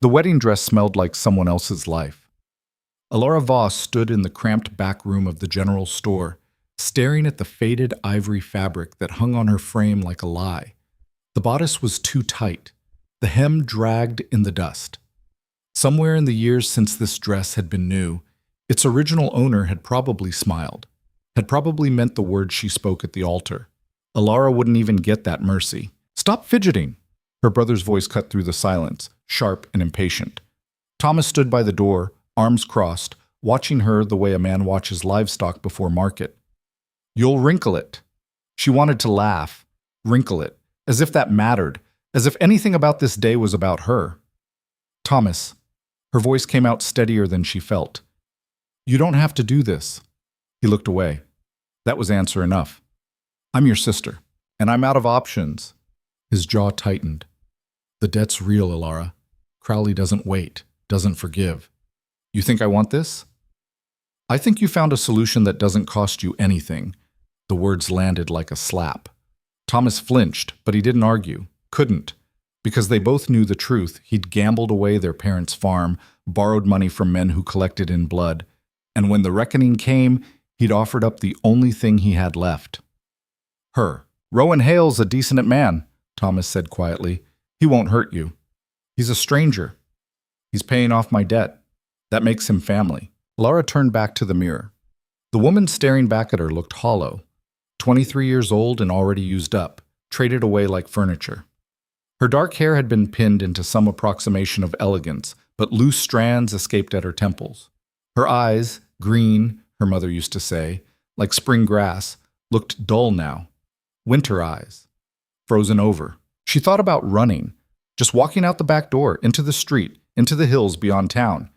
The wedding dress smelled like someone else's life. Alara Voss stood in the cramped back room of the general store, staring at the faded ivory fabric that hung on her frame like a lie. The bodice was too tight. The hem dragged in the dust. Somewhere in the years since this dress had been new, its original owner had probably smiled, had probably meant the words she spoke at the altar. Alara wouldn't even get that mercy. "Stop fidgeting!" Her brother's voice cut through the silence, sharp and impatient. Thomas stood by the door, arms crossed, watching her the way a man watches livestock before market. "You'll wrinkle it." She wanted to laugh, wrinkle it, as if that mattered, as if anything about this day was about her. "Thomas," her voice came out steadier than she felt. "You don't have to do this." He looked away. That was answer enough. "I'm your sister, and I'm out of options." His jaw tightened. "The debt's real, Alara. Crowley doesn't wait, doesn't forgive. You think I want this?" "I think you found a solution that doesn't cost you anything." The words landed like a slap. Thomas flinched, but he didn't argue. Couldn't. Because they both knew the truth. He'd gambled away their parents' farm, borrowed money from men who collected in blood. And when the reckoning came, he'd offered up the only thing he had left. Her. "Rowan Hale's a decent man," Thomas said quietly. "He won't hurt you. He's a stranger. He's paying off my debt. That makes him family." Laura turned back to the mirror. The woman staring back at her looked hollow. 23 years old and already used up, traded away like furniture. Her dark hair had been pinned into some approximation of elegance, but loose strands escaped at her temples. Her eyes, green, her mother used to say, like spring grass, looked dull now. Winter eyes. Frozen over. She thought about running, just walking out the back door, into the street, into the hills beyond town.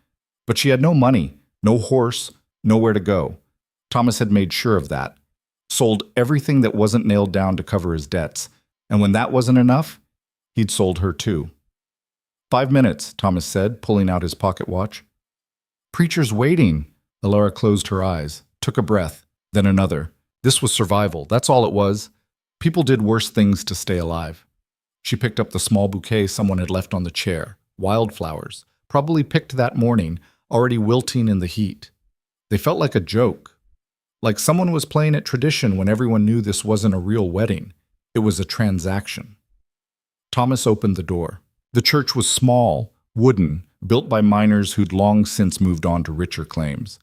But she had no money, no horse, nowhere to go. Thomas had made sure of that. Sold everything that wasn't nailed down to cover his debts. And when that wasn't enough, he'd sold her too. 5 minutes, Thomas said, pulling out his pocket watch. "Preacher's waiting." Alara closed her eyes, took a breath, then another. This was survival, that's all it was. People did worse things to stay alive. She picked up the small bouquet someone had left on the chair. Wildflowers, probably picked that morning, already wilting in the heat. They felt like a joke. Like someone was playing at tradition when everyone knew this wasn't a real wedding. It was a transaction. Thomas opened the door. The church was small, wooden, built by miners who'd long since moved on to richer claims.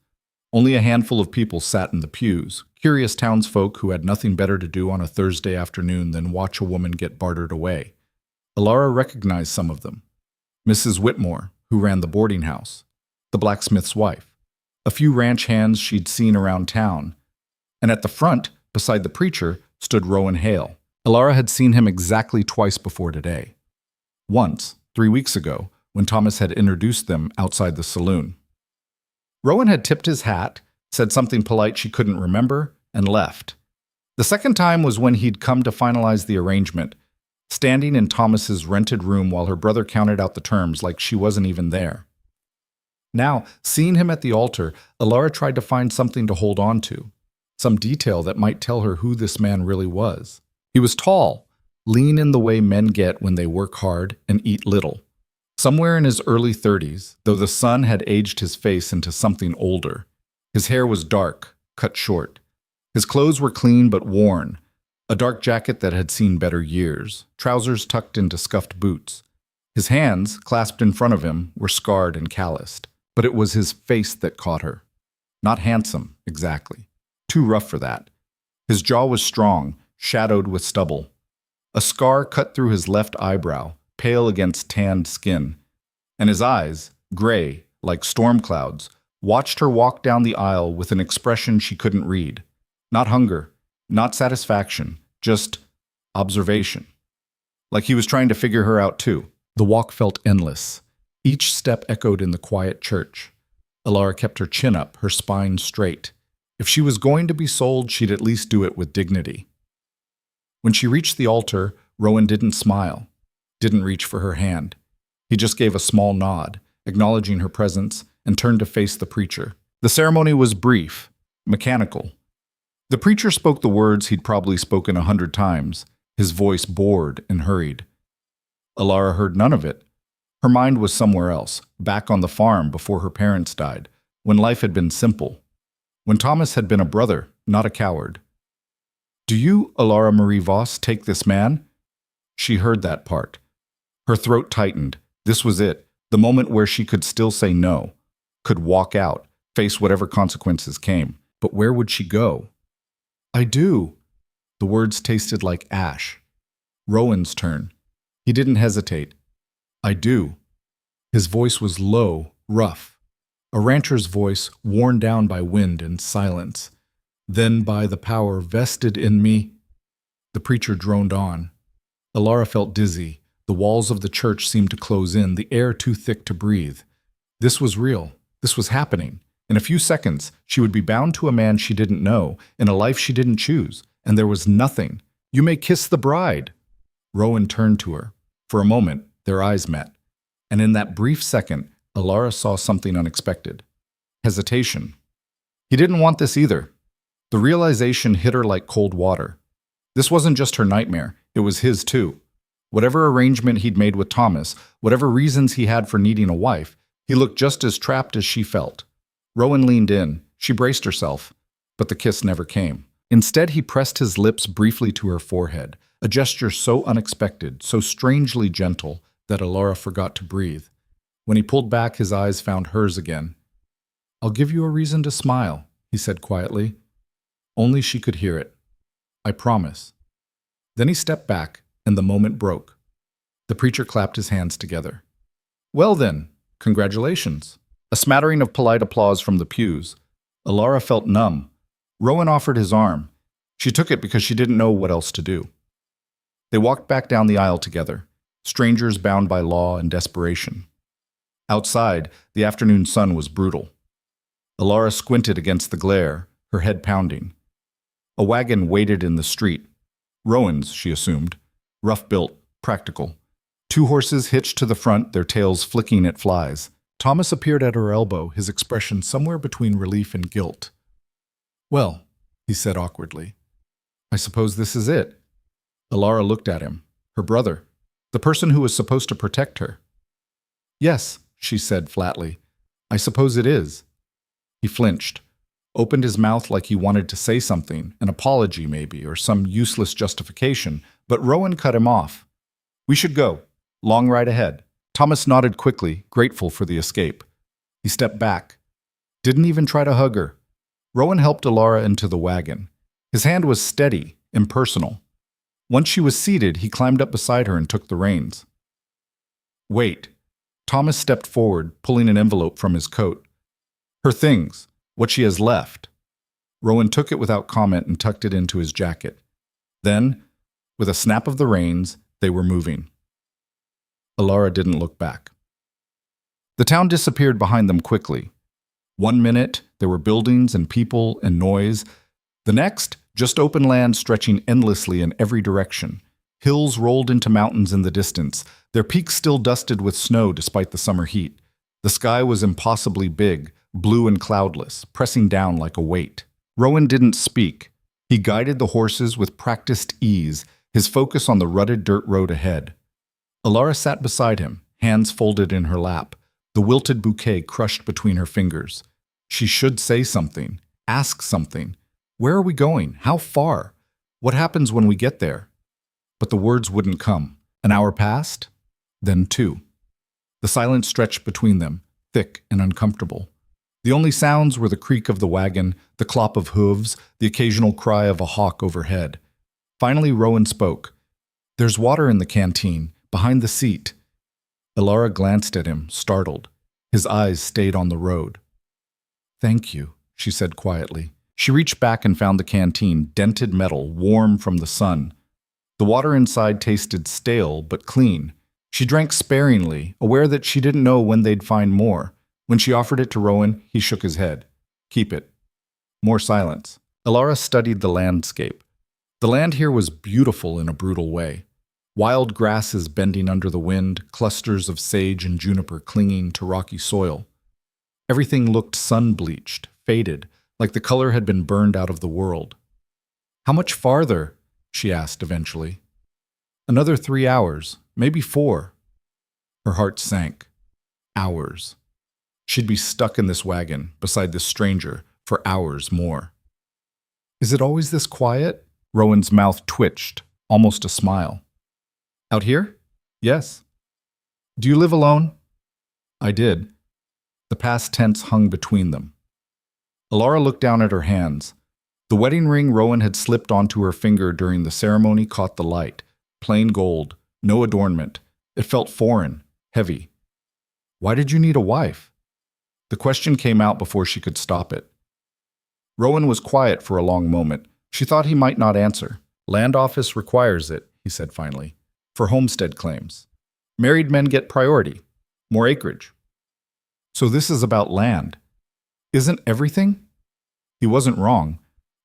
Only a handful of people sat in the pews, curious townsfolk who had nothing better to do on a Thursday afternoon than watch a woman get bartered away. Alara recognized some of them. Mrs. Whitmore, who ran the boarding house. The blacksmith's wife. A few ranch hands she'd seen around town. And at the front, beside the preacher, stood Rowan Hale. Alara had seen him exactly twice before today. Once, 3 weeks ago, when Thomas had introduced them outside the saloon. Rowan had tipped his hat, said something polite she couldn't remember, and left. The second time was when he'd come to finalize the arrangement, standing in Thomas's rented room while her brother counted out the terms like she wasn't even there. Now, seeing him at the altar, Alara tried to find something to hold on to, some detail that might tell her who this man really was. He was tall, lean in the way men get when they work hard and eat little. Somewhere in his early 30s, though the sun had aged his face into something older. His hair was dark, cut short. His clothes were clean but worn. A dark jacket that had seen better years, trousers tucked into scuffed boots. His hands, clasped in front of him, were scarred and calloused. But it was his face that caught her. Not handsome, exactly. Too rough for that. His jaw was strong, shadowed with stubble. A scar cut through his left eyebrow, pale against tanned skin. And his eyes, gray, like storm clouds, watched her walk down the aisle with an expression she couldn't read. Not hunger, not satisfaction, just observation. Like he was trying to figure her out too. The walk felt endless. Each step echoed in the quiet church. Alara kept her chin up, her spine straight. If she was going to be sold, she'd at least do it with dignity. When she reached the altar, Rowan didn't smile, didn't reach for her hand. He just gave a small nod, acknowledging her presence, and turned to face the preacher. The ceremony was brief, mechanical. The preacher spoke the words he'd probably spoken 100 times, his voice bored and hurried. Alara heard none of it. Her mind was somewhere else, back on the farm before her parents died, when life had been simple, when Thomas had been a brother, not a coward. "Do you, Alara Marie Voss, take this man?" She heard that part. Her throat tightened. This was it, the moment where she could still say no, could walk out, face whatever consequences came. But where would she go? "I do." The words tasted like ash. Rowan's turn. He didn't hesitate. "I do." His voice was low, rough. A rancher's voice worn down by wind and silence. "Then by the power vested in me." The preacher droned on. Alara felt dizzy. The walls of the church seemed to close in, the air too thick to breathe. This was real. This was happening. In a few seconds, she would be bound to a man she didn't know, in a life she didn't choose, and there was nothing. "You may kiss the bride." Rowan turned to her. For a moment, their eyes met. And in that brief second, Alara saw something unexpected. Hesitation. He didn't want this either. The realization hit her like cold water. This wasn't just her nightmare, it was his too. Whatever arrangement he'd made with Thomas, whatever reasons he had for needing a wife, he looked just as trapped as she felt. Rowan leaned in. She braced herself, but the kiss never came. Instead, he pressed his lips briefly to her forehead, a gesture so unexpected, so strangely gentle, that Alara forgot to breathe. When he pulled back, his eyes found hers again. "I'll give you a reason to smile," he said quietly. Only she could hear it. "I promise." Then he stepped back, and the moment broke. The preacher clapped his hands together. "Well then, congratulations." A smattering of polite applause from the pews. Alara felt numb. Rowan offered his arm. She took it because she didn't know what else to do. They walked back down the aisle together, strangers bound by law and desperation. Outside, the afternoon sun was brutal. Alara squinted against the glare, her head pounding. A wagon waited in the street. Rowan's, she assumed. Rough-built, practical. 2 horses hitched to the front, their tails flicking at flies. Thomas appeared at her elbow, his expression somewhere between relief and guilt. "Well," he said awkwardly, "I suppose this is it." Alara looked at him. Her brother. The person who was supposed to protect her. "Yes," she said flatly. "I suppose it is." He flinched, opened his mouth like he wanted to say something, an apology maybe, or some useless justification, but Rowan cut him off. "We should go. Long ride ahead." Thomas nodded quickly, grateful for the escape. He stepped back. Didn't even try to hug her. Rowan helped Alara into the wagon. His hand was steady, impersonal. Once she was seated, he climbed up beside her and took the reins. "Wait." Thomas stepped forward, pulling an envelope from his coat. "Her things, what she has left." Rowan took it without comment and tucked it into his jacket. Then, with a snap of the reins, they were moving. Alara didn't look back. The town disappeared behind them quickly. 1 minute, there were buildings and people and noise. The next, just open land stretching endlessly in every direction. Hills rolled into mountains in the distance, their peaks still dusted with snow despite the summer heat. The sky was impossibly big, blue and cloudless, pressing down like a weight. Rowan didn't speak. He guided the horses with practiced ease, his focus on the rutted dirt road ahead. Alara sat beside him, hands folded in her lap, the wilted bouquet crushed between her fingers. She should say something, ask something. Where are we going? How far? What happens when we get there? But the words wouldn't come. An hour passed, then 2. The silence stretched between them, thick and uncomfortable. The only sounds were the creak of the wagon, the clop of hooves, the occasional cry of a hawk overhead. Finally, Rowan spoke. "There's water in the canteen, behind the seat." Alara glanced at him, startled. His eyes stayed on the road. "Thank you," she said quietly. She reached back and found the canteen, dented metal, warm from the sun. The water inside tasted stale but clean. She drank sparingly, aware that she didn't know when they'd find more. When she offered it to Rowan, he shook his head. "Keep it." More silence. Alara studied the landscape. The land here was beautiful in a brutal way. Wild grasses bending under the wind, clusters of sage and juniper clinging to rocky soil. Everything looked sun-bleached, faded, like the color had been burned out of the world. "How much farther?" she asked eventually. "Another 3 hours, maybe 4. Her heart sank. Hours. She'd be stuck in this wagon, beside this stranger, for hours more. Is it always this quiet? Rowan's mouth twitched, almost a smile. Out here? Yes. Do you live alone? I did. The past tense hung between them. Alara looked down at her hands. The wedding ring Rowan had slipped onto her finger during the ceremony caught the light. Plain gold, no adornment. It felt foreign, heavy. Why did you need a wife? The question came out before she could stop it. Rowan was quiet for a long moment. She thought he might not answer. Land office requires it, he said finally, for homestead claims. Married men get priority, more acreage. So this is about land. Isn't everything? He wasn't wrong.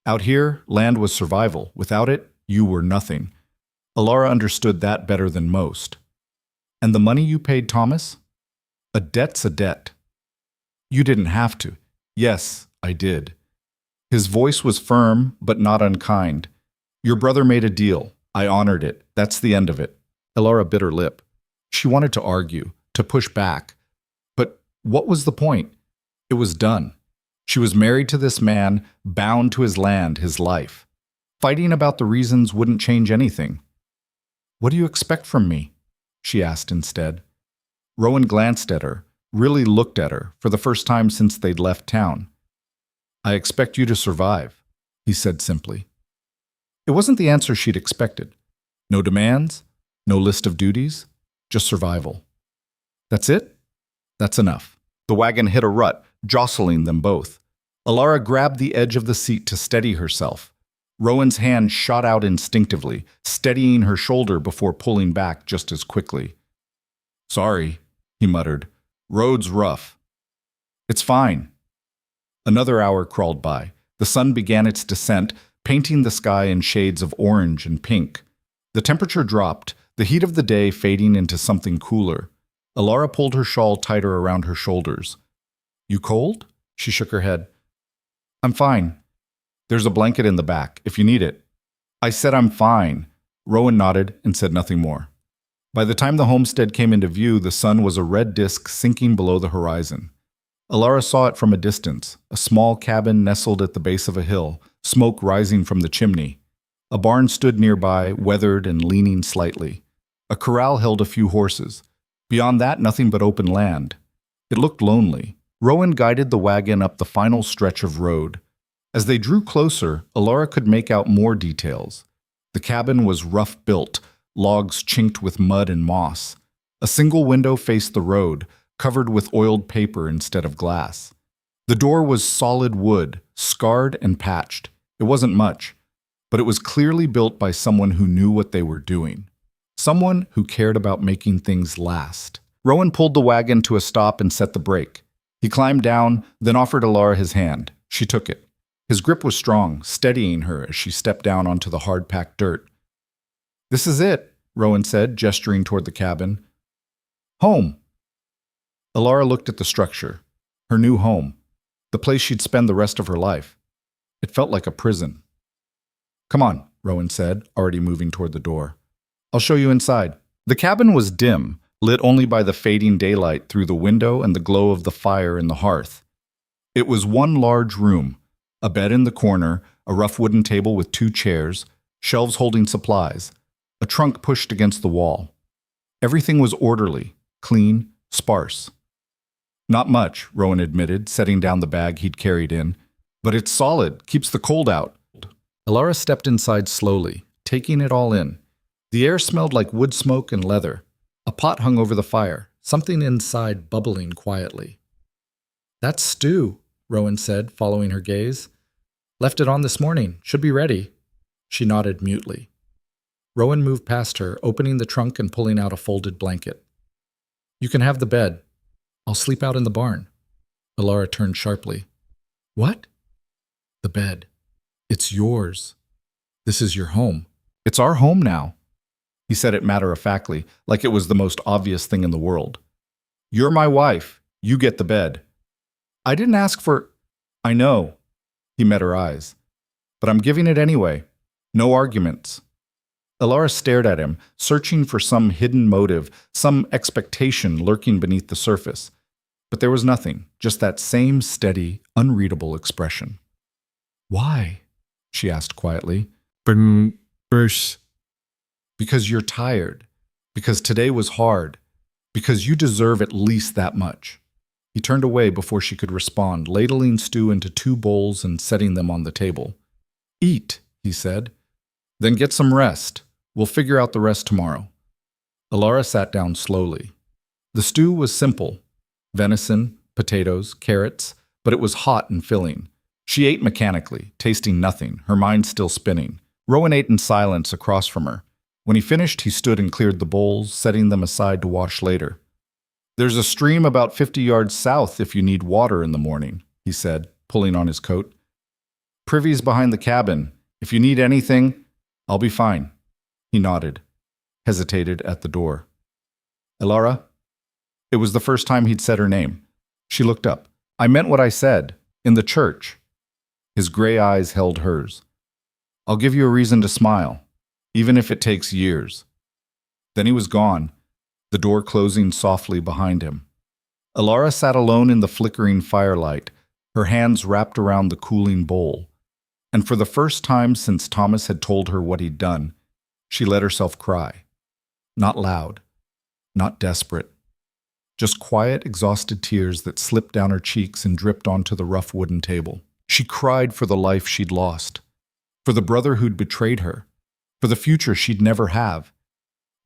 Out here, land was survival. Without it, you were nothing. Alara understood that better than most. And the money you paid Thomas? A debt's a debt. You didn't have to. Yes, I did. His voice was firm, but not unkind. Your brother made a deal. I honored it. That's the end of it. Alara bit her lip. She wanted to argue, to push back. But what was the point? It was done. She was married to this man, bound to his land, his life. Fighting about the reasons wouldn't change anything. What do you expect from me? She asked instead. Rowan glanced at her, really looked at her, for the first time since they'd left town. I expect you to survive, he said simply. It wasn't the answer she'd expected. No demands, no list of duties, just survival. That's it? That's enough. The wagon hit a rut, jostling them both. Alara grabbed the edge of the seat to steady herself. Rowan's hand shot out instinctively, steadying her shoulder before pulling back just as quickly. Sorry, he muttered. Road's rough. It's fine. Another hour crawled by. The sun began its descent, painting the sky in shades of orange and pink. The temperature dropped, the heat of the day fading into something cooler. Alara pulled her shawl tighter around her shoulders. You cold? She shook her head. I'm fine. There's a blanket in the back, if you need it. I said I'm fine. Rowan nodded and said nothing more. By the time the homestead came into view, the sun was a red disk sinking below the horizon. Alara saw it from a distance, a small cabin nestled at the base of a hill, smoke rising from the chimney. A barn stood nearby, weathered and leaning slightly. A corral held a few horses. Beyond that, nothing but open land. It looked lonely. Rowan guided the wagon up the final stretch of road. As they drew closer, Alara could make out more details. The cabin was rough-built, logs chinked with mud and moss. A single window faced the road, covered with oiled paper instead of glass. The door was solid wood, scarred and patched. It wasn't much, but it was clearly built by someone who knew what they were doing. Someone who cared about making things last. Rowan pulled the wagon to a stop and set the brake. He climbed down, then offered Alara his hand. She took it. His grip was strong, steadying her as she stepped down onto the hard-packed dirt. This is it, Rowan said, gesturing toward the cabin. Home. Alara looked at the structure. Her new home. The place she'd spend the rest of her life. It felt like a prison. Come on, Rowan said, already moving toward the door. I'll show you inside. The cabin was dim, lit only by the fading daylight through the window and the glow of the fire in the hearth. It was one large room, a bed in the corner, a rough wooden table with 2 chairs, shelves holding supplies, a trunk pushed against the wall. Everything was orderly, clean, sparse. Not much, Rowan admitted, setting down the bag he'd carried in. But it's solid, keeps the cold out. Alara stepped inside slowly, taking it all in. The air smelled like wood smoke and leather. A pot hung over the fire, something inside bubbling quietly. That's stew, Rowan said, following her gaze. Left it on this morning. Should be ready. She nodded mutely. Rowan moved past her, opening the trunk and pulling out a folded blanket. You can have the bed. I'll sleep out in the barn. Alara turned sharply. What? The bed. It's yours. This is your home. It's our home now. He said it matter-of-factly, like it was the most obvious thing in the world. You're my wife. You get the bed. I didn't ask for... I know. He met her eyes. But I'm giving it anyway. No arguments. Elara stared at him, searching for some hidden motive, some expectation lurking beneath the surface. But there was nothing, just that same steady, unreadable expression. "Why?" she asked quietly. Bruce. "Because you're tired. Because today was hard. Because you deserve at least that much." He turned away before she could respond, ladling stew into 2 bowls and setting them on the table. "Eat," he said. "Then get some rest. We'll figure out the rest tomorrow." Elara sat down slowly. The stew was simple: venison, potatoes, carrots, but it was hot and filling. She ate mechanically, tasting nothing, her mind still spinning. Rowan ate in silence across from her. When he finished, he stood and cleared the bowls, setting them aside to wash later. "There's a stream about 50 yards south if you need water in the morning," he said, pulling on his coat. "Privy's behind the cabin. If you need anything, I'll be fine." He nodded, hesitated at the door. "Elara?" It was the first time he'd said her name. She looked up. "I meant what I said. In the church." His gray eyes held hers. "I'll give you a reason to smile, even if it takes years." Then he was gone, the door closing softly behind him. Elara sat alone in the flickering firelight, her hands wrapped around the cooling bowl. And for the first time since Thomas had told her what he'd done, she let herself cry. Not loud, not desperate. Just quiet, exhausted tears that slipped down her cheeks and dripped onto the rough wooden table. She cried for the life she'd lost, for the brother who'd betrayed her, for the future she'd never have.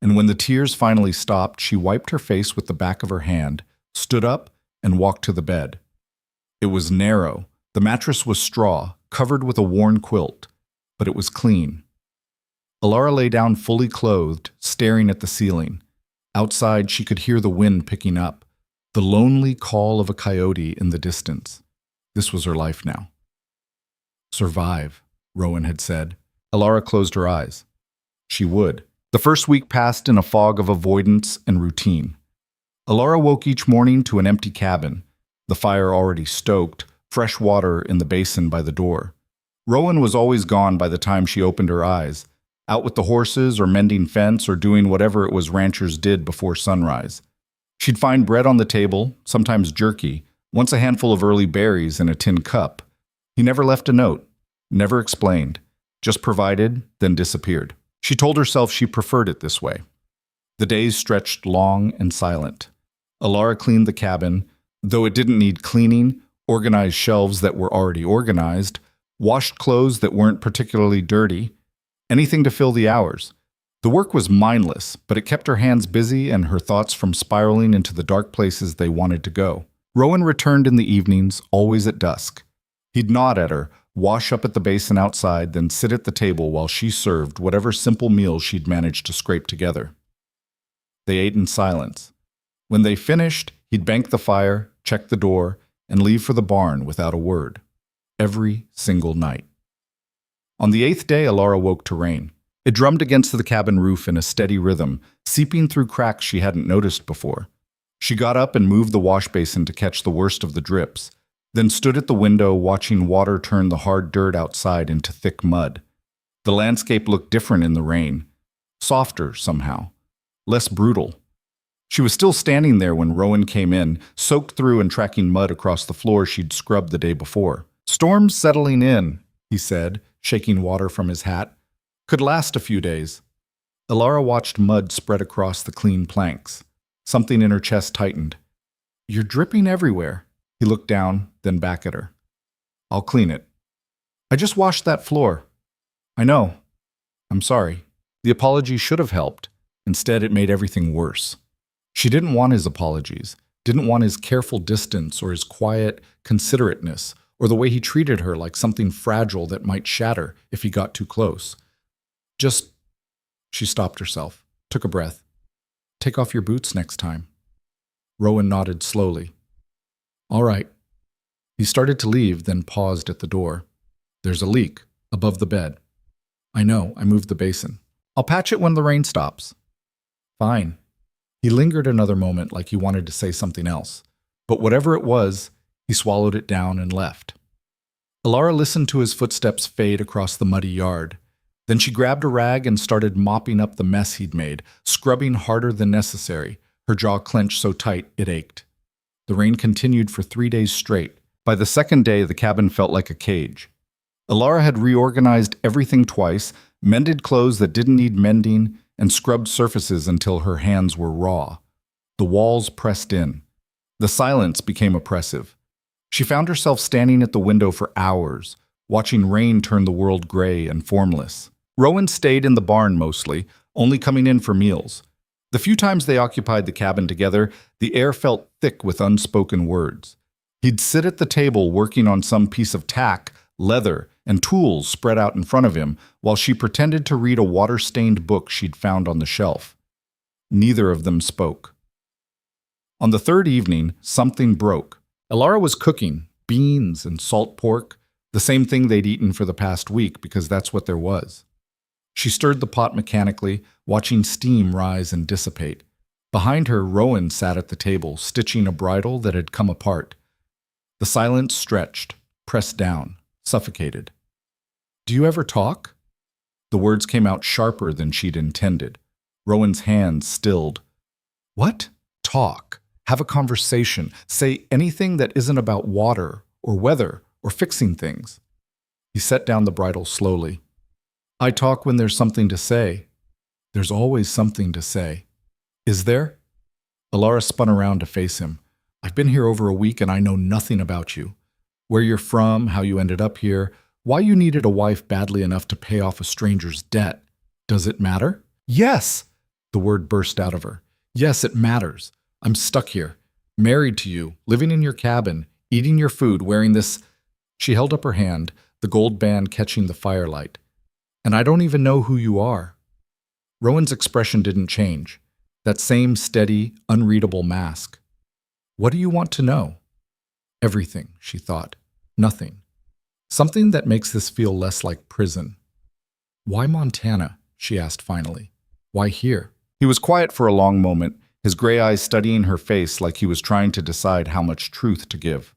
And when the tears finally stopped, she wiped her face with the back of her hand, stood up, and walked to the bed. It was narrow. The mattress was straw, covered with a worn quilt, but it was clean. Elara lay down fully clothed, staring at the ceiling. Outside, she could hear the wind picking up, the lonely call of a coyote in the distance. This was her life now. "Survive," Rowan had said. Elara closed her eyes. She would. The first week passed in a fog of avoidance and routine. Elara woke each morning to an empty cabin, the fire already stoked, fresh water in the basin by the door. Rowan was always gone by the time she opened her eyes, out with the horses or mending fence or doing whatever it was ranchers did before sunrise. She'd find bread on the table, sometimes jerky, once a handful of early berries in a tin cup. He never left a note, never explained, just provided, then disappeared. She told herself she preferred it this way. The days stretched long and silent. Elara cleaned the cabin, though it didn't need cleaning, organized shelves that were already organized, washed clothes that weren't particularly dirty, anything to fill the hours. The work was mindless, but it kept her hands busy and her thoughts from spiraling into the dark places they wanted to go. Rowan returned in the evenings, always at dusk. He'd nod at her, wash up at the basin outside, then sit at the table while she served whatever simple meal she'd managed to scrape together. They ate in silence. When they finished, he'd bank the fire, check the door, and leave for the barn without a word. Every single night. On the 8th day, Elara woke to rain. It drummed against the cabin roof in a steady rhythm, seeping through cracks she hadn't noticed before. She got up and moved the wash basin to catch the worst of the drips, then stood at the window watching water turn the hard dirt outside into thick mud. The landscape looked different in the rain, softer somehow, less brutal. She was still standing there when Rowan came in, soaked through and tracking mud across the floor she'd scrubbed the day before. "Storm's settling in," he said, shaking water from his hat. "Could last a few days." Elara watched mud spread across the clean planks. Something in her chest tightened. "You're dripping everywhere." He looked down, then back at her. "I'll clean it." "I just washed that floor." "I know. I'm sorry." The apology should have helped. Instead, it made everything worse. She didn't want his apologies, didn't want his careful distance or his quiet considerateness, or the way he treated her like something fragile that might shatter if he got too close. Just, she stopped herself, took a breath. "Take off your boots next time." Rowan nodded slowly. "All right." He started to leave, then paused at the door. "There's a leak, above the bed." "I know, I moved the basin." "I'll patch it when the rain stops." "Fine." He lingered another moment like he wanted to say something else, but whatever it was, he swallowed it down and left. Elara listened to his footsteps fade across the muddy yard. Then she grabbed a rag and started mopping up the mess he'd made, scrubbing harder than necessary, her jaw clenched so tight it ached. The rain continued for 3 days straight. By the second day, the cabin felt like a cage. Alara had reorganized everything twice, mended clothes that didn't need mending, and scrubbed surfaces until her hands were raw. The walls pressed in. The silence became oppressive. She found herself standing at the window for hours, watching rain turn the world gray and formless. Rowan stayed in the barn mostly, only coming in for meals. The few times they occupied the cabin together, the air felt thick with unspoken words. He'd sit at the table working on some piece of tack, leather, and tools spread out in front of him, while she pretended to read a water-stained book she'd found on the shelf. Neither of them spoke. On the third evening, something broke. Alara was cooking beans and salt pork, the same thing they'd eaten for the past week because that's what there was. She stirred the pot mechanically, watching steam rise and dissipate. Behind her, Rowan sat at the table, stitching a bridle that had come apart. The silence stretched, pressed down, suffocated. "Do you ever talk?" The words came out sharper than she'd intended. Rowan's hands stilled. "What? Talk. Have a conversation. Say anything that isn't about water or weather or fixing things." He set down the bridle slowly. "I talk when there's something to say. There's always something to say." "Is there?" Alara spun around to face him. "I've been here over a week and I know nothing about you. Where you're from, how you ended up here, why you needed a wife badly enough to pay off a stranger's debt. Does it matter?" "Yes!" The word burst out of her. "Yes, it matters. I'm stuck here, married to you, living in your cabin, eating your food, wearing this—" She held up her hand, the gold band catching the firelight. "And I don't even know who you are." Rowan's expression didn't change. That same steady, unreadable mask. "What do you want to know?" "Everything," she thought. "Nothing. Something that makes this feel less like prison." "Why Montana?" she asked finally. "Why here?" He was quiet for a long moment, his gray eyes studying her face like he was trying to decide how much truth to give.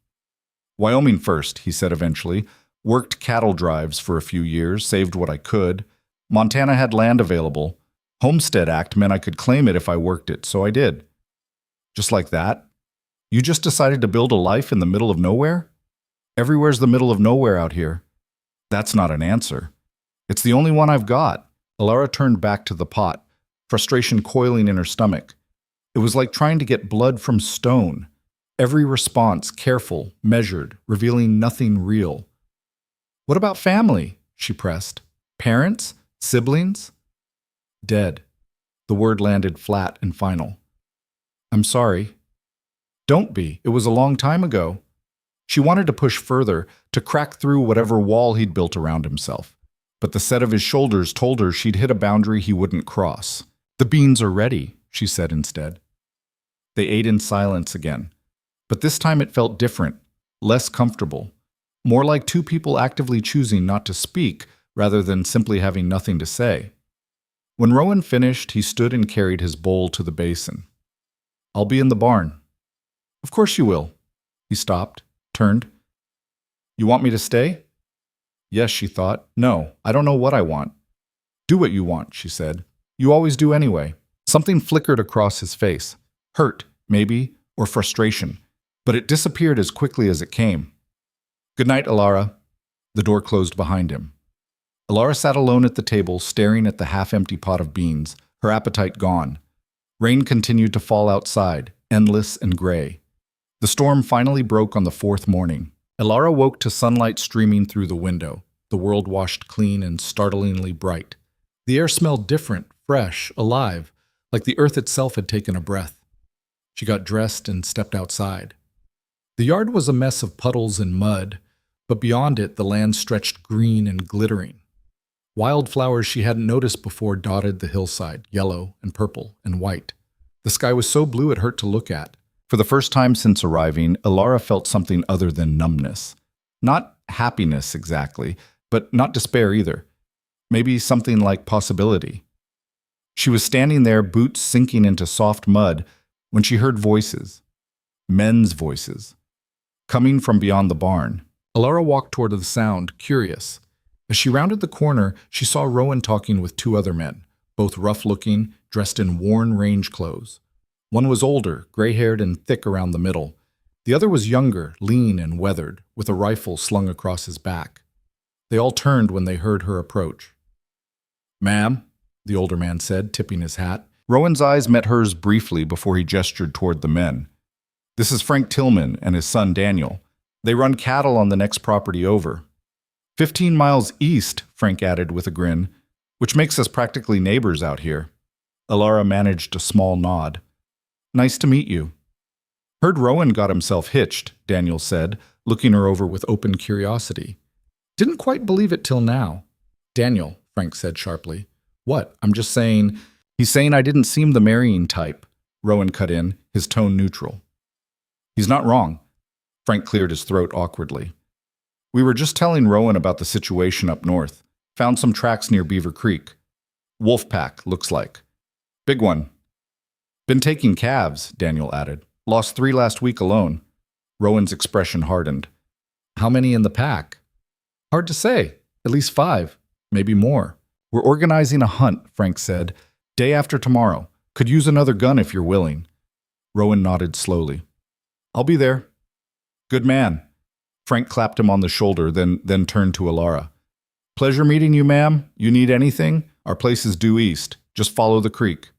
"Wyoming first," he said eventually. "Worked cattle drives for a few years, saved what I could. Montana had land available. Homestead Act meant I could claim it if I worked it, so I did." "Just like that? You just decided to build a life in the middle of nowhere?" "Everywhere's the middle of nowhere out here." "That's not an answer." "It's the only one I've got." Alara turned back to the pot, frustration coiling in her stomach. It was like trying to get blood from stone. Every response careful, measured, revealing nothing real. "What about family?" she pressed. "Parents? Siblings?" "Dead." The word landed flat and final. "I'm sorry." "Don't be. It was a long time ago." She wanted to push further, to crack through whatever wall he'd built around himself. But the set of his shoulders told her she'd hit a boundary he wouldn't cross. "The beans are ready," she said instead. They ate in silence again. But this time it felt different, less comfortable. More like two people actively choosing not to speak rather than simply having nothing to say. When Rowan finished, he stood and carried his bowl to the basin. "I'll be in the barn." "Of course you will." He stopped, turned. "You want me to stay?" Yes, she thought. No, I don't know what I want. "Do what you want," she said. "You always do anyway." Something flickered across his face. Hurt, maybe, or frustration. But it disappeared as quickly as it came. "Good night, Alara." The door closed behind him. Alara sat alone at the table, staring at the half-empty pot of beans, her appetite gone. Rain continued to fall outside, endless and gray. The storm finally broke on the fourth morning. Alara woke to sunlight streaming through the window, the world washed clean and startlingly bright. The air smelled different, fresh, alive, like the earth itself had taken a breath. She got dressed and stepped outside. The yard was a mess of puddles and mud, but beyond it the land stretched green and glittering. Wildflowers she hadn't noticed before dotted the hillside, yellow and purple and white. The sky was so blue it hurt to look at. For the first time since arriving, Alara felt something other than numbness. Not happiness exactly, but not despair either. Maybe something like possibility. She was standing there, boots sinking into soft mud, when she heard voices. Men's voices. Coming from beyond the barn. Alara walked toward the sound, curious. As she rounded the corner, she saw Rowan talking with two other men, both rough-looking, dressed in worn range clothes. One was older, gray-haired and thick around the middle. The other was younger, lean and weathered, with a rifle slung across his back. They all turned when they heard her approach. "Ma'am," the older man said, tipping his hat. Rowan's eyes met hers briefly before he gestured toward the men. "This is Frank Tillman and his son Daniel. They run cattle on the next property over." 15 miles east, Frank added with a grin, "which makes us practically neighbors out here." Alara managed a small nod. "Nice to meet you." "Heard Rowan got himself hitched," Daniel said, looking her over with open curiosity. "Didn't quite believe it till now." "Daniel," Frank said sharply. "What? I'm just saying—" "He's saying I didn't seem the marrying type," Rowan cut in, his tone neutral. "He's not wrong." Frank cleared his throat awkwardly. "We were just telling Rowan about the situation up north. Found some tracks near Beaver Creek. Wolf pack, looks like. Big one. Been taking calves," Daniel added. "Lost 3 last week alone." Rowan's expression hardened. "How many in the pack?" "Hard to say. At least 5. Maybe more." "We're organizing a hunt," Frank said. "Day after tomorrow. Could use another gun if you're willing." Rowan nodded slowly. "I'll be there." "Good man." Frank clapped him on the shoulder, then turned to Alara. "Pleasure meeting you, ma'am. You need anything? Our place is due east. Just follow the creek."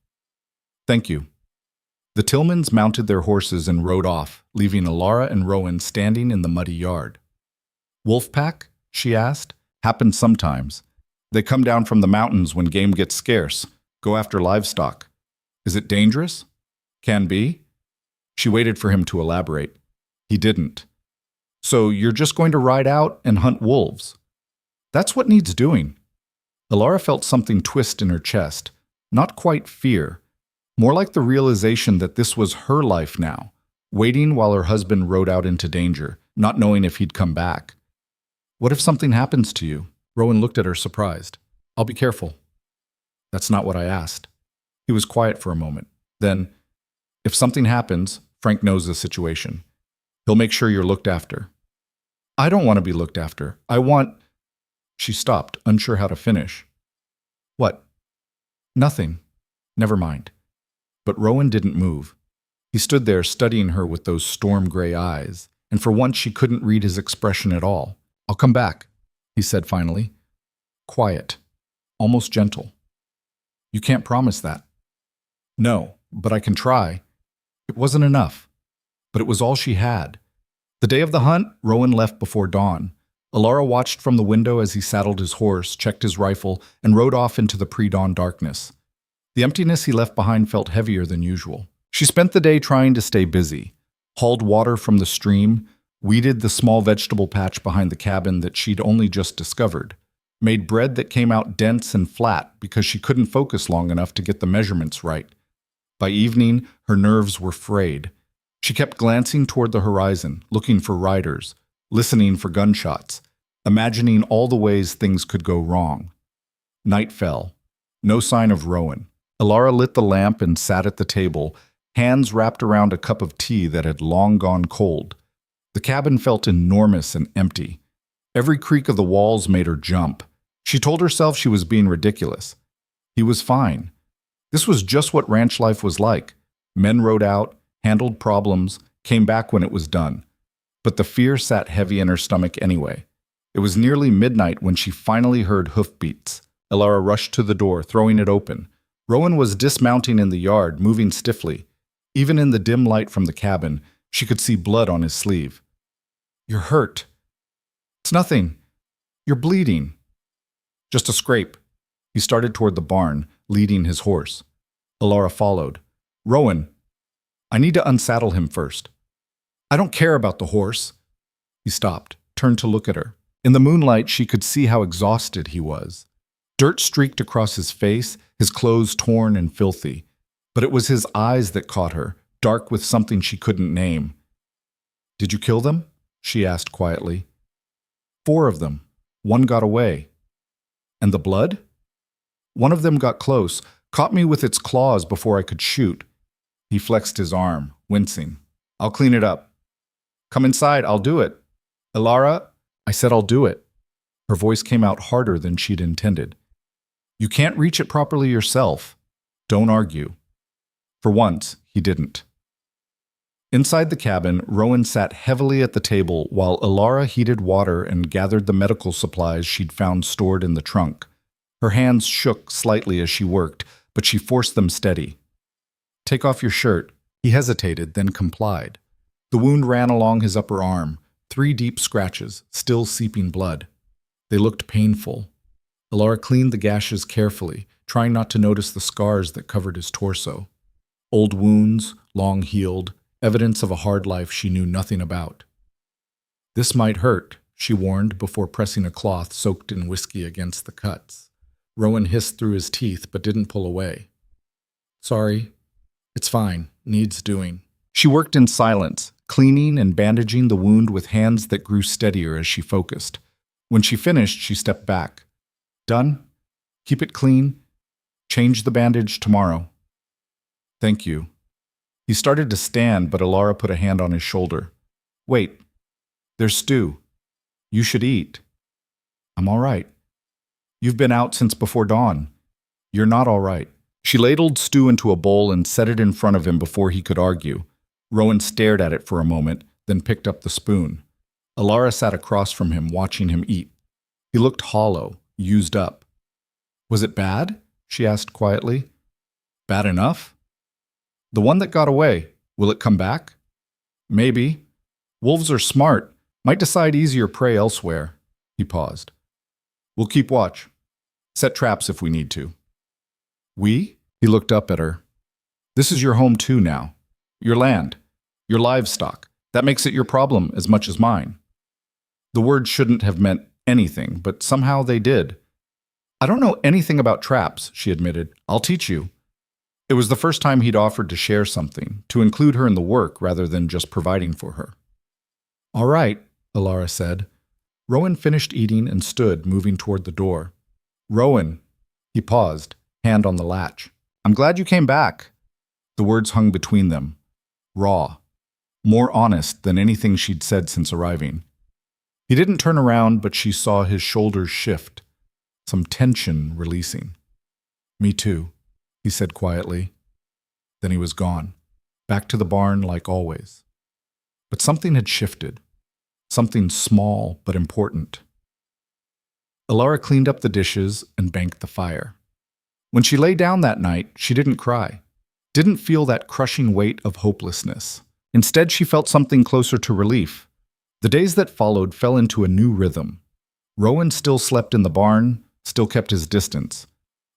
"Thank you." The Tillmans mounted their horses and rode off, leaving Alara and Rowan standing in the muddy yard. "Wolf pack?" she asked. "Happens sometimes. They come down from the mountains when game gets scarce, go after livestock. Is it dangerous?" "Can be." She waited for him to elaborate. He didn't. "So you're just going to ride out and hunt wolves?" "That's what needs doing." Alara felt something twist in her chest, not quite fear, more like the realization that this was her life now, waiting while her husband rode out into danger, not knowing if he'd come back. "What if something happens to you?" Rowan looked at her surprised. "I'll be careful." "That's not what I asked." He was quiet for a moment. Then, "If something happens, Frank knows the situation. He'll make sure you're looked after." "I don't want to be looked after. I want—" She stopped, unsure how to finish. "What?" "Nothing. Never mind." But Rowan didn't move. He stood there studying her with those storm-gray eyes, and for once she couldn't read his expression at all. "I'll come back," he said finally. Quiet, almost gentle. "You can't promise that." "No, but I can try." It wasn't enough, but it was all she had. The day of the hunt, Rowan left before dawn. Alara watched from the window as he saddled his horse, checked his rifle, and rode off into the pre-dawn darkness. The emptiness he left behind felt heavier than usual. She spent the day trying to stay busy, hauled water from the stream, weeded the small vegetable patch behind the cabin that she'd only just discovered, made bread that came out dense and flat because she couldn't focus long enough to get the measurements right. By evening, her nerves were frayed. She kept glancing toward the horizon, looking for riders, listening for gunshots, imagining all the ways things could go wrong. Night fell. No sign of Rowan. Alara lit the lamp and sat at the table, hands wrapped around a cup of tea that had long gone cold. The cabin felt enormous and empty. Every creak of the walls made her jump. She told herself she was being ridiculous. He was fine. This was just what ranch life was like. Men rode out, handled problems, came back when it was done. But the fear sat heavy in her stomach anyway. It was nearly midnight when she finally heard hoofbeats. Alara rushed to the door, throwing it open. Rowan was dismounting in the yard, moving stiffly. Even in the dim light from the cabin, she could see blood on his sleeve. "You're hurt." "It's nothing. You're bleeding." "Just a scrape." He started toward the barn, leading his horse. Alara followed. "Rowan, I need to unsaddle him first." "I don't care about the horse." He stopped, turned to look at her. In the moonlight, she could see how exhausted he was. Dirt streaked across his face, his clothes torn and filthy. But it was his eyes that caught her, dark with something she couldn't name. "Did you kill them?" she asked quietly. "4 of them. 1 got away." "And the blood?" "One of them got close, caught me with its claws before I could shoot." He flexed his arm, wincing. "I'll clean it up." "Come inside, I'll do it." "Alara," I said, "I'll do it." Her voice came out harder than she'd intended. You can't reach it properly yourself. Don't argue. For once, he didn't. Inside the cabin, Rowan sat heavily at the table while Ilara heated water and gathered the medical supplies she'd found stored in the trunk. Her hands shook slightly as she worked, but she forced them steady. Take off your shirt. He hesitated, then complied. The wound ran along his upper arm, 3 deep scratches, still seeping blood. They looked painful. Ilara cleaned the gashes carefully, trying not to notice the scars that covered his torso. Old wounds, long healed, evidence of a hard life she knew nothing about. This might hurt, she warned before pressing a cloth soaked in whiskey against the cuts. Rowan hissed through his teeth but didn't pull away. Sorry. It's fine. Needs doing. She worked in silence, cleaning and bandaging the wound with hands that grew steadier as she focused. When she finished, she stepped back. Done? Keep it clean. Change the bandage tomorrow. Thank you. He started to stand, but Ilara put a hand on his shoulder. Wait. There's stew. You should eat. I'm all right. You've been out since before dawn. You're not all right. She ladled stew into a bowl and set it in front of him before he could argue. Rowan stared at it for a moment, then picked up the spoon. Ilara sat across from him, watching him eat. He looked hollow, used up. Was it bad? She asked quietly. Bad enough? The one that got away, will it come back? Maybe. Wolves are smart, might decide easier prey elsewhere. He paused. We'll keep watch. Set traps if we need to. We? He looked up at her. This is your home too now. Your land. Your livestock. That makes it your problem as much as mine. The words shouldn't have meant anything, but somehow they did. I don't know anything about traps, she admitted. I'll teach you. It was the first time he'd offered to share something, to include her in the work rather than just providing for her. All right, Ilara said. Rowan finished eating and stood, moving toward the door. Rowan. He paused, hand on the latch. I'm glad you came back. The words hung between them. Raw. More honest than anything she'd said since arriving. He didn't turn around, but she saw his shoulders shift, some tension releasing. Me too, he said quietly. Then he was gone, back to the barn like always. But something had shifted, something small but important. Ilara cleaned up the dishes and banked the fire. When she lay down that night, she didn't cry, didn't feel that crushing weight of hopelessness. Instead, she felt something closer to relief. The days that followed fell into a new rhythm. Rowan still slept in the barn, still kept his distance.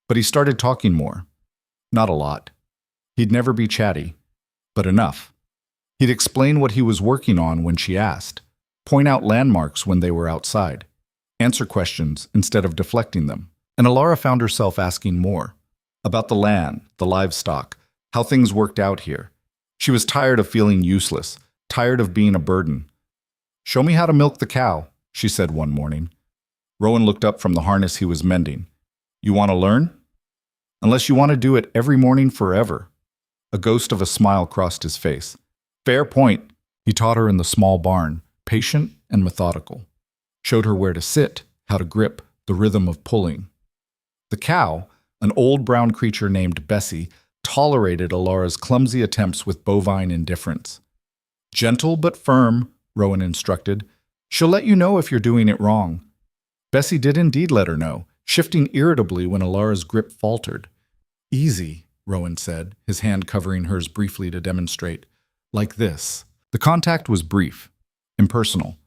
But he started talking more. Not a lot. He'd never be chatty, but enough. He'd explain what he was working on when she asked, point out landmarks when they were outside, answer questions instead of deflecting them. And Ilara found herself asking more. About the land, the livestock, how things worked out here. She was tired of feeling useless, tired of being a burden. Show me how to milk the cow, she said one morning. Rowan looked up from the harness he was mending. You want to learn? Unless you want to do it every morning forever. A ghost of a smile crossed his face. Fair point. He taught her in the small barn, patient and methodical. Showed her where to sit, how to grip, the rhythm of pulling. The cow, an old brown creature named Bessie, tolerated Ilara's clumsy attempts with bovine indifference. Gentle but firm, Rowan instructed. She'll let you know if you're doing it wrong. Bessie did indeed let her know, shifting irritably when Ilara's grip faltered. Easy, Rowan said, his hand covering hers briefly to demonstrate. Like this. The contact was brief, impersonal,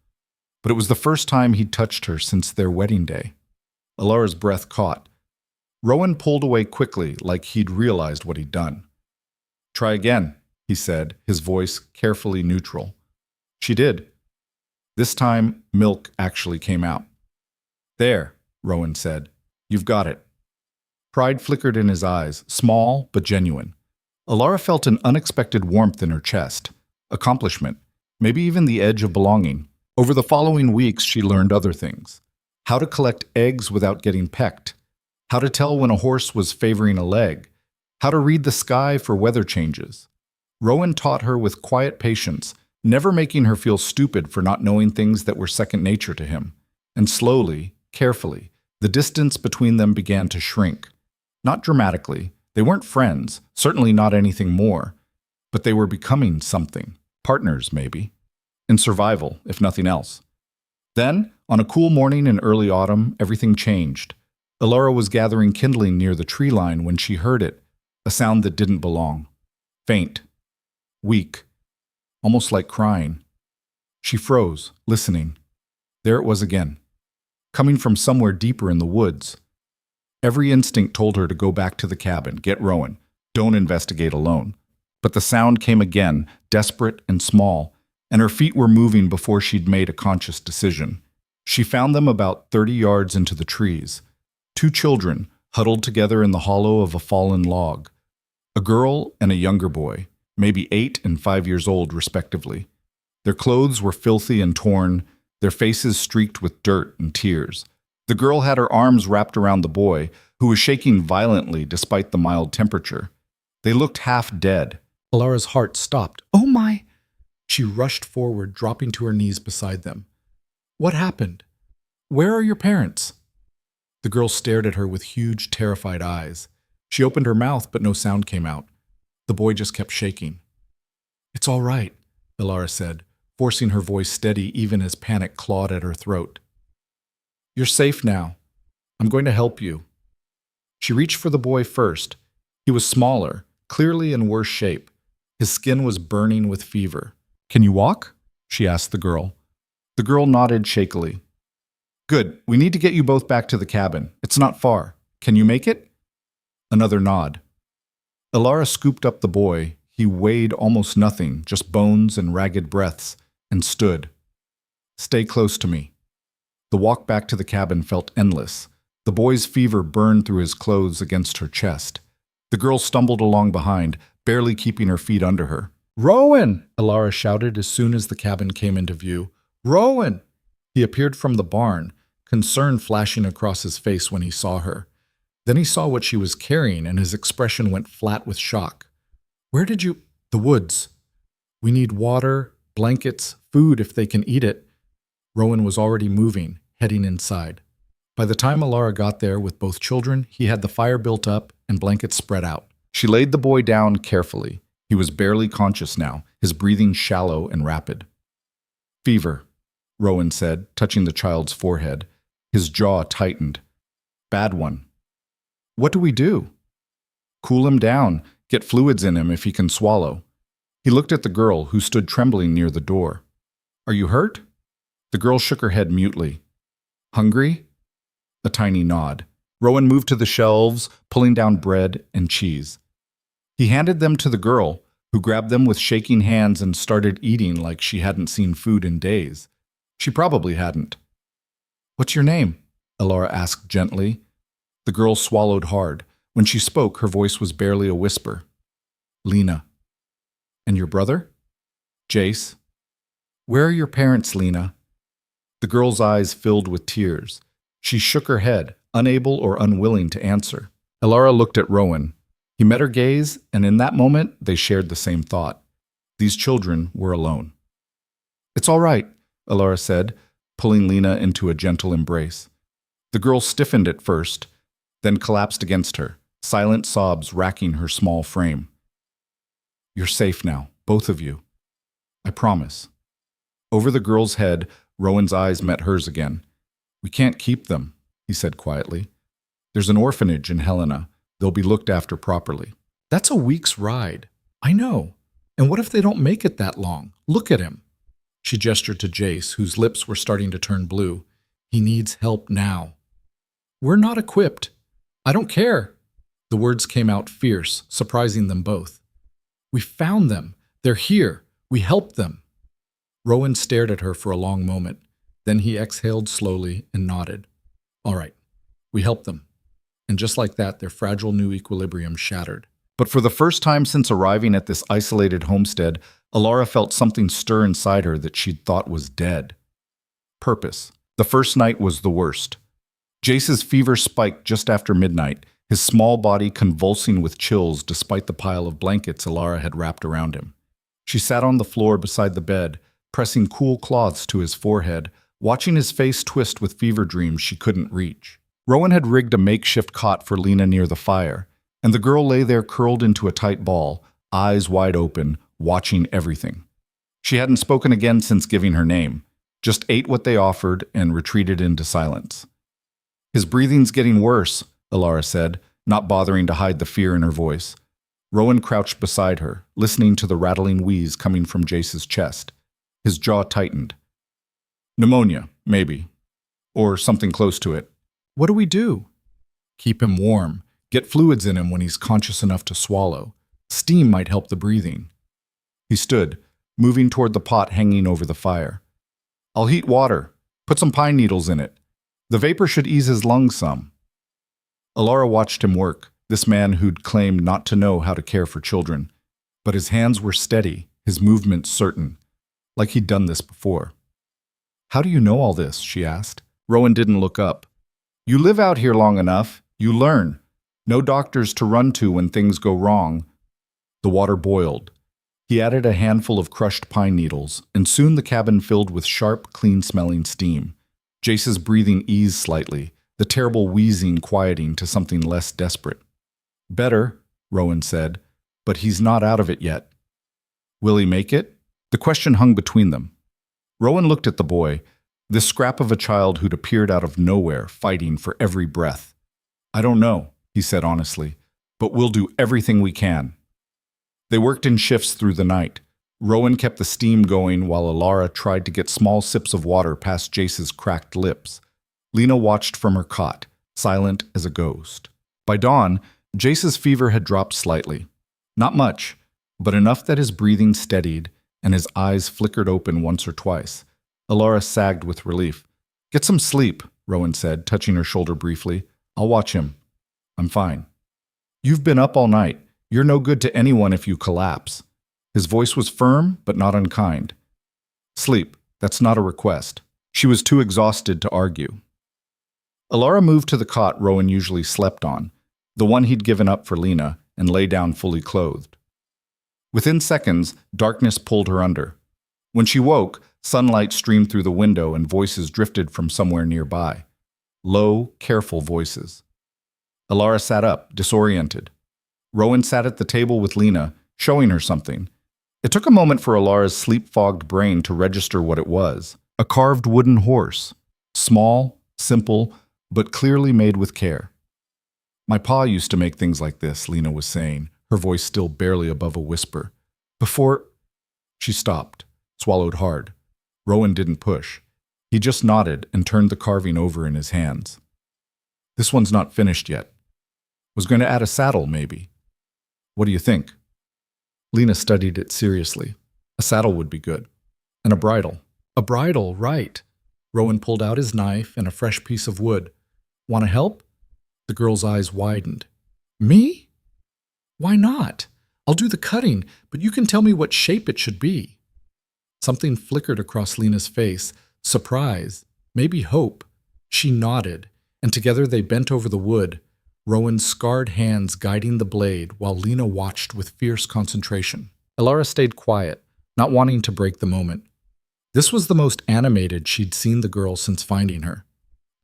but it was the first time he'd touched her since their wedding day. Ilara's breath caught. Rowan pulled away quickly, like he'd realized what he'd done. Try again, he said, his voice carefully neutral. She did. This time, milk actually came out. There, Rowan said. You've got it. Pride flickered in his eyes, small but genuine. Ilara felt an unexpected warmth in her chest. Accomplishment. Maybe even the edge of belonging. Over the following weeks, she learned other things. How to collect eggs without getting pecked. How to tell when a horse was favoring a leg. How to read the sky for weather changes. Rowan taught her with quiet patience, never making her feel stupid for not knowing things that were second nature to him. And slowly, carefully. The distance between them began to shrink. Not dramatically. They weren't friends, certainly not anything more. But they were becoming something. Partners, maybe. In survival, if nothing else. Then, on a cool morning in early autumn, everything changed. Elora was gathering kindling near the tree line when she heard it, a sound that didn't belong. Faint. Weak. Almost like crying. She froze, listening. There it was again. Coming from somewhere deeper in the woods. Every instinct told her to go back to the cabin, get Rowan. Don't investigate alone. But the sound came again, desperate and small, and her feet were moving before she'd made a conscious decision. She found them about 30 yards into the trees. 2 children, huddled together in the hollow of a fallen log. A girl and a younger boy, maybe 8 and 5 years old, respectively. Their clothes were filthy and torn, their faces streaked with dirt and tears. The girl had her arms wrapped around the boy, who was shaking violently despite the mild temperature. They looked half dead. Elora's heart stopped. Oh my! She rushed forward, dropping to her knees beside them. What happened? Where are your parents? The girl stared at her with huge, terrified eyes. She opened her mouth, but no sound came out. The boy just kept shaking. It's all right, Elora said, forcing her voice steady even as panic clawed at her throat. You're safe now. I'm going to help you. She reached for the boy first. He was smaller, clearly in worse shape. His skin was burning with fever. Can you walk? She asked the girl. The girl nodded shakily. Good. We need to get you both back to the cabin. It's not far. Can you make it? Another nod. Elora scooped up the boy. He weighed almost nothing, just bones and ragged breaths, and stood. Stay close to me. The walk back to the cabin felt endless. The boy's fever burned through his clothes against her chest. The girl stumbled along behind, barely keeping her feet under her. Rowan! Elora shouted as soon as the cabin came into view. Rowan! He appeared from the barn, concern flashing across his face when he saw her. Then he saw what she was carrying, and his expression went flat with shock. Where did you— The woods. We need water, blankets, food if they can eat it. Rowan was already moving, heading inside. By the time Elora got there with both children, he had the fire built up and blankets spread out. She laid the boy down carefully. He was barely conscious now, his breathing shallow and rapid. Fever, Rowan said, touching the child's forehead. His jaw tightened. Bad one. What do we do? Cool him down, get fluids in him if he can swallow. He looked at the girl, who stood trembling near the door. Are you hurt? The girl shook her head mutely. Hungry? A tiny nod. Rowan moved to the shelves, pulling down bread and cheese. He handed them to the girl, who grabbed them with shaking hands and started eating like she hadn't seen food in days. She probably hadn't. What's your name? Elora asked gently. The girl swallowed hard. When she spoke, her voice was barely a whisper. Lena. And your brother? Jace. Where are your parents, Lena? The girl's eyes filled with tears. She shook her head, unable or unwilling to answer. Elora looked at Rowan. He met her gaze, and in that moment, they shared the same thought. These children were alone. It's all right, Elora said, pulling Lena into a gentle embrace. The girl stiffened at first, then collapsed against her, silent sobs racking her small frame. You're safe now, both of you. I promise. Over the girl's head, Rowan's eyes met hers again. We can't keep them, he said quietly. There's an orphanage in Helena. They'll be looked after properly. That's a week's ride. I know. And what if they don't make it that long? Look at him. She gestured to Jace, whose lips were starting to turn blue. He needs help now. We're not equipped. I don't care. The words came out fierce, surprising them both. We found them. They're here. We helped them. Rowan stared at her for a long moment. Then he exhaled slowly and nodded. All right. We helped them. And just like that, their fragile new equilibrium shattered. But for the first time since arriving at this isolated homestead, Elora felt something stir inside her that she'd thought was dead. Purpose. The first night was the worst. Jace's fever spiked just after midnight, his small body convulsing with chills despite the pile of blankets Elora had wrapped around him. She sat on the floor beside the bed, pressing cool cloths to his forehead, watching his face twist with fever dreams she couldn't reach. Rowan had rigged a makeshift cot for Lena near the fire, and the girl lay there curled into a tight ball, eyes wide open, watching everything. She hadn't spoken again since giving her name, just ate what they offered and retreated into silence. His breathing's getting worse, Alara said, not bothering to hide the fear in her voice. Rowan crouched beside her, listening to the rattling wheeze coming from Jace's chest. His jaw tightened. Pneumonia, maybe. Or something close to it. What do we do? Keep him warm. Get fluids in him when he's conscious enough to swallow. Steam might help the breathing. He stood, moving toward the pot hanging over the fire. I'll heat water. Put some pine needles in it. The vapor should ease his lungs some. Alara watched him work, this man who'd claimed not to know how to care for children. But his hands were steady, his movements certain, like he'd done this before. How do you know all this? She asked. Rowan didn't look up. You live out here long enough. You learn. No doctors to run to when things go wrong. The water boiled. He added a handful of crushed pine needles, and soon the cabin filled with sharp, clean-smelling steam. Jace's breathing eased slightly, the terrible wheezing quieting to something less desperate. Better, Rowan said, but he's not out of it yet. Will he make it? The question hung between them. Rowan looked at the boy, this scrap of a child who'd appeared out of nowhere, fighting for every breath. I don't know, he said honestly, but we'll do everything we can. They worked in shifts through the night. Rowan kept the steam going while Alara tried to get small sips of water past Jace's cracked lips. Lena watched from her cot, silent as a ghost. By dawn, Jace's fever had dropped slightly. Not much, but enough that his breathing steadied and his eyes flickered open once or twice. Alara sagged with relief. Get some sleep, Rowan said, touching her shoulder briefly. I'll watch him. I'm fine. You've been up all night. You're no good to anyone if you collapse. His voice was firm, but not unkind. Sleep. That's not a request. She was too exhausted to argue. Alara moved to the cot Rowan usually slept on, the one he'd given up for Lena, and lay down fully clothed. Within seconds, darkness pulled her under. When she woke, sunlight streamed through the window and voices drifted from somewhere nearby. Low, careful voices. Alara sat up, disoriented. Rowan sat at the table with Lena, showing her something. It took a moment for Alara's sleep-fogged brain to register what it was. A carved wooden horse. Small, simple, but clearly made with care. My pa used to make things like this, Lena was saying, her voice still barely above a whisper. Before... She stopped, swallowed hard. Rowan didn't push. He just nodded and turned the carving over in his hands. This one's not finished yet. Was going to add a saddle, maybe. What do you think? Lena studied it seriously. A saddle would be good. And a bridle. A bridle, right. Rowan pulled out his knife and a fresh piece of wood. Want to help? The girl's eyes widened. Me? Why not? I'll do the cutting, but you can tell me what shape it should be. Something flickered across Lena's face. Surprise. Maybe hope. She nodded, and together they bent over the wood, Rowan's scarred hands guiding the blade while Lena watched with fierce concentration. Alara stayed quiet, not wanting to break the moment. This was the most animated she'd seen the girl since finding her.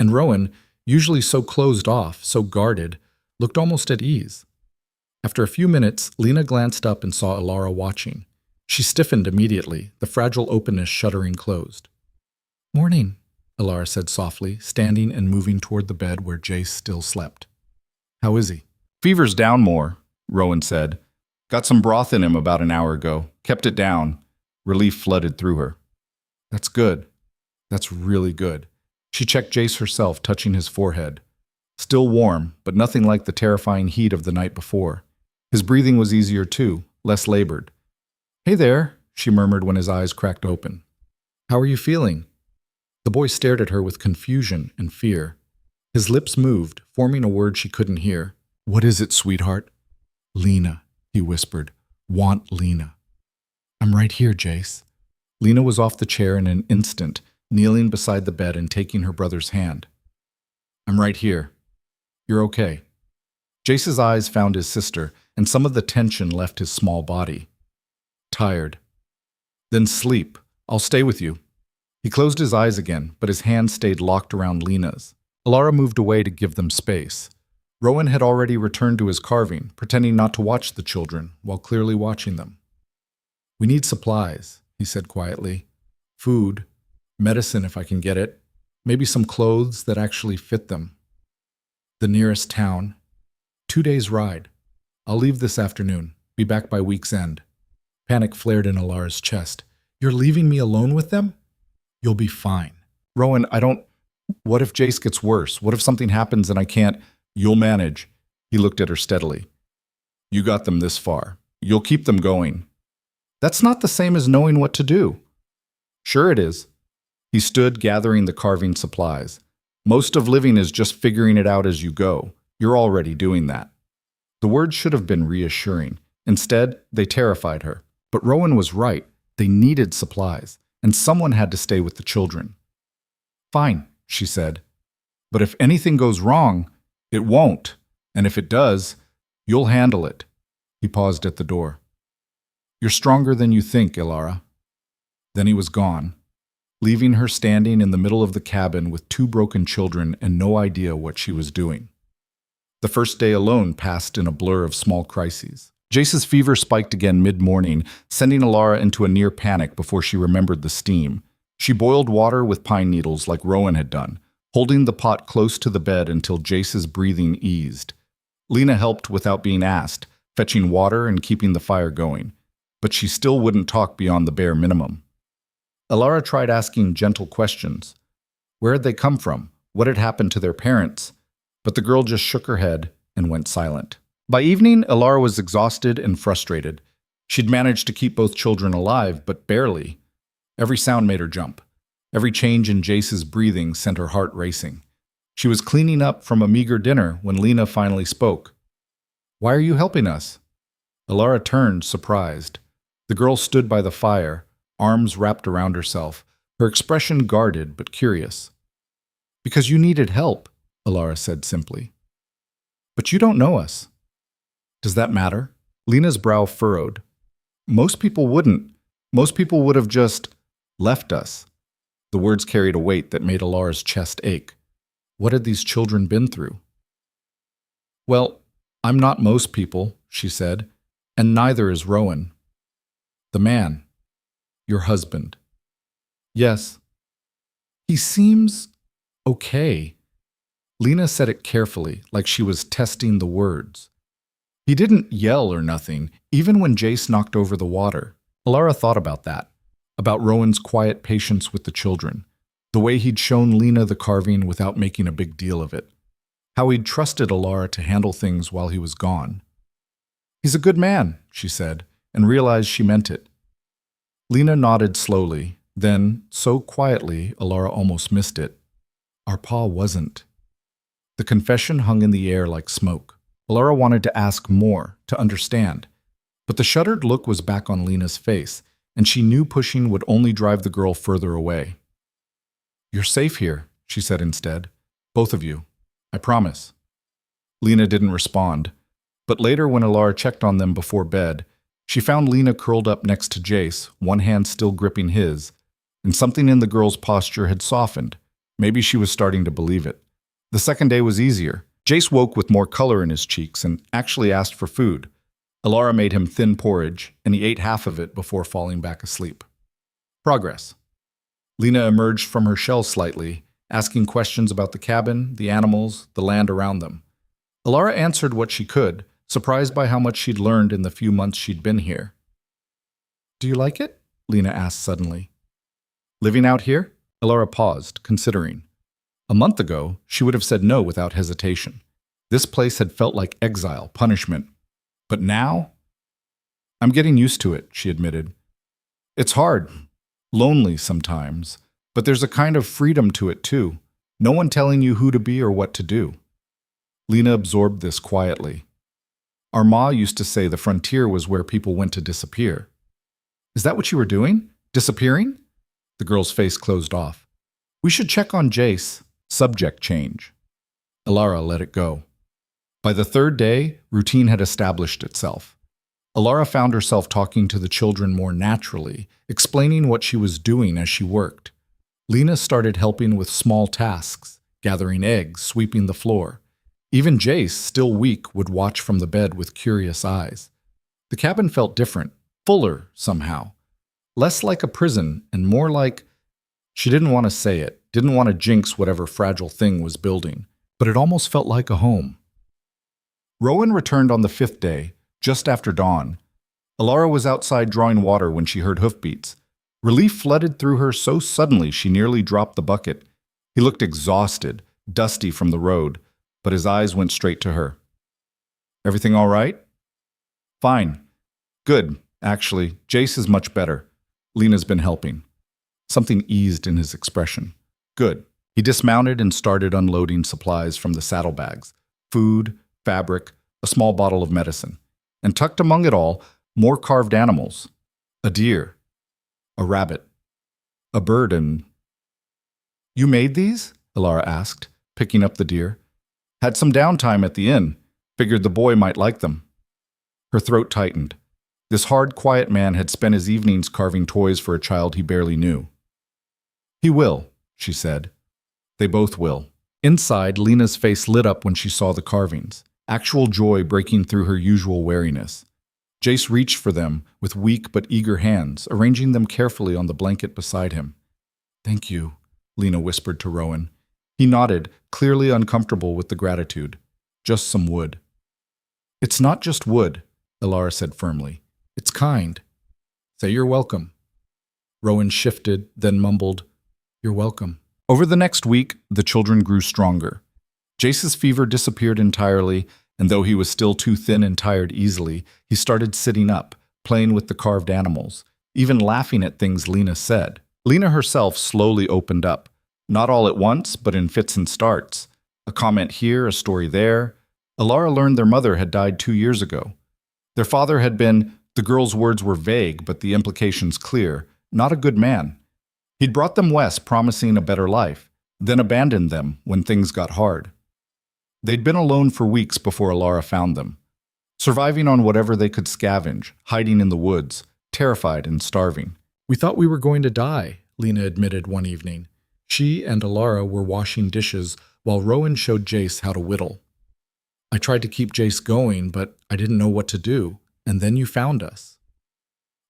And Rowan, usually so closed off, so guarded, looked almost at ease. After a few minutes, Lena glanced up and saw Alara watching. She stiffened immediately, the fragile openness shuddering closed. Morning, Alara said softly, standing and moving toward the bed where Jace still slept. How is he? Fever's down more, Rowan said. Got some broth in him about an hour ago. Kept it down. Relief flooded through her. That's good. That's really good. She checked Jace herself, touching his forehead. Still warm, but nothing like the terrifying heat of the night before. His breathing was easier too, less labored. Hey there, she murmured when his eyes cracked open. How are you feeling? The boy stared at her with confusion and fear. His lips moved, forming a word she couldn't hear. What is it, sweetheart? Lena, he whispered. Want Lena. I'm right here, Jace. Lena was off the chair in an instant, kneeling beside the bed and taking her brother's hand. I'm right here. You're okay. Jace's eyes found his sister, and some of the tension left his small body. Tired. Then sleep. I'll stay with you. He closed his eyes again, but his hand stayed locked around Lena's. Alara moved away to give them space. Rowan had already returned to his carving, pretending not to watch the children, while clearly watching them. "We need supplies," he said quietly. "Food, medicine if I can get it, maybe some clothes that actually fit them. The nearest town. 2 days' ride. I'll leave this afternoon, be back by week's end." Panic flared in Alara's chest. "You're leaving me alone with them? You'll be fine." "Rowan, I don't... What if Jace gets worse? What if something happens and I can't..." "You'll manage." He looked at her steadily. "You got them this far. You'll keep them going." "That's not the same as knowing what to do." "Sure it is." He stood gathering the carving supplies. "Most of living is just figuring it out as you go. You're already doing that." The words should have been reassuring. Instead, they terrified her. But Rowan was right. They needed supplies, and someone had to stay with the children. "Fine," she said. "But if anything goes wrong, it won't. And if it does, you'll handle it." He paused at the door. "You're stronger than you think, Alara." Then he was gone, leaving her standing in the middle of the cabin with 2 broken children and no idea what she was doing. The first day alone passed in a blur of small crises. Jace's fever spiked again mid-morning, sending Alara into a near panic before she remembered the steam. She boiled water with pine needles like Rowan had done, holding the pot close to the bed until Jace's breathing eased. Lena helped without being asked, fetching water and keeping the fire going, but she still wouldn't talk beyond the bare minimum. Alara tried asking gentle questions. Where had they come from? What had happened to their parents? But the girl just shook her head and went silent. By evening, Alara was exhausted and frustrated. She'd managed to keep both children alive, but barely. Every sound made her jump. Every change in Jace's breathing sent her heart racing. She was cleaning up from a meager dinner when Lena finally spoke. "Why are you helping us?" Alara turned, surprised. The girl stood by the fire, arms wrapped around herself, her expression guarded but curious. "Because you needed help," Alara said simply. "But you don't know us." "Does that matter?" Lena's brow furrowed. "Most people wouldn't. Most people would have just left us." The words carried a weight that made Alara's chest ache. What had these children been through? "Well, I'm not most people," she said, "and neither is Rowan." "The man. Your husband." "Yes." "He seems okay." Lena said it carefully, like she was testing the words. "He didn't yell or nothing, even when Jace knocked over the water." Alara thought about that, about Rowan's quiet patience with the children, the way he'd shown Lena the carving without making a big deal of it, how he'd trusted Alara to handle things while he was gone. "He's a good man," she said, and realized she meant it. Lena nodded slowly, then, so quietly, Alara almost missed it. "Our pa wasn't." The confession hung in the air like smoke. Alara wanted to ask more, to understand. But the shuttered look was back on Lena's face, and she knew pushing would only drive the girl further away. "You're safe here," she said instead. "Both of you. I promise." Lena didn't respond, but later when Alara checked on them before bed, she found Lena curled up next to Jace, one hand still gripping his, and something in the girl's posture had softened. Maybe she was starting to believe it. The second day was easier. Jace woke with more color in his cheeks and actually asked for food. Alara made him thin porridge, and he ate half of it before falling back asleep. Progress. Lena emerged from her shell slightly, asking questions about the cabin, the animals, the land around them. Alara answered what she could, surprised by how much she'd learned in the few months she'd been here. "Do you like it?" Lena asked suddenly. "Living out here?" Alara paused, considering. A month ago, she would have said no without hesitation. This place had felt like exile, punishment. But now? "I'm getting used to it," she admitted. "It's hard, lonely sometimes, but there's a kind of freedom to it too. No one telling you who to be or what to do." Lena absorbed this quietly. "Our ma used to say the frontier was where people went to disappear." "Is that what you were doing? Disappearing?" The girl's face closed off. "We should check on Jace." Subject change. Alara let it go. By the third day, routine had established itself. Alara found herself talking to the children more naturally, explaining what she was doing as she worked. Lena started helping with small tasks, gathering eggs, sweeping the floor. Even Jace, still weak, would watch from the bed with curious eyes. The cabin felt different, fuller somehow. Less like a prison and more like— she didn't want to say it, didn't want to jinx whatever fragile thing was building, but it almost felt like a home. Rowan returned on the 5th day, just after dawn. Alara was outside drawing water when she heard hoofbeats. Relief flooded through her so suddenly she nearly dropped the bucket. He looked exhausted, dusty from the road, but his eyes went straight to her. "Everything all right?" "Fine. Good, actually. Jace is much better. Lena's been helping." Something eased in his expression. "Good." He dismounted and started unloading supplies from the saddlebags: food, fabric, a small bottle of medicine. And tucked among it all, more carved animals. A deer, a rabbit, a bird, and— "You made these?" Alara asked, picking up the deer. "Had some downtime at the inn. Figured the boy might like them." Her throat tightened. This hard, quiet man had spent his evenings carving toys for a child he barely knew. "He will," she said. "They both will." Inside, Lena's face lit up when she saw the carvings, actual joy breaking through her usual wariness. Jace reached for them with weak but eager hands, arranging them carefully on the blanket beside him. "Thank you," Lena whispered to Rowan. He nodded, clearly uncomfortable with the gratitude. "Just some wood." "It's not just wood," Alara said firmly. "It's kind. Say you're welcome." Rowan shifted, then mumbled, "You're welcome." Over the next week, the children grew stronger. Jace's fever disappeared entirely, and though he was still too thin and tired easily, he started sitting up, playing with the carved animals, even laughing at things Lena said. Lena herself slowly opened up, not all at once, but in fits and starts. A comment here, a story there. Alara learned their mother had died 2 years ago. Their father had been— the girl's words were vague, but the implications clear— not a good man. He'd brought them west promising a better life, then abandoned them when things got hard. They'd been alone for weeks before Alara found them, surviving on whatever they could scavenge, hiding in the woods, terrified and starving. "We thought we were going to die," Lena admitted one evening. She and Alara were washing dishes while Rowan showed Jace how to whittle. "I tried to keep Jace going, but I didn't know what to do, and then you found us."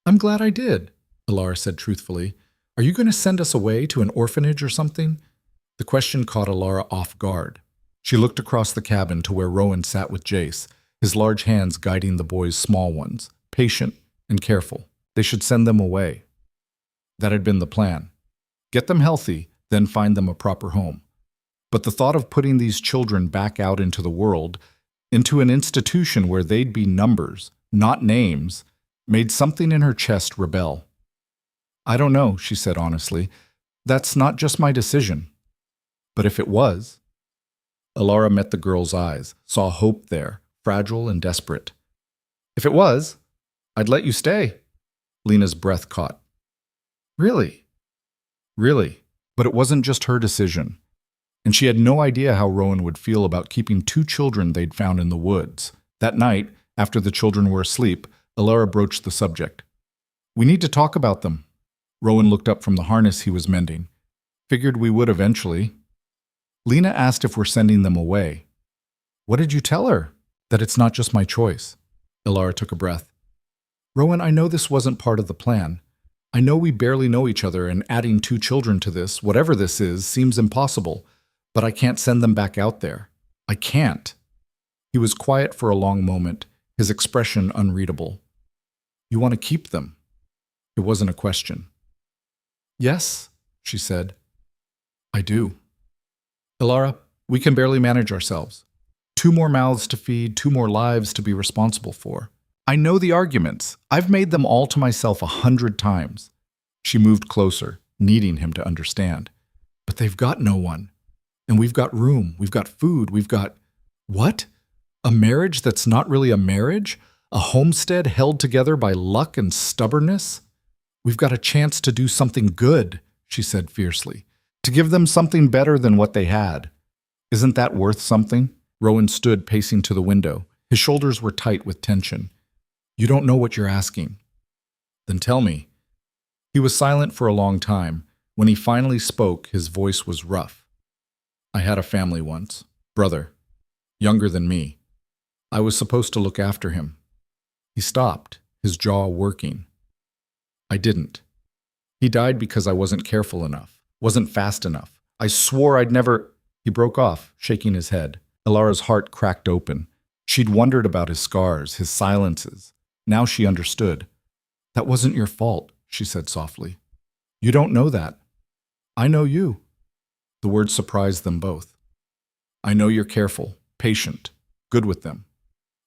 "I'm glad I did," Alara said truthfully. "Are you going to send us away to an orphanage or something?" The question caught Alara off guard. She looked across the cabin to where Rowan sat with Jace, his large hands guiding the boy's small ones, patient and careful. They should send them away. That had been the plan. Get them healthy, then find them a proper home. But the thought of putting these children back out into the world, into an institution where they'd be numbers, not names, made something in her chest rebel. "I don't know," she said honestly. "That's not just my decision. But if it was—" Alara met the girl's eyes, saw hope there, fragile and desperate. "If it was, I'd let you stay." Lena's breath caught. "Really?" "Really." But it wasn't just her decision. And she had no idea how Rowan would feel about keeping 2 children they'd found in the woods. That night, after the children were asleep, Alara broached the subject. "We need to talk about them." Rowan looked up from the harness he was mending. "Figured we would eventually." Lena asked if we're sending them away. "What did you tell her?" "That it's not just my choice." Alara took a breath. "Rowan, I know this wasn't part of the plan. I know we barely know each other, and adding 2 children to this, whatever this is, seems impossible. But I can't send them back out there. I can't." He was quiet for a long moment, his expression unreadable. "You want to keep them?" It wasn't a question. "Yes," she said. "I do." "Alara, we can barely manage ourselves. 2 more mouths to feed, 2 more lives to be responsible for. I know the arguments. I've made them all to myself 100 times. She moved closer, needing him to understand. "But they've got no one. And we've got room, we've got food, we've got—" "What? A marriage that's not really a marriage? A homestead held together by luck and stubbornness? We've got a chance to do something good," she said fiercely. "To give them something better than what they had. Isn't that worth something?" Rowan stood pacing to the window. His shoulders were tight with tension. "You don't know what you're asking." "Then tell me." He was silent for a long time, When he finally spoke, his voice was rough. I had a family once, brother, younger than me. I was supposed to look after him. He stopped, his jaw working. I didn't. He died because I wasn't careful enough, wasn't fast enough. I swore I'd never. He broke off, shaking his head. Elara's heart cracked open. She'd wondered about his scars, his silences. Now she understood. That wasn't your fault, she said softly. You don't know that. I know you. The words surprised them both. I know you're careful, patient, good with them.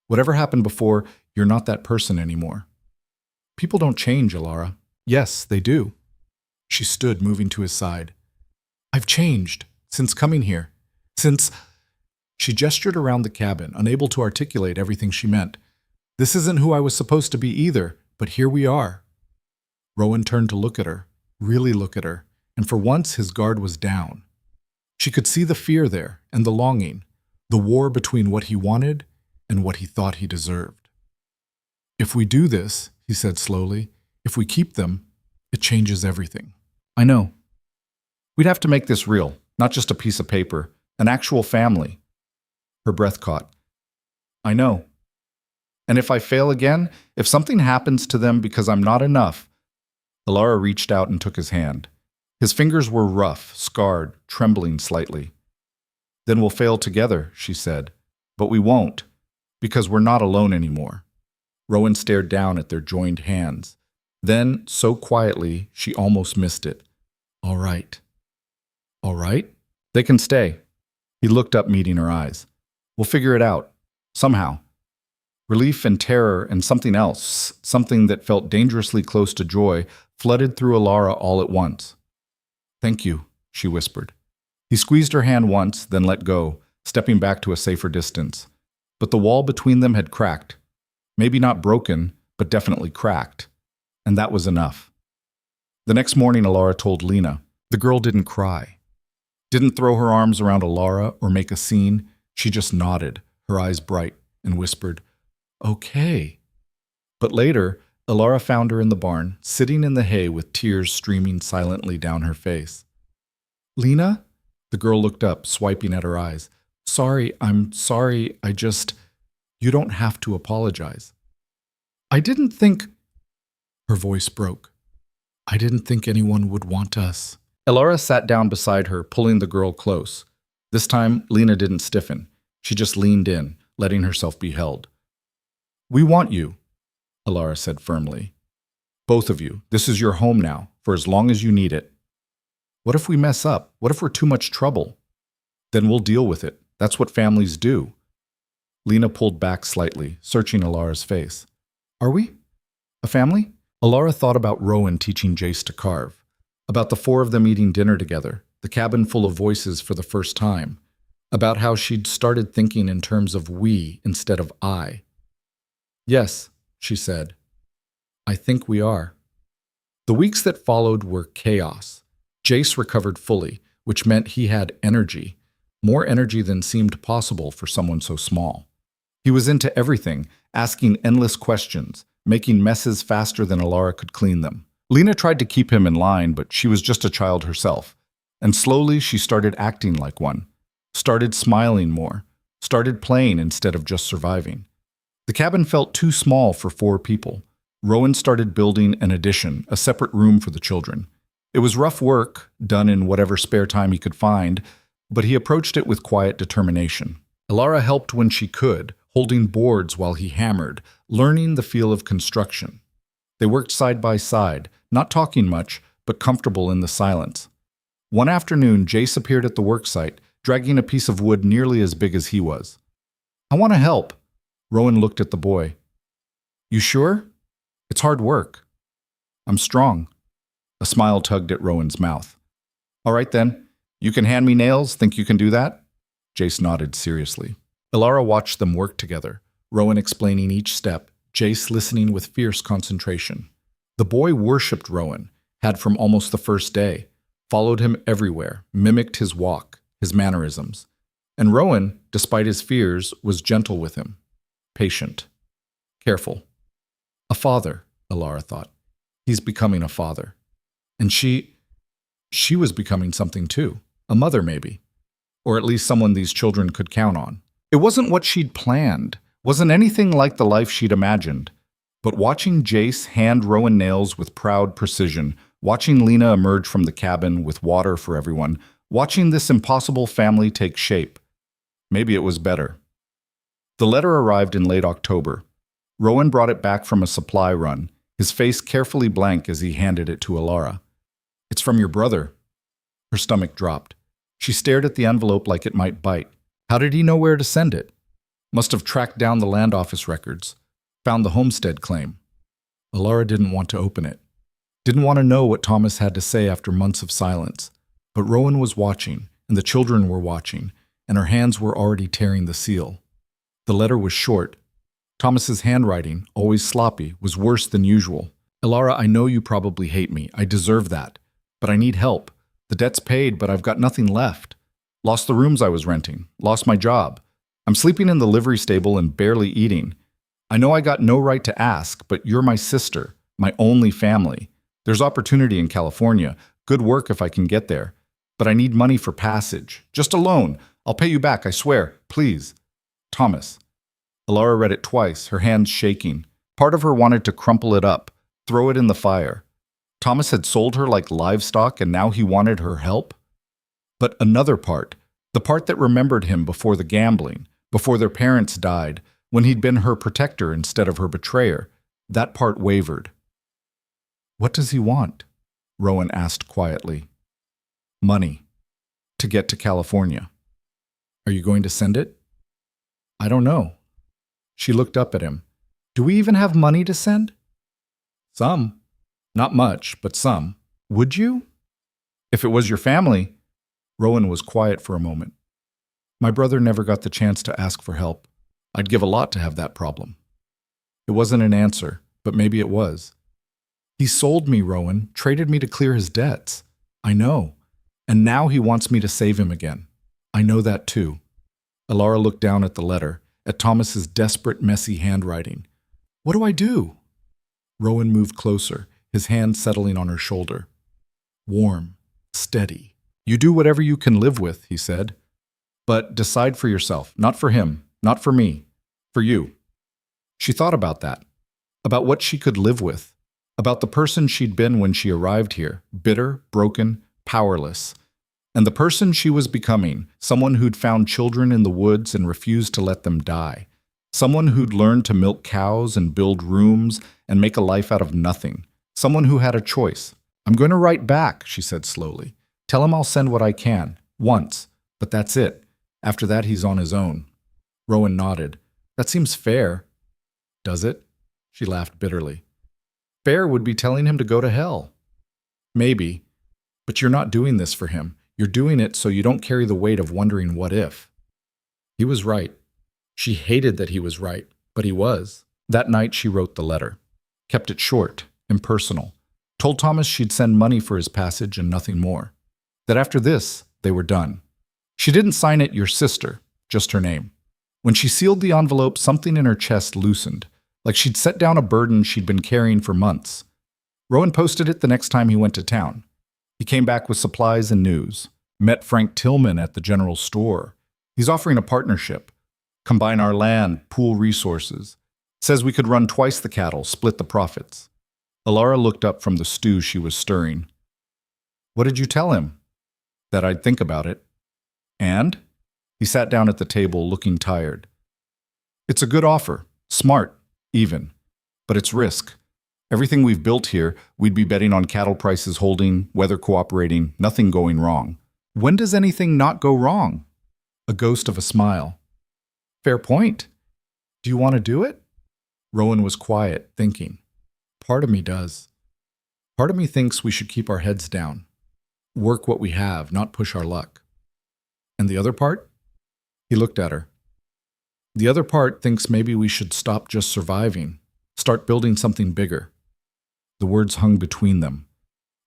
Whatever happened before, you're not that person anymore. People don't change, Elara. Yes, they do. She stood, moving to his side. I've changed since coming here. Since... She gestured around the cabin, unable to articulate everything she meant. This isn't who I was supposed to be either, but here we are. Rowan turned to look at her, really look at her, and for once his guard was down. She could see the fear there and the longing, the war between what he wanted and what he thought he deserved. If we do this, he said slowly, if we keep them, it changes everything. I know. We'd have to make this real, not just a piece of paper, an actual family. Her breath caught. I know. And if I fail again, if something happens to them because I'm not enough. Elara reached out and took his hand. His fingers were rough, scarred, trembling slightly. Then we'll fail together, she said. But we won't, because we're not alone anymore. Rowan stared down at their joined hands. Then, so quietly, she almost missed it. All right. All right? They can stay. He looked up, meeting her eyes. We'll figure it out. Somehow. Relief and terror and something else, something that felt dangerously close to joy, flooded through Elara all at once. Thank you, she whispered. He squeezed her hand once, then let go, stepping back to a safer distance. But the wall between them had cracked. Maybe not broken, but definitely cracked. And that was enough. The next morning, Elara told Lena. The girl didn't cry. Didn't throw her arms around Elara or make a scene. She just nodded, her eyes bright, and whispered, Okay. But later, Elara found her in the barn, sitting in the hay with tears streaming silently down her face. Lena? The girl looked up, swiping at her eyes. I'm sorry, You don't have to apologize. I didn't think... Her voice broke. I didn't think anyone would want us. Elara sat down beside her, pulling the girl close. This time, Lena didn't stiffen. She just leaned in, letting herself be held. We want you, Elara said firmly. Both of you. This is your home now, for as long as you need it. What if we mess up? What if we're too much trouble? Then we'll deal with it. That's what families do. Lena pulled back slightly, searching Elara's face. Are we? A family? Elara thought about Rowan teaching Jace to carve, about the four of them eating dinner together, the cabin full of voices for the first time, about how she'd started thinking in terms of we instead of I. Yes, she said. I think we are. The weeks that followed were chaos. Jace recovered fully, which meant he had energy, more energy than seemed possible for someone so small. He was into everything, asking endless questions, making messes faster than Elara could clean them. Lena tried to keep him in line, but she was just a child herself. And slowly she started acting like one, started smiling more, started playing instead of just surviving. The cabin felt too small for 4 people. Rowan started building an addition, a separate room for the children. It was rough work, done in whatever spare time he could find, but he approached it with quiet determination. Elara helped when she could, holding boards while he hammered, learning the feel of construction. They worked side by side, not talking much, but comfortable in the silence. One afternoon, Jace appeared at the worksite, dragging a piece of wood nearly as big as he was. I want to help. Rowan looked at the boy. You sure? It's hard work. I'm strong. A smile tugged at Rowan's mouth. All right then, you can hand me nails, think you can do that? Jace nodded seriously. Elara watched them work together, Rowan explaining each step, Jace listening with fierce concentration. The boy worshipped Rowan, had from almost the first day, followed him everywhere, mimicked his walk, his mannerisms. And Rowan, despite his fears, was gentle with him, patient, careful. A father, Elara thought. He's becoming a father. And she... She was becoming something too. A mother, maybe. Or at least someone these children could count on. It wasn't what she'd planned, wasn't anything like the life she'd imagined. But watching Jace hand Rowan nails with proud precision, watching Lena emerge from the cabin with water for everyone, watching this impossible family take shape, maybe it was better. The letter arrived in late October. Rowan brought it back from a supply run, his face carefully blank as he handed it to Alara. "It's from your brother." Her stomach dropped. She stared at the envelope like it might bite. How did he know where to send it? Must have tracked down the land office records, found the homestead claim. Alara didn't want to open it. Didn't want to know what Thomas had to say after months of silence. But Rowan was watching, and the children were watching, and her hands were already tearing the seal. The letter was short. Thomas's handwriting, always sloppy, was worse than usual. "Alara, I know you probably hate me. I deserve that. But I need help. The debt's paid, but I've got nothing left. Lost the rooms I was renting. Lost my job. I'm sleeping in the livery stable and barely eating. I know I got no right to ask, but you're my sister, my only family. There's opportunity in California. Good work if I can get there. But I need money for passage. Just a loan. I'll pay you back, I swear. Please. Thomas." Alara read it twice, her hands shaking. Part of her wanted to crumple it up, throw it in the fire. Thomas had sold her like livestock, and now he wanted her help? But another part, the part that remembered him before the gambling, before their parents died, when he'd been her protector instead of her betrayer, that part wavered. "What does he want?" Rowan asked quietly. "Money. To get to California." "Are you going to send it?" "I don't know." She looked up at him. "Do we even have money to send?" "Some. Not much, but some." "Would you?" "If it was your family." Rowan was quiet for a moment. "My brother never got the chance to ask for help. I'd give a lot to have that problem." It wasn't an answer, but maybe it was. "He sold me, Rowan, traded me to clear his debts. I know. And now he wants me to save him again. I know that too." Alara looked down at the letter, at Thomas's desperate, messy handwriting. "What do I do?" Rowan moved closer, his hand settling on her shoulder. "Warm, steady. You do whatever you can live with," he said. "But decide for yourself, not for him, not for me, for you." She thought about that, about what she could live with, about the person she'd been when she arrived here, bitter, broken, powerless, and the person she was becoming, someone who'd found children in the woods and refused to let them die, someone who'd learned to milk cows and build rooms and make a life out of nothing, someone who had a choice. "I'm going to write back," she said slowly. "Tell him I'll send what I can, once, but that's it. After that, he's on his own." Rowan nodded. "That seems fair." "Does it?" She laughed bitterly. "Fair would be telling him to go to hell." "Maybe, but you're not doing this for him. You're doing it so you don't carry the weight of wondering what if." He was right. She hated that he was right, but he was. That night she wrote the letter. Kept it short, impersonal. Told Thomas she'd send money for his passage and nothing more. That after this, they were done. She didn't sign it "your sister," just her name. When she sealed the envelope, something in her chest loosened, like she'd set down a burden she'd been carrying for months. Rowan posted it the next time he went to town. He came back with supplies and news. Met Frank Tillman at the general store. He's offering a partnership. Combine our land, pool resources. Says we could run twice the cattle, split the profits. Alara looked up from the stew she was stirring. "What did you tell him?" "That I'd think about it." "And?" He sat down at the table, looking tired. "It's a good offer. Smart, even. But it's risk. Everything we've built here, we'd be betting on cattle prices holding, weather cooperating, nothing going wrong. When does anything not go wrong?" A ghost of a smile. "Fair point. Do you want to do it?" Rowan was quiet, thinking. "Part of me does. Part of me thinks we should keep our heads down. Work what we have, not push our luck. And the other part?" He looked at her. "The other part thinks maybe we should stop just surviving, start building something bigger." The words hung between them.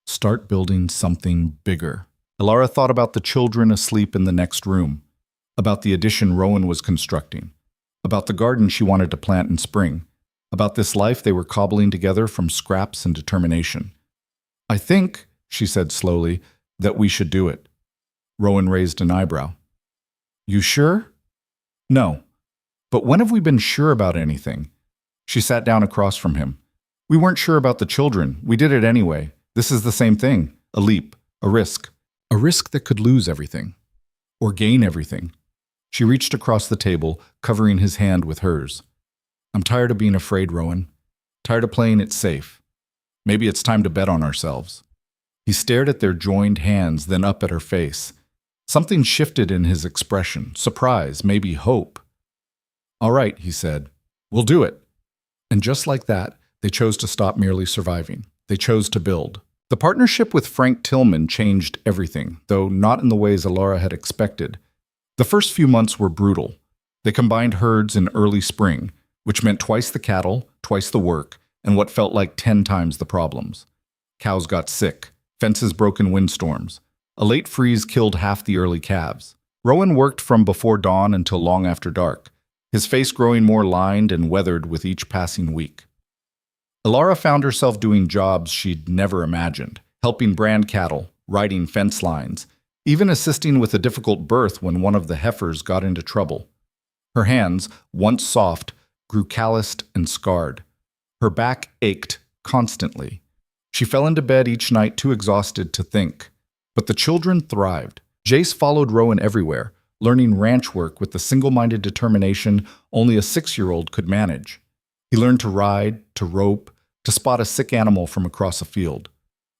Start building something bigger. Alara thought about the children asleep in the next room, about the addition Rowan was constructing, about the garden she wanted to plant in spring, about this life they were cobbling together from scraps and determination. "I think," she said slowly, That we should do it. Rowan raised an eyebrow. You sure? No. But when have we been sure about anything? She sat down across from him. We weren't sure about the children. We did it anyway. This is the same thing. A leap. A risk. A risk that could lose everything. Or gain everything. She reached across the table, covering his hand with hers. I'm tired of being afraid, Rowan. Tired of playing it safe. Maybe it's time to bet on ourselves. He stared at their joined hands, then up at her face. Something shifted in his expression. Surprise, maybe hope. All right, he said. We'll do it. And just like that, they chose to stop merely surviving. They chose to build. The partnership with Frank Tillman changed everything, though not in the ways Alara had expected. The first few months were brutal. They combined herds in early spring, which meant twice the cattle, twice the work, and what felt like 10 times the problems. Cows got sick, fences broke in windstorms. A late freeze killed half the early calves. Rowan worked from before dawn until long after dark, his face growing more lined and weathered with each passing week. Alara found herself doing jobs she'd never imagined, helping brand cattle, riding fence lines, even assisting with a difficult birth when one of the heifers got into trouble. Her hands, once soft, grew calloused and scarred. Her back ached constantly. She fell into bed each night too exhausted to think. But the children thrived. Jace followed Rowan everywhere, learning ranch work with the single-minded determination only a 6-year-old could manage. He learned to ride, to rope, to spot a sick animal from across a field.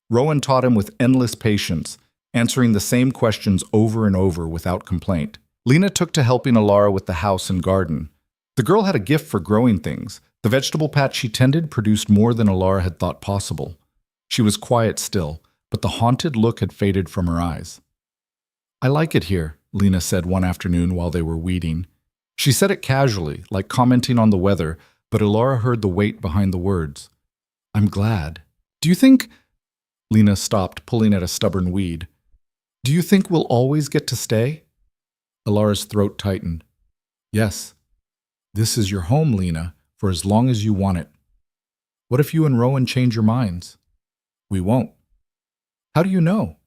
Rowan taught him with endless patience, answering the same questions over and over without complaint. Lena took to helping Alara with the house and garden. The girl had a gift for growing things. The vegetable patch she tended produced more than Alara had thought possible. She was quiet still, but the haunted look had faded from her eyes. I like it here, Lena said one afternoon while they were weeding. She said it casually, like commenting on the weather, but Alara heard the weight behind the words. I'm glad. Do you think... Lena stopped, pulling at a stubborn weed. Do you think we'll always get to stay? Alara's throat tightened. Yes. This is your home, Lena, for as long as you want it. What if you and Rowan change your minds? We won't. How do you know?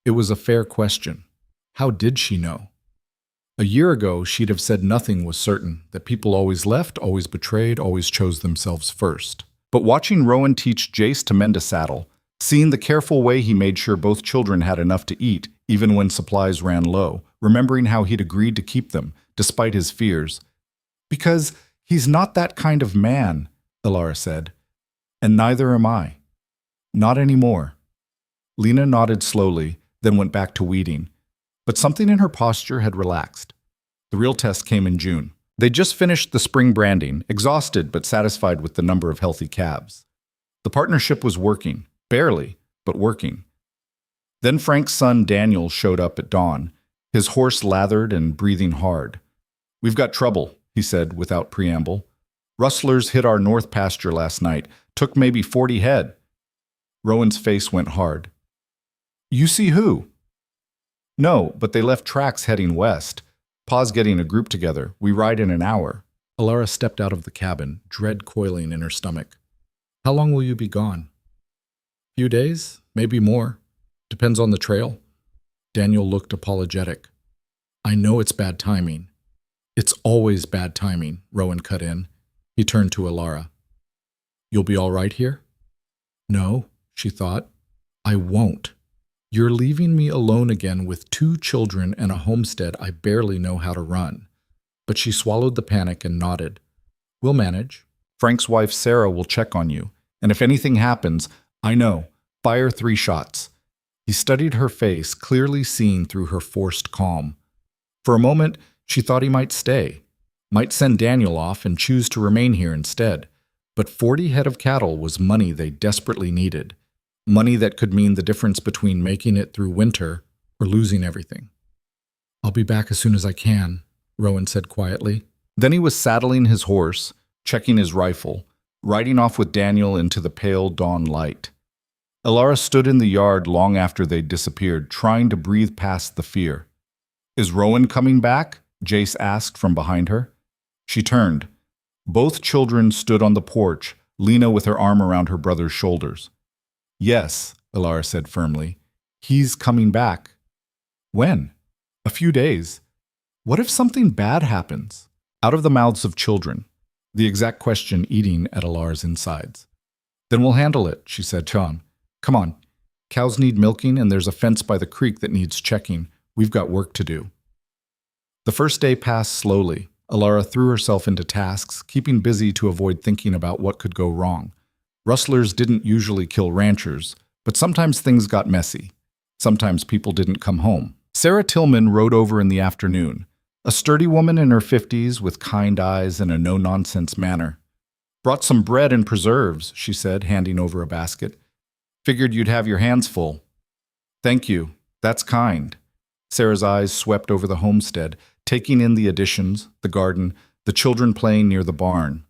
It was a fair question. How did she know? A year ago, she'd have said nothing was certain, that people always left, always betrayed, always chose themselves first. But watching Rowan teach Jace to mend a saddle, seeing the careful way he made sure both children had enough to eat, even when supplies ran low, remembering how he'd agreed to keep them, despite his fears. Because he's not that kind of man, Alara said. And neither am I. Not anymore. Lena nodded slowly, then went back to weeding. But something in her posture had relaxed. The real test came in June. They'd just finished the spring branding, exhausted but satisfied with the number of healthy calves. The partnership was working, barely, but working. Then Frank's son Daniel showed up at dawn, his horse lathered and breathing hard. We've got trouble, he said without preamble. Rustlers hit our north pasture last night, took maybe 40 head. Rowan's face went hard. You see who? No, but they left tracks heading west. Pa's getting a group together. We ride in an hour. Alara stepped out of the cabin, dread coiling in her stomach. How long will you be gone? Few days, maybe more. Depends on the trail. Daniel looked apologetic. I know it's bad timing. It's always bad timing, Rowan cut in. He turned to Alara. You'll be all right here? No, she thought. I won't. You're leaving me alone again with 2 children and a homestead I barely know how to run. But she swallowed the panic and nodded. We'll manage. Frank's wife Sarah will check on you. And if anything happens, I know. Fire 3 shots. He studied her face, clearly seeing through her forced calm. For a moment, she thought he might stay, might send Daniel off and choose to remain here instead. But 40 head of cattle was money they desperately needed. Money that could mean the difference between making it through winter or losing everything. I'll be back as soon as I can, Rowan said quietly. Then he was saddling his horse, checking his rifle, riding off with Daniel into the pale dawn light. Alara stood in the yard long after they'd disappeared, trying to breathe past the fear. Is Rowan coming back? Jace asked from behind her. She turned. Both children stood on the porch, Lena with her arm around her brother's shoulders. Yes, Alara said firmly. He's coming back. When? A few days. What if something bad happens? Out of the mouths of children, the exact question eating at Alara's insides. Then we'll handle it, she said, John. Come on. Cows need milking, and there's a fence by the creek that needs checking. We've got work to do. The first day passed slowly. Alara threw herself into tasks, keeping busy to avoid thinking about what could go wrong. Rustlers didn't usually kill ranchers, but sometimes things got messy. Sometimes people didn't come home. Sarah Tillman rode over in the afternoon, a sturdy woman in her 50s with kind eyes and a no-nonsense manner. Brought some bread and preserves, she said, handing over a basket. Figured you'd have your hands full. Thank you. That's kind. Sarah's eyes swept over the homestead, taking in the additions, the garden, the children playing near the barn.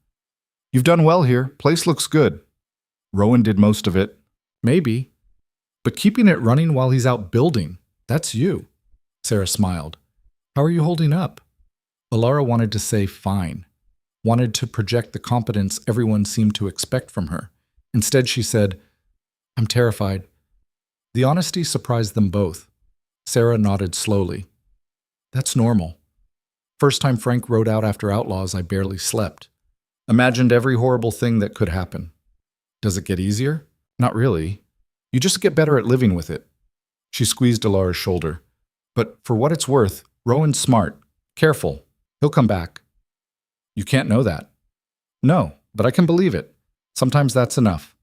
You've done well here. Place looks good. Rowan did most of it. Maybe. But keeping it running while he's out building, that's you. Sarah smiled. How are you holding up? Alara wanted to say fine, wanted to project the competence everyone seemed to expect from her. Instead, she said, I'm terrified. The honesty surprised them both. Sarah nodded slowly. That's normal. First time Frank rode out after Outlaws, I barely slept. Imagined every horrible thing that could happen. Does it get easier? Not really. You just get better at living with it. She squeezed Alara's shoulder. But for what it's worth, Rowan's smart. Careful. He'll come back. You can't know that. No, but I can believe it. Sometimes that's enough.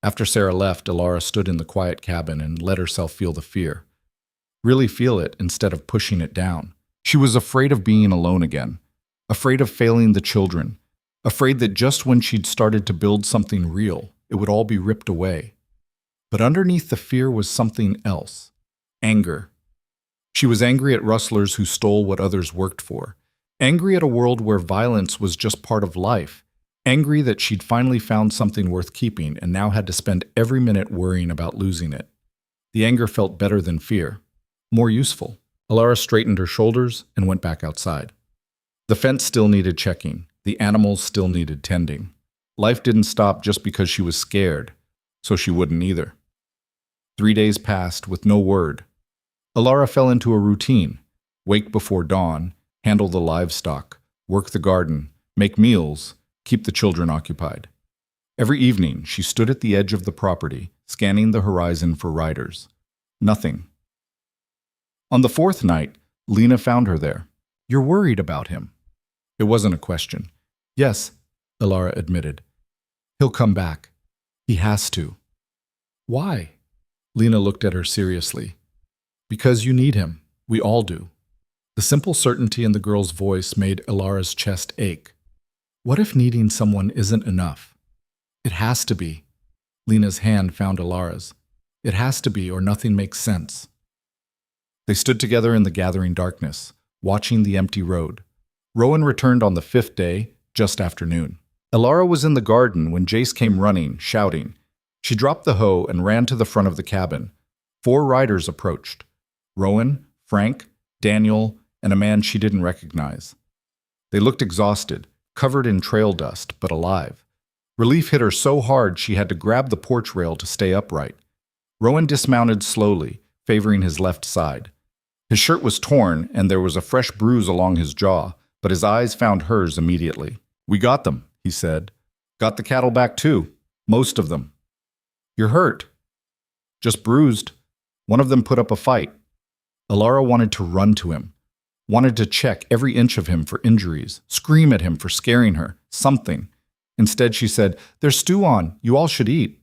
After Sarah left, Alara stood in the quiet cabin and let herself feel the fear. Really feel it instead of pushing it down. She was afraid of being alone again. Afraid of failing the children. Afraid that just when she'd started to build something real, it would all be ripped away. But underneath the fear was something else. Anger. She was angry at rustlers who stole what others worked for. Angry at a world where violence was just part of life. Angry that she'd finally found something worth keeping and now had to spend every minute worrying about losing it. The anger felt better than fear. More useful. Alara straightened her shoulders and went back outside. The fence still needed checking. The animals still needed tending. Life didn't stop just because she was scared, so she wouldn't either. 3 days passed with no word. Alara fell into a routine. Wake before dawn, handle the livestock, work the garden, make meals, keep the children occupied. Every evening, she stood at the edge of the property, scanning the horizon for riders. Nothing. On the fourth night, Lena found her there. You're worried about him. It wasn't a question. Yes, Alara admitted. He'll come back. He has to. Why? Lena looked at her seriously. Because you need him. We all do. The simple certainty in the girl's voice made Alara's chest ache. What if needing someone isn't enough? It has to be. Lena's hand found Alara's. It has to be, or nothing makes sense. They stood together in the gathering darkness, watching the empty road. Rowan returned on the 5th day, just after noon. Alara was in the garden when Jace came running, shouting. She dropped the hoe and ran to the front of the cabin. 4 riders approached. Rowan, Frank, Daniel, and a man she didn't recognize. They looked exhausted, covered in trail dust, but alive. Relief hit her so hard she had to grab the porch rail to stay upright. Rowan dismounted slowly, favoring his left side. His shirt was torn, and there was a fresh bruise along his jaw, but his eyes found hers immediately. We got them, he said. Got the cattle back too. Most of them. You're hurt. Just bruised. One of them put up a fight. Alara wanted to run to him. Wanted to check every inch of him for injuries, scream at him for scaring her, something. Instead, she said, There's stew on. You all should eat.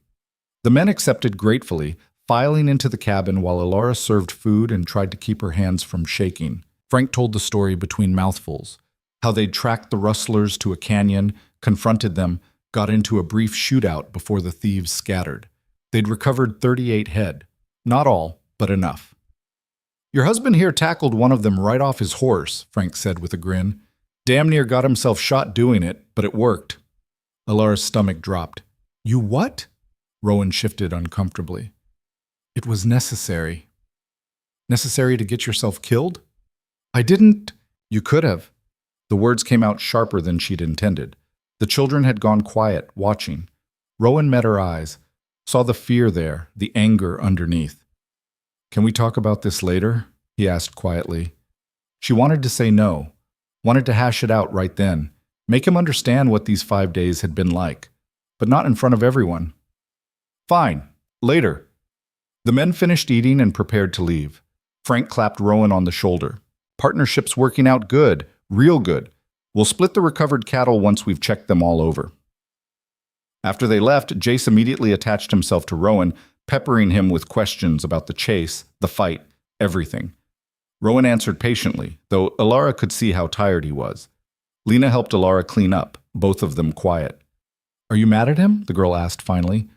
The men accepted gratefully, filing into the cabin while Alara served food and tried to keep her hands from shaking. Frank told the story between mouthfuls, how they'd tracked the rustlers to a canyon, confronted them, got into a brief shootout before the thieves scattered. They'd recovered 38 head. Not all, but enough. Your husband here tackled one of them right off his horse, Frank said with a grin. Damn near got himself shot doing it, but it worked. Alara's stomach dropped. You what? Rowan shifted uncomfortably. It was necessary. Necessary to get yourself killed? I didn't. You could have. The words came out sharper than she'd intended. The children had gone quiet, watching. Rowan met her eyes, saw the fear there, the anger underneath. Can we talk about this later? He asked quietly. She wanted to say no, wanted to hash it out right then, make him understand what these 5 days had been like, but not in front of everyone. Fine, later. The men finished eating and prepared to leave. Frank clapped Rowan on the shoulder. Partnership's working out good, real good. We'll split the recovered cattle once we've checked them all over. After they left, Jace immediately attached himself to Rowan, peppering him with questions about the chase, the fight, everything. Rowan answered patiently, though Alara could see how tired he was. Lena helped Alara clean up, both of them quiet. Are you mad at him? The girl asked finally.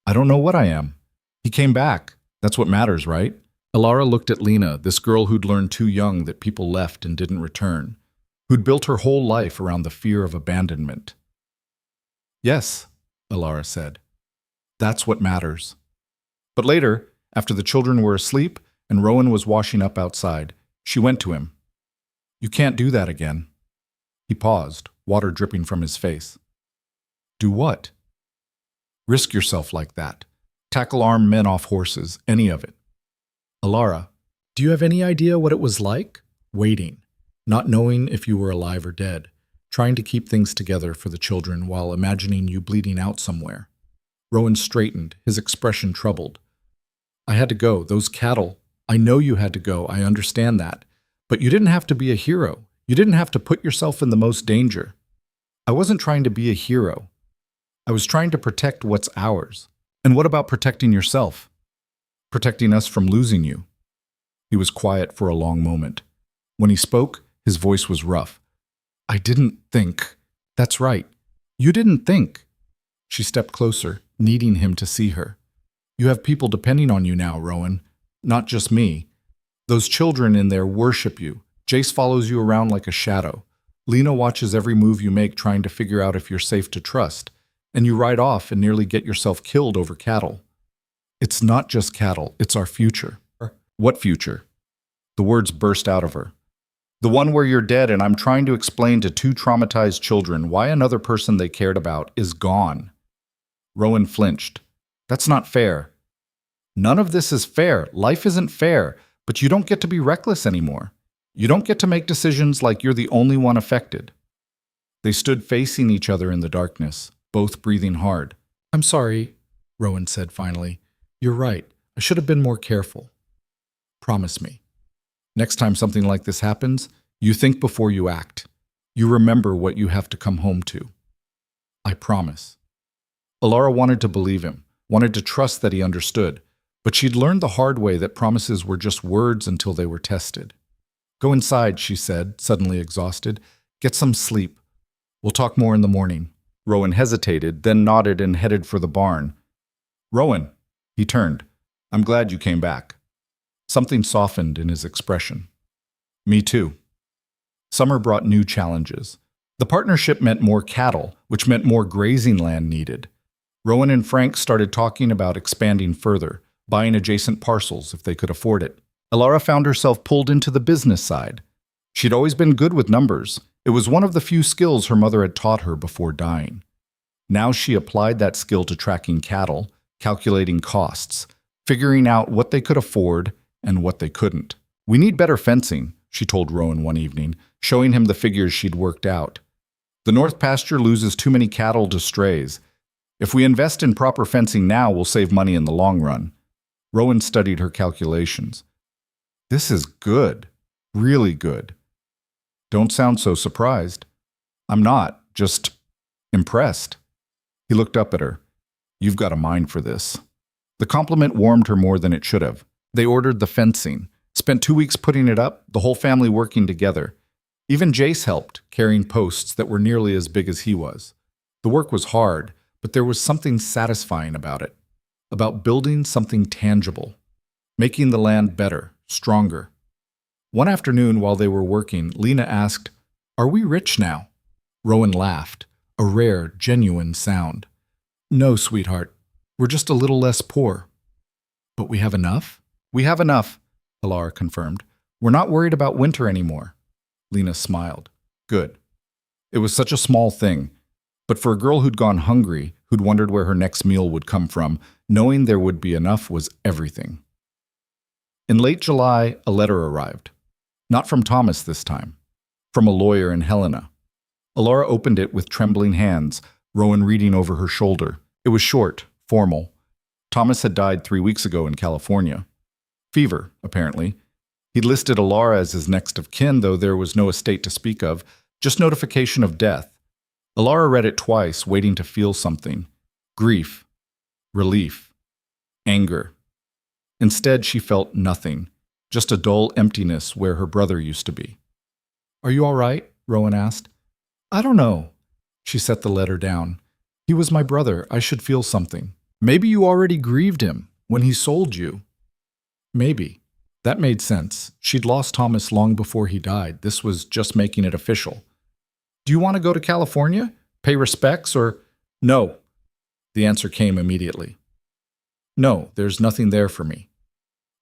I don't know what I am. He came back. That's what matters, right? Alara looked at Lena, this girl who'd learned too young that people left and didn't return, who'd built her whole life around the fear of abandonment. Yes, Alara said. That's what matters. But later, after the children were asleep and Rowan was washing up outside, she went to him. You can't do that again. He paused, water dripping from his face. Do what? Risk yourself like that. Tackle armed men off horses, any of it. Alara, do you have any idea what it was like? Waiting, not knowing if you were alive or dead, trying to keep things together for the children while imagining you bleeding out somewhere. Rowan straightened, his expression troubled. I had to go, those cattle. I know you had to go, I understand that. But you didn't have to be a hero. You didn't have to put yourself in the most danger. I wasn't trying to be a hero. I was trying to protect what's ours. And what about protecting yourself? Protecting us from losing you. He was quiet for a long moment. When he spoke, his voice was rough. I didn't think. That's right. You didn't think. She stepped closer, needing him to see her. You have people depending on you now, Rowan. Not just me. Those children in there worship you. Jace follows you around like a shadow. Lena watches every move you make trying to figure out if you're safe to trust. And you ride off and nearly get yourself killed over cattle. It's not just cattle, it's our future. What future? The words burst out of her. The one where you're dead and I'm trying to explain to 2 traumatized children why another person they cared about is gone. Rowan flinched. That's not fair. None of this is fair. Life isn't fair, but you don't get to be reckless anymore. You don't get to make decisions like you're the only one affected. They stood facing each other in the darkness, both breathing hard. I'm sorry, Rowan said finally. You're right. I should have been more careful. Promise me. Next time something like this happens, you think before you act. You remember what you have to come home to. I promise. Alara wanted to believe him, wanted to trust that he understood, but she'd learned the hard way that promises were just words until they were tested. Go inside, she said, suddenly exhausted. Get some sleep. We'll talk more in the morning. Rowan hesitated, then nodded and headed for the barn. Rowan, he turned. I'm glad you came back. Something softened in his expression. Me too. Summer brought new challenges. The partnership meant more cattle, which meant more grazing land needed. Rowan and Frank started talking about expanding further, buying adjacent parcels if they could afford it. Alara found herself pulled into the business side. She'd always been good with numbers. It was one of the few skills her mother had taught her before dying. Now she applied that skill to tracking cattle, calculating costs, figuring out what they could afford and what they couldn't. We need better fencing, she told Rowan one evening, showing him the figures she'd worked out. The North Pasture loses too many cattle to strays. If we invest in proper fencing now, we'll save money in the long run. Rowan studied her calculations. This is good, really good. Don't sound so surprised. I'm not, just impressed. He looked up at her. You've got a mind for this. The compliment warmed her more than it should have. They ordered the fencing, spent 2 weeks putting it up, the whole family working together. Even Jace helped, carrying posts that were nearly as big as he was. The work was hard, but there was something satisfying about it, about building something tangible, making the land better, stronger. One afternoon while they were working, Lena asked, "Are we rich now?" Rowan laughed, a rare, genuine sound. "No, sweetheart. We're just a little less poor." "But we have enough?" "We have enough," Alara confirmed. "We're not worried about winter anymore." Lena smiled. Good. It was such a small thing. But for a girl who'd gone hungry, who'd wondered where her next meal would come from, knowing there would be enough was everything. In late July, a letter arrived. Not from Thomas this time. From a lawyer in Helena. Alora opened it with trembling hands, Rowan reading over her shoulder. It was short, formal. Thomas had died 3 weeks ago in California. Fever, apparently. He'd listed Alora as his next of kin, though there was no estate to speak of, just notification of death. Alora read it twice, waiting to feel something. Grief. Relief. Anger. Instead, she felt nothing, just a dull emptiness where her brother used to be. "Are you all right?" Rowan asked. "I don't know." She set the letter down. "He was my brother. I should feel something." "Maybe you already grieved him when he sold you." Maybe. That made sense. She'd lost Thomas long before he died. This was just making it official. "Do you want to go to California? Pay respects or—" "No." The answer came immediately. "No, there's nothing there for me.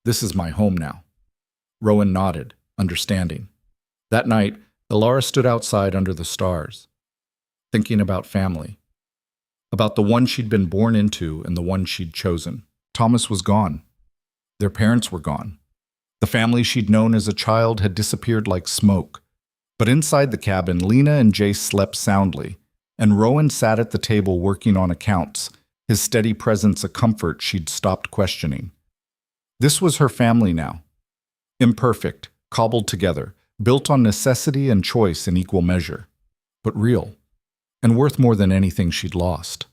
This is my home now." Rowan nodded, understanding. That night, Alora stood outside under the stars, thinking about family. About the one she'd been born into and the one she'd chosen. Thomas was gone. Their parents were gone. The family she'd known as a child had disappeared like smoke. But inside the cabin, Lena and Jace slept soundly, and Rowan sat at the table working on accounts, his steady presence a comfort she'd stopped questioning. This was her family now. Imperfect, cobbled together, built on necessity and choice in equal measure, but real, and worth more than anything she'd lost.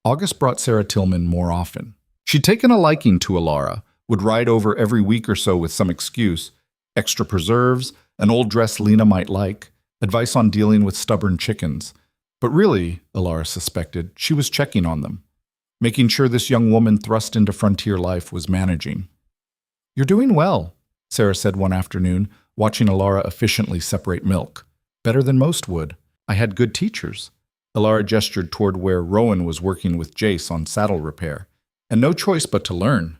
August brought Sarah Tillman more often. She'd taken a liking to Alora, would ride over every week or so with some excuse, extra preserves, an old dress Lena might like, advice on dealing with stubborn chickens. But really, Alora suspected, she was checking on them, making sure this young woman thrust into frontier life was managing. "You're doing well," Sarah said one afternoon, watching Alora efficiently separate milk. "Better than most would. I had good teachers." Alora gestured toward where Rowan was working with Jace on saddle repair. "And no choice but to learn."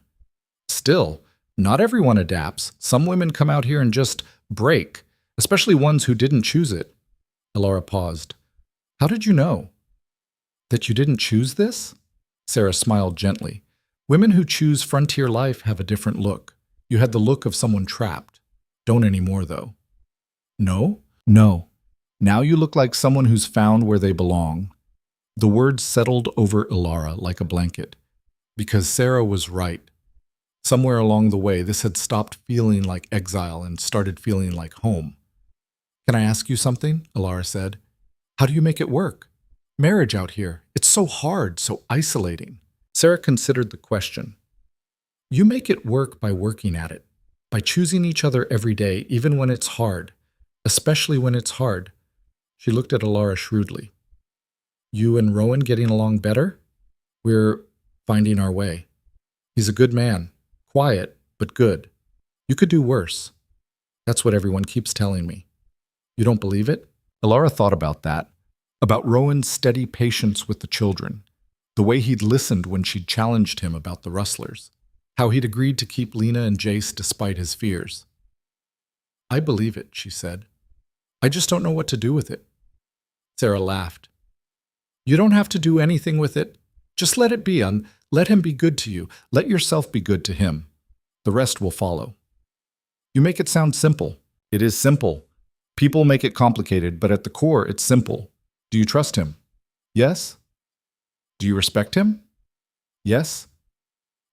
"Still, not everyone adapts. Some women come out here and just break, especially ones who didn't choose it." Alora paused. "How did you know?" "That you didn't choose this?" Sarah smiled gently. "Women who choose frontier life have a different look. You had the look of someone trapped. Don't anymore, though." "No?" "No. Now you look like someone who's found where they belong." The words settled over Alora like a blanket. Because Sarah was right. Somewhere along the way, this had stopped feeling like exile and started feeling like home. "Can I ask you something?" Alora said. "How do you make it work? Marriage out here, it's so hard, so isolating." Sarah considered the question. "You make it work by working at it, by choosing each other every day, even when it's hard, especially when it's hard." She looked at Alora shrewdly. "You and Rowan getting along better?" "We're finding our way. He's a good man, quiet, but good. You could do worse. That's what everyone keeps telling me." "You don't believe it?" Alora thought about that, about Rowan's steady patience with the children, the way he'd listened when she'd challenged him about the rustlers, how he'd agreed to keep Lena and Jace despite his fears. "I believe it," she said. "I just don't know what to do with it." Sarah laughed. "You don't have to do anything with it. Just let it be, let him be good to you. Let yourself be good to him. The rest will follow." "You make it sound simple." "It is simple. People make it complicated, but at the core, it's simple. Do you trust him?" "Yes." "Do you respect him?" "Yes."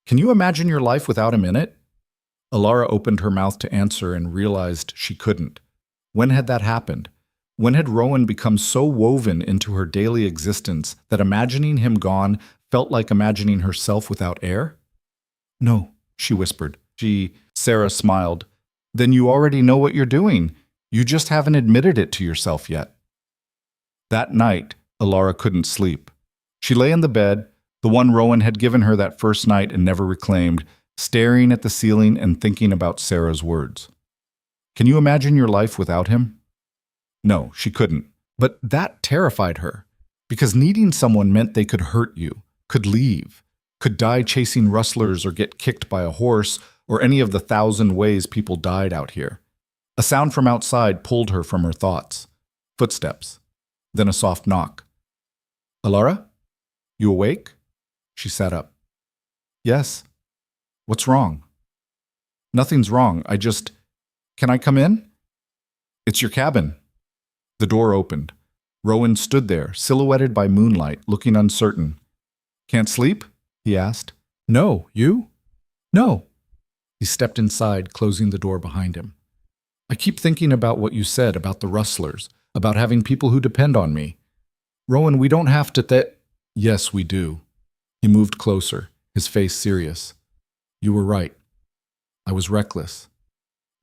"Can you imagine your life without him in it?" Alora opened her mouth to answer and realized she couldn't. When had that happened? When had Rowan become so woven into her daily existence that imagining him gone felt like imagining herself without air? "No," she whispered. Sarah smiled. "Then you already know what you're doing. You just haven't admitted it to yourself yet." That night, Alora couldn't sleep. She lay in the bed, the one Rowan had given her that first night and never reclaimed, staring at the ceiling and thinking about Sarah's words. Can you imagine your life without him? No, she couldn't. But that terrified her, because needing someone meant they could hurt you, could leave, could die chasing rustlers or get kicked by a horse or any of the 1,000 ways people died out here. A sound from outside pulled her from her thoughts. Footsteps. Then a soft knock. "Alara? You awake?" She sat up. "Yes. What's wrong?" Nothing's wrong. Can I come in? It's your cabin. The door opened. Rowan stood there, silhouetted by moonlight, looking uncertain. Can't sleep? He asked. No, you? No. He stepped inside, closing the door behind him. I keep thinking about what you said about the rustlers, about having people who depend on me. Rowan, we don't have to Yes, we do. He moved closer, his face serious. You were right. I was reckless.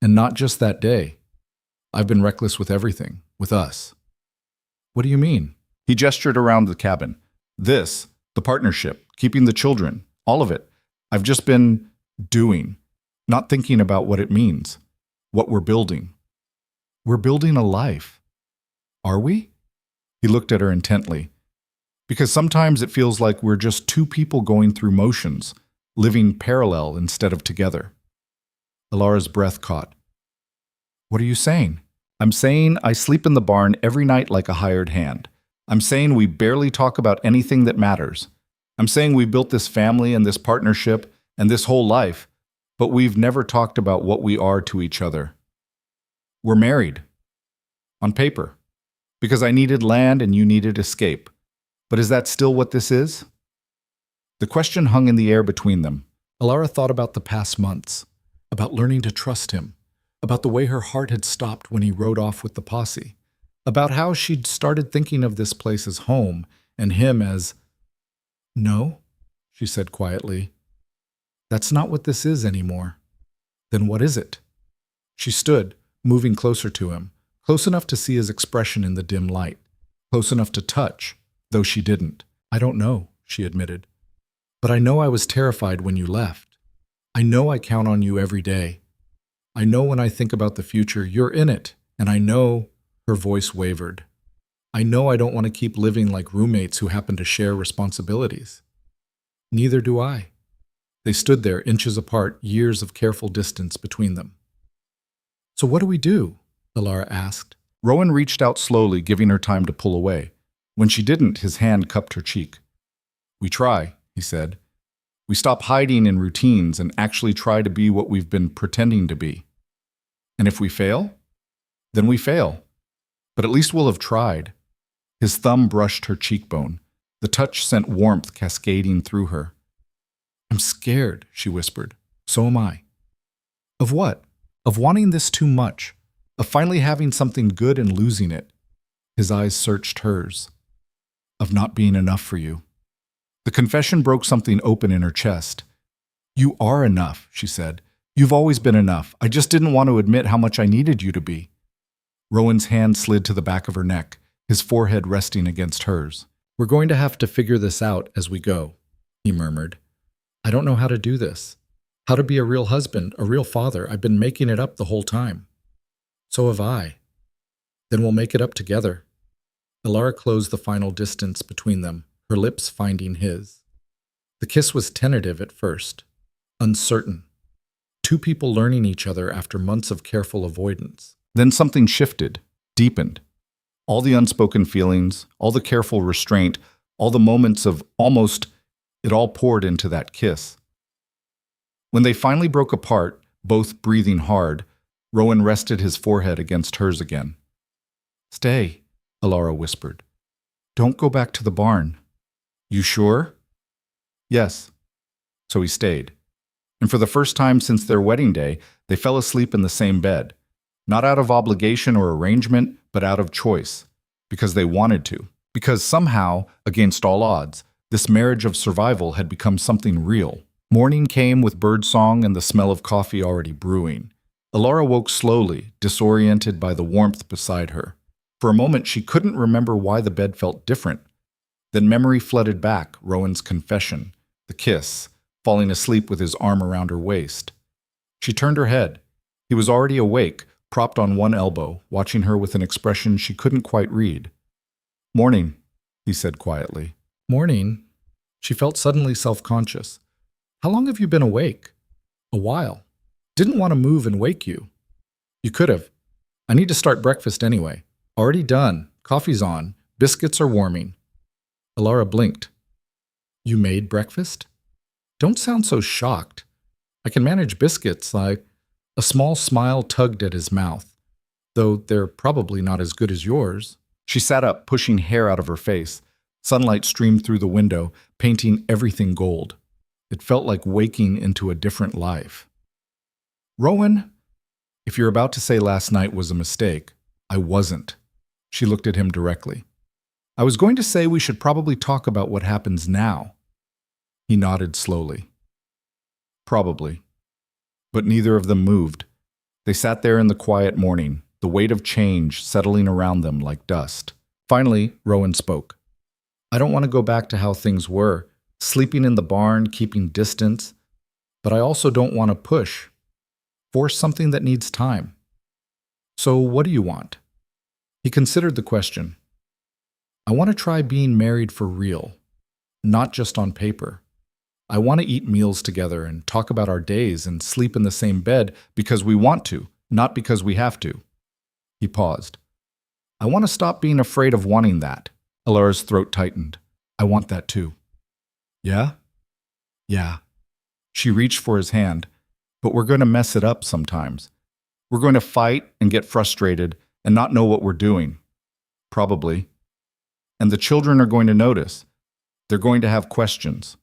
And not just that day. I've been reckless with everything, with us. What do you mean? He gestured around the cabin. This, the partnership, keeping the children, all of it. I've just been doing, not thinking about what it means, what we're building. We're building a life. Are we? He looked at her intently. Because sometimes it feels like we're just two people going through motions, living parallel instead of together. Alara's breath caught. What are you saying? I'm saying I sleep in the barn every night like a hired hand. I'm saying we barely talk about anything that matters. I'm saying we built this family and this partnership and this whole life, but we've never talked about what we are to each other. We're married. On paper. Because I needed land and you needed escape. But is that still what this is? The question hung in the air between them. Alara thought about the past months, about learning to trust him, about the way her heart had stopped when he rode off with the posse, about how she'd started thinking of this place as home and him as... No, she said quietly. That's not what this is anymore. Then what is it? She stood, moving closer to him, close enough to see his expression in the dim light, close enough to touch, though she didn't. I don't know, she admitted. But I know I was terrified when you left. I know I count on you every day. I know when I think about the future, you're in it, and I know, her voice wavered. I know I don't want to keep living like roommates who happen to share responsibilities. Neither do I. They stood there, inches apart, years of careful distance between them. So what do we do? Alara asked. Rowan reached out slowly, giving her time to pull away. When she didn't, his hand cupped her cheek. We try, he said. We stop hiding in routines and actually try to be what we've been pretending to be. And if we fail, then we fail. But at least we'll have tried. His thumb brushed her cheekbone. The touch sent warmth cascading through her. I'm scared, she whispered. So am I. Of what? Of wanting this too much. Of finally having something good and losing it. His eyes searched hers. Of not being enough for you. The confession broke something open in her chest. You are enough, she said. You've always been enough. I just didn't want to admit how much I needed you to be. Rowan's hand slid to the back of her neck, his forehead resting against hers. We're going to have to figure this out as we go, he murmured. I don't know how to do this. How to be a real husband, a real father. I've been making it up the whole time. So have I. Then we'll make it up together. Alara closed the final distance between them, her lips finding his. The kiss was tentative at first, uncertain. Two people learning each other after months of careful avoidance. Then something shifted, deepened. All the unspoken feelings, all the careful restraint, all the moments of almost, it all poured into that kiss. When they finally broke apart, both breathing hard, Rowan rested his forehead against hers again. Stay, Alara whispered. Don't go back to the barn. You sure? Yes. So he stayed. And for the first time since their wedding day, they fell asleep in the same bed. Not out of obligation or arrangement, but out of choice. Because they wanted to. Because somehow, against all odds, this marriage of survival had become something real. Morning came with birdsong and the smell of coffee already brewing. Alara woke slowly, disoriented by the warmth beside her. For a moment, she couldn't remember why the bed felt different. Then memory flooded back, Rowan's confession, the kiss, falling asleep with his arm around her waist. She turned her head. He was already awake, propped on one elbow, watching her with an expression she couldn't quite read. Morning, he said quietly. Morning. She felt suddenly self-conscious. How long have you been awake? A while. Didn't want to move and wake you. You could have. I need to start breakfast anyway. Already done. Coffee's on. Biscuits are warming. Alara blinked. You made breakfast? Don't sound so shocked. I can manage biscuits. A small smile tugged at his mouth, though they're probably not as good as yours. She sat up, pushing hair out of her face. Sunlight streamed through the window, painting everything gold. It felt like waking into a different life. Rowan, if you're about to say last night was a mistake, I wasn't. She looked at him directly. I was going to say we should probably talk about what happens now. He nodded slowly. Probably. But neither of them moved. They sat there in the quiet morning, the weight of change settling around them like dust. Finally, Rowan spoke. I don't want to go back to how things were, sleeping in the barn, keeping distance, but I also don't want to force something that needs time. So what do you want? He considered the question. I want to try being married for real, not just on paper. I want to eat meals together and talk about our days and sleep in the same bed because we want to, not because we have to. He paused. I want to stop being afraid of wanting that. Alara's throat tightened. I want that too. Yeah? Yeah. She reached for his hand, but we're going to mess it up sometimes. We're going to fight and get frustrated and not know what we're doing. Probably. And the children are going to notice. They're going to have questions.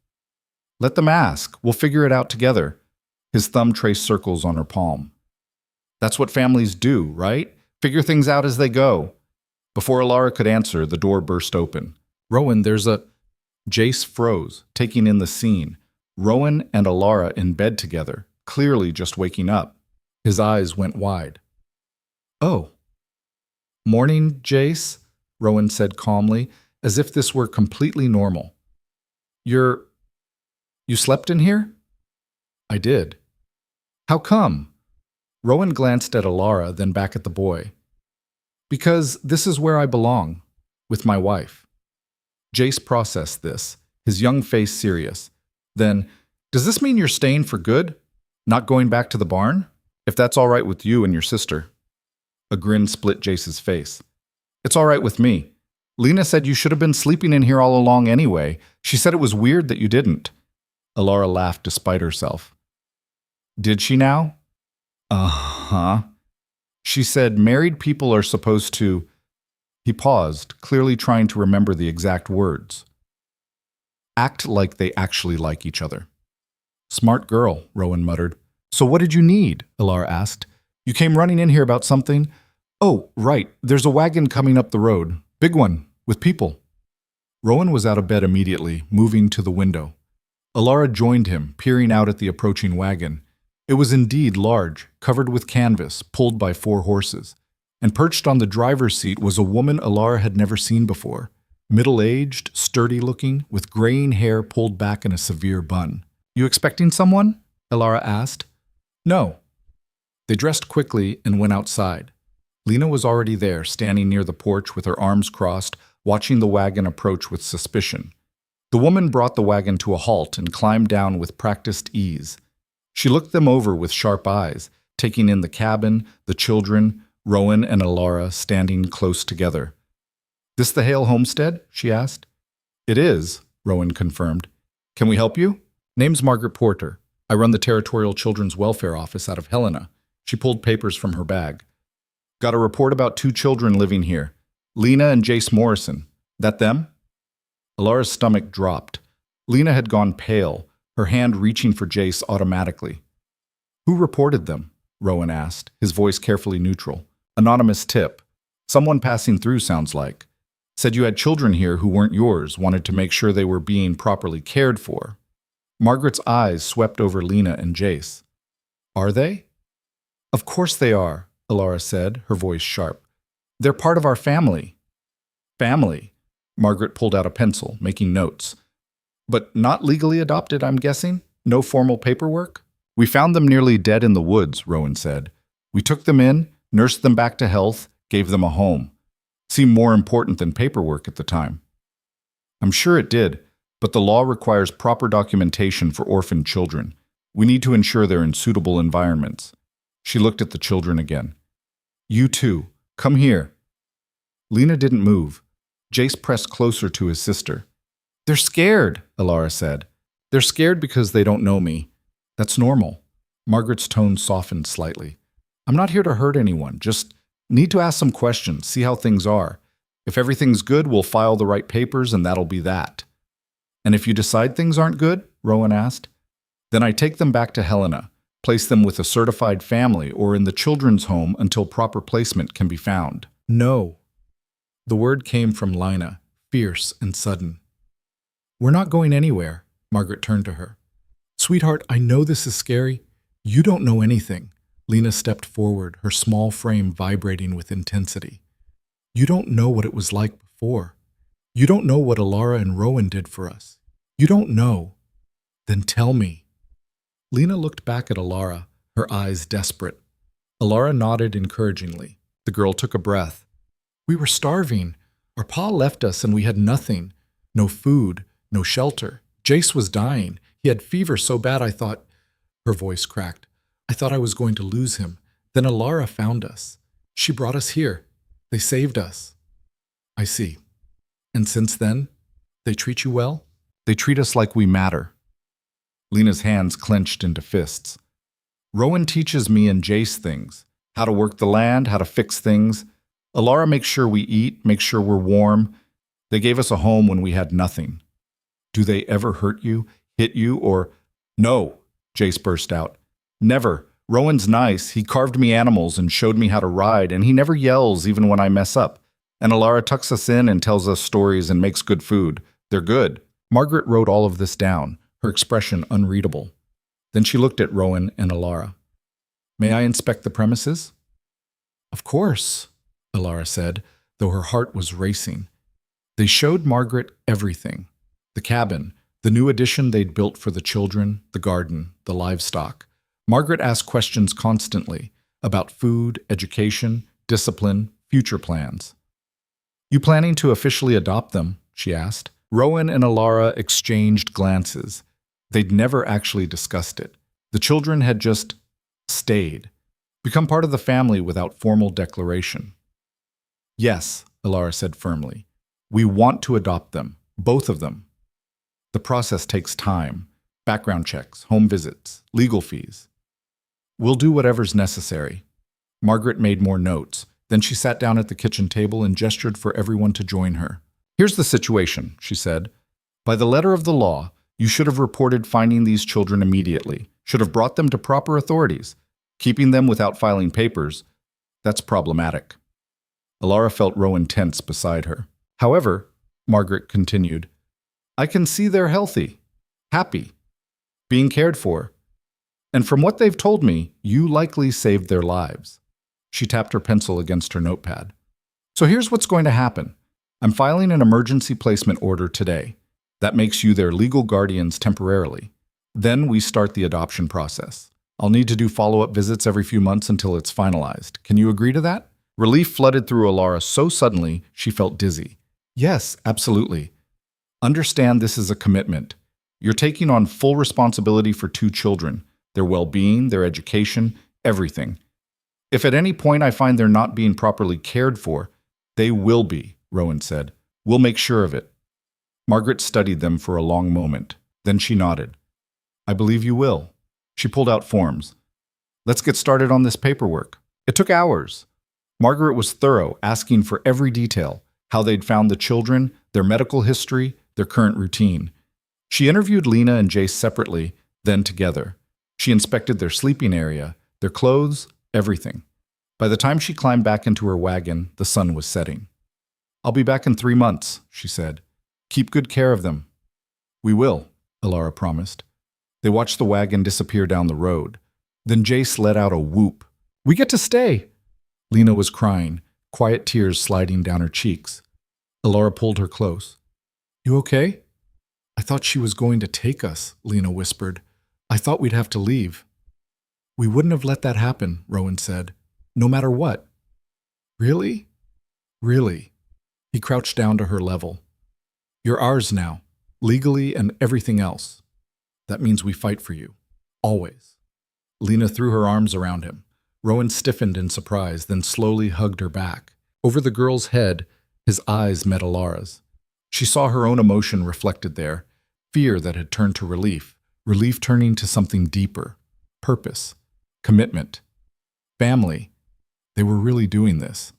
Let them ask. We'll figure it out together. His thumb traced circles on her palm. That's what families do, right? Figure things out as they go. Before Alara could answer, the door burst open. Rowan, there's a... Jace froze, taking in the scene. Rowan and Alara in bed together, clearly just waking up. His eyes went wide. Oh. Morning, Jace, Rowan said calmly, as if this were completely normal. You slept in here? I did. How come? Rowan glanced at Alara, then back at the boy. Because this is where I belong, with my wife. Jace processed this, his young face serious. Then, does this mean you're staying for good? Not going back to the barn? If that's all right with you and your sister. A grin split Jace's face. It's all right with me. Lena said you should have been sleeping in here all along anyway. She said it was weird that you didn't. Alara laughed despite herself. Did she now? Uh-huh. She said married people are supposed to... He paused, clearly trying to remember the exact words. Act like they actually like each other. Smart girl, Rowan muttered. So what did you need? Alara asked. You came running in here about something? Oh, right, there's a wagon coming up the road. Big one, with people. Rowan was out of bed immediately, moving to the window. Alara joined him, peering out at the approaching wagon. It was indeed large, covered with canvas, pulled by 4 horses. And perched on the driver's seat was a woman Alara had never seen before. Middle-aged, sturdy-looking, with graying hair pulled back in a severe bun. You expecting someone? Alara asked. No. They dressed quickly and went outside. Lena was already there, standing near the porch with her arms crossed, watching the wagon approach with suspicion. The woman brought the wagon to a halt and climbed down with practiced ease. She looked them over with sharp eyes, taking in the cabin, the children, Rowan and Alara standing close together. This the Hale homestead? She asked. It is, Rowan confirmed. Can we help you? Name's Margaret Porter. I run the Territorial Children's Welfare Office out of Helena. She pulled papers from her bag. Got a report about 2 children living here. Lena and Jace Morrison. That them? Alara's stomach dropped. Lena had gone pale, her hand reaching for Jace automatically. Who reported them? Rowan asked, his voice carefully neutral. Anonymous tip. Someone passing through, sounds like. Said you had children here who weren't yours, wanted to make sure they were being properly cared for. Margaret's eyes swept over Lena and Jace. Are they? Of course they are, Alara said, her voice sharp. They're part of our family. Family? Margaret pulled out a pencil, making notes. But not legally adopted, I'm guessing? No formal paperwork? We found them nearly dead in the woods, Rowan said. We took them in, nursed them back to health, gave them a home. Seemed more important than paperwork at the time. I'm sure it did, but the law requires proper documentation for orphaned children. We need to ensure they're in suitable environments. She looked at the children again. You too. Come here. Lena didn't move. Jace pressed closer to his sister. They're scared, Alara said. They're scared because they don't know me. That's normal. Margaret's tone softened slightly. I'm not here to hurt anyone, just need to ask some questions, see how things are. If everything's good, we'll file the right papers and that'll be that. And if you decide things aren't good, Rowan asked, then I take them back to Helena, place them with a certified family or in the children's home until proper placement can be found. No. The word came from Lina, fierce and sudden. We're not going anywhere, Margaret turned to her. Sweetheart, I know this is scary. You don't know anything. Lina stepped forward, her small frame vibrating with intensity. You don't know what it was like before. You don't know what Alara and Rowan did for us. You don't know. Then tell me. Lina looked back at Alara, her eyes desperate. Alara nodded encouragingly. The girl took a breath. We were starving. Our pa left us and we had nothing. No food, no shelter. Jace was dying. He had fever so bad I thought... Her voice cracked. I thought I was going to lose him. Then Alara found us. She brought us here. They saved us. I see. And since then, they treat you well? They treat us like we matter. Lina's hands clenched into fists. Rowan teaches me and Jace things. How to work the land, how to fix things. Alara makes sure we eat, makes sure we're warm. They gave us a home when we had nothing. Do they ever hurt you, hit you, or... No, Jace burst out. Never. Rowan's nice. He carved me animals and showed me how to ride, and he never yells even when I mess up. And Alara tucks us in and tells us stories and makes good food. They're good. Margaret wrote all of this down, her expression unreadable. Then she looked at Rowan and Alara. May I inspect the premises? Of course, Alara said, though her heart was racing. They showed Margaret everything. The cabin, the new addition they'd built for the children, the garden, the livestock. Margaret asked questions constantly about food, education, discipline, future plans. You planning to officially adopt them? She asked. Rowan and Alara exchanged glances. They'd never actually discussed it. The children had just stayed, become part of the family without formal declaration. Yes, Alara said firmly. We want to adopt them, both of them. The process takes time, background checks, home visits, legal fees. We'll do whatever's necessary. Margaret made more notes. Then she sat down at the kitchen table and gestured for everyone to join her. Here's the situation, she said. By the letter of the law, you should have reported finding these children immediately, should have brought them to proper authorities. Keeping them without filing papers, that's problematic. Alara felt Rowan tense beside her. However, Margaret continued, I can see they're healthy, happy, being cared for. And from what they've told me, you likely saved their lives. She tapped her pencil against her notepad. So here's what's going to happen. I'm filing an emergency placement order today. That makes you their legal guardians temporarily. Then we start the adoption process. I'll need to do follow-up visits every few months until it's finalized. Can you agree to that? Relief flooded through Alara so suddenly she felt dizzy. Yes, absolutely. Understand this is a commitment. You're taking on full responsibility for 2 children, their well-being, their education, everything. If at any point I find they're not being properly cared for, they will be, Rowan said. We'll make sure of it. Margaret studied them for a long moment. Then she nodded. I believe you will. She pulled out forms. Let's get started on this paperwork. It took hours. Margaret was thorough, asking for every detail, how they'd found the children, their medical history, their current routine. She interviewed Lina and Jace separately, then together. She inspected their sleeping area, their clothes, everything. By the time she climbed back into her wagon, the sun was setting. I'll be back in 3 months, she said. Keep good care of them. We will, Alara promised. They watched the wagon disappear down the road. Then Jace let out a whoop. We get to stay! Lina was crying, quiet tears sliding down her cheeks. Alara pulled her close. You okay? I thought she was going to take us, Lina whispered. I thought we'd have to leave. We wouldn't have let that happen, Rowan said. No matter what. Really? Really. He crouched down to her level. You're ours now, legally and everything else. That means we fight for you. Always. Lina threw her arms around him. Rowan stiffened in surprise, then slowly hugged her back. Over the girl's head, his eyes met Alara's. She saw her own emotion reflected there, fear that had turned to relief, relief turning to something deeper, purpose, commitment, family. They were really doing this.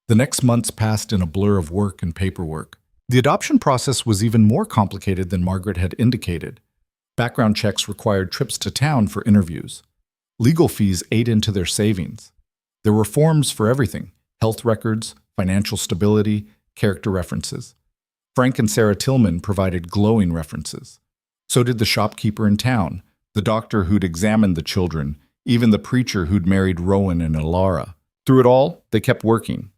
The next months passed in a blur of work and paperwork. The adoption process was even more complicated than Margaret had indicated. Background checks required trips to town for interviews. Legal fees ate into their savings. There were forms for everything: health records, financial stability, character references. Frank and Sarah Tillman provided glowing references. So did the shopkeeper in town, the doctor who'd examined the children, even the preacher who'd married Rowan and Alara. Through it all, they kept working.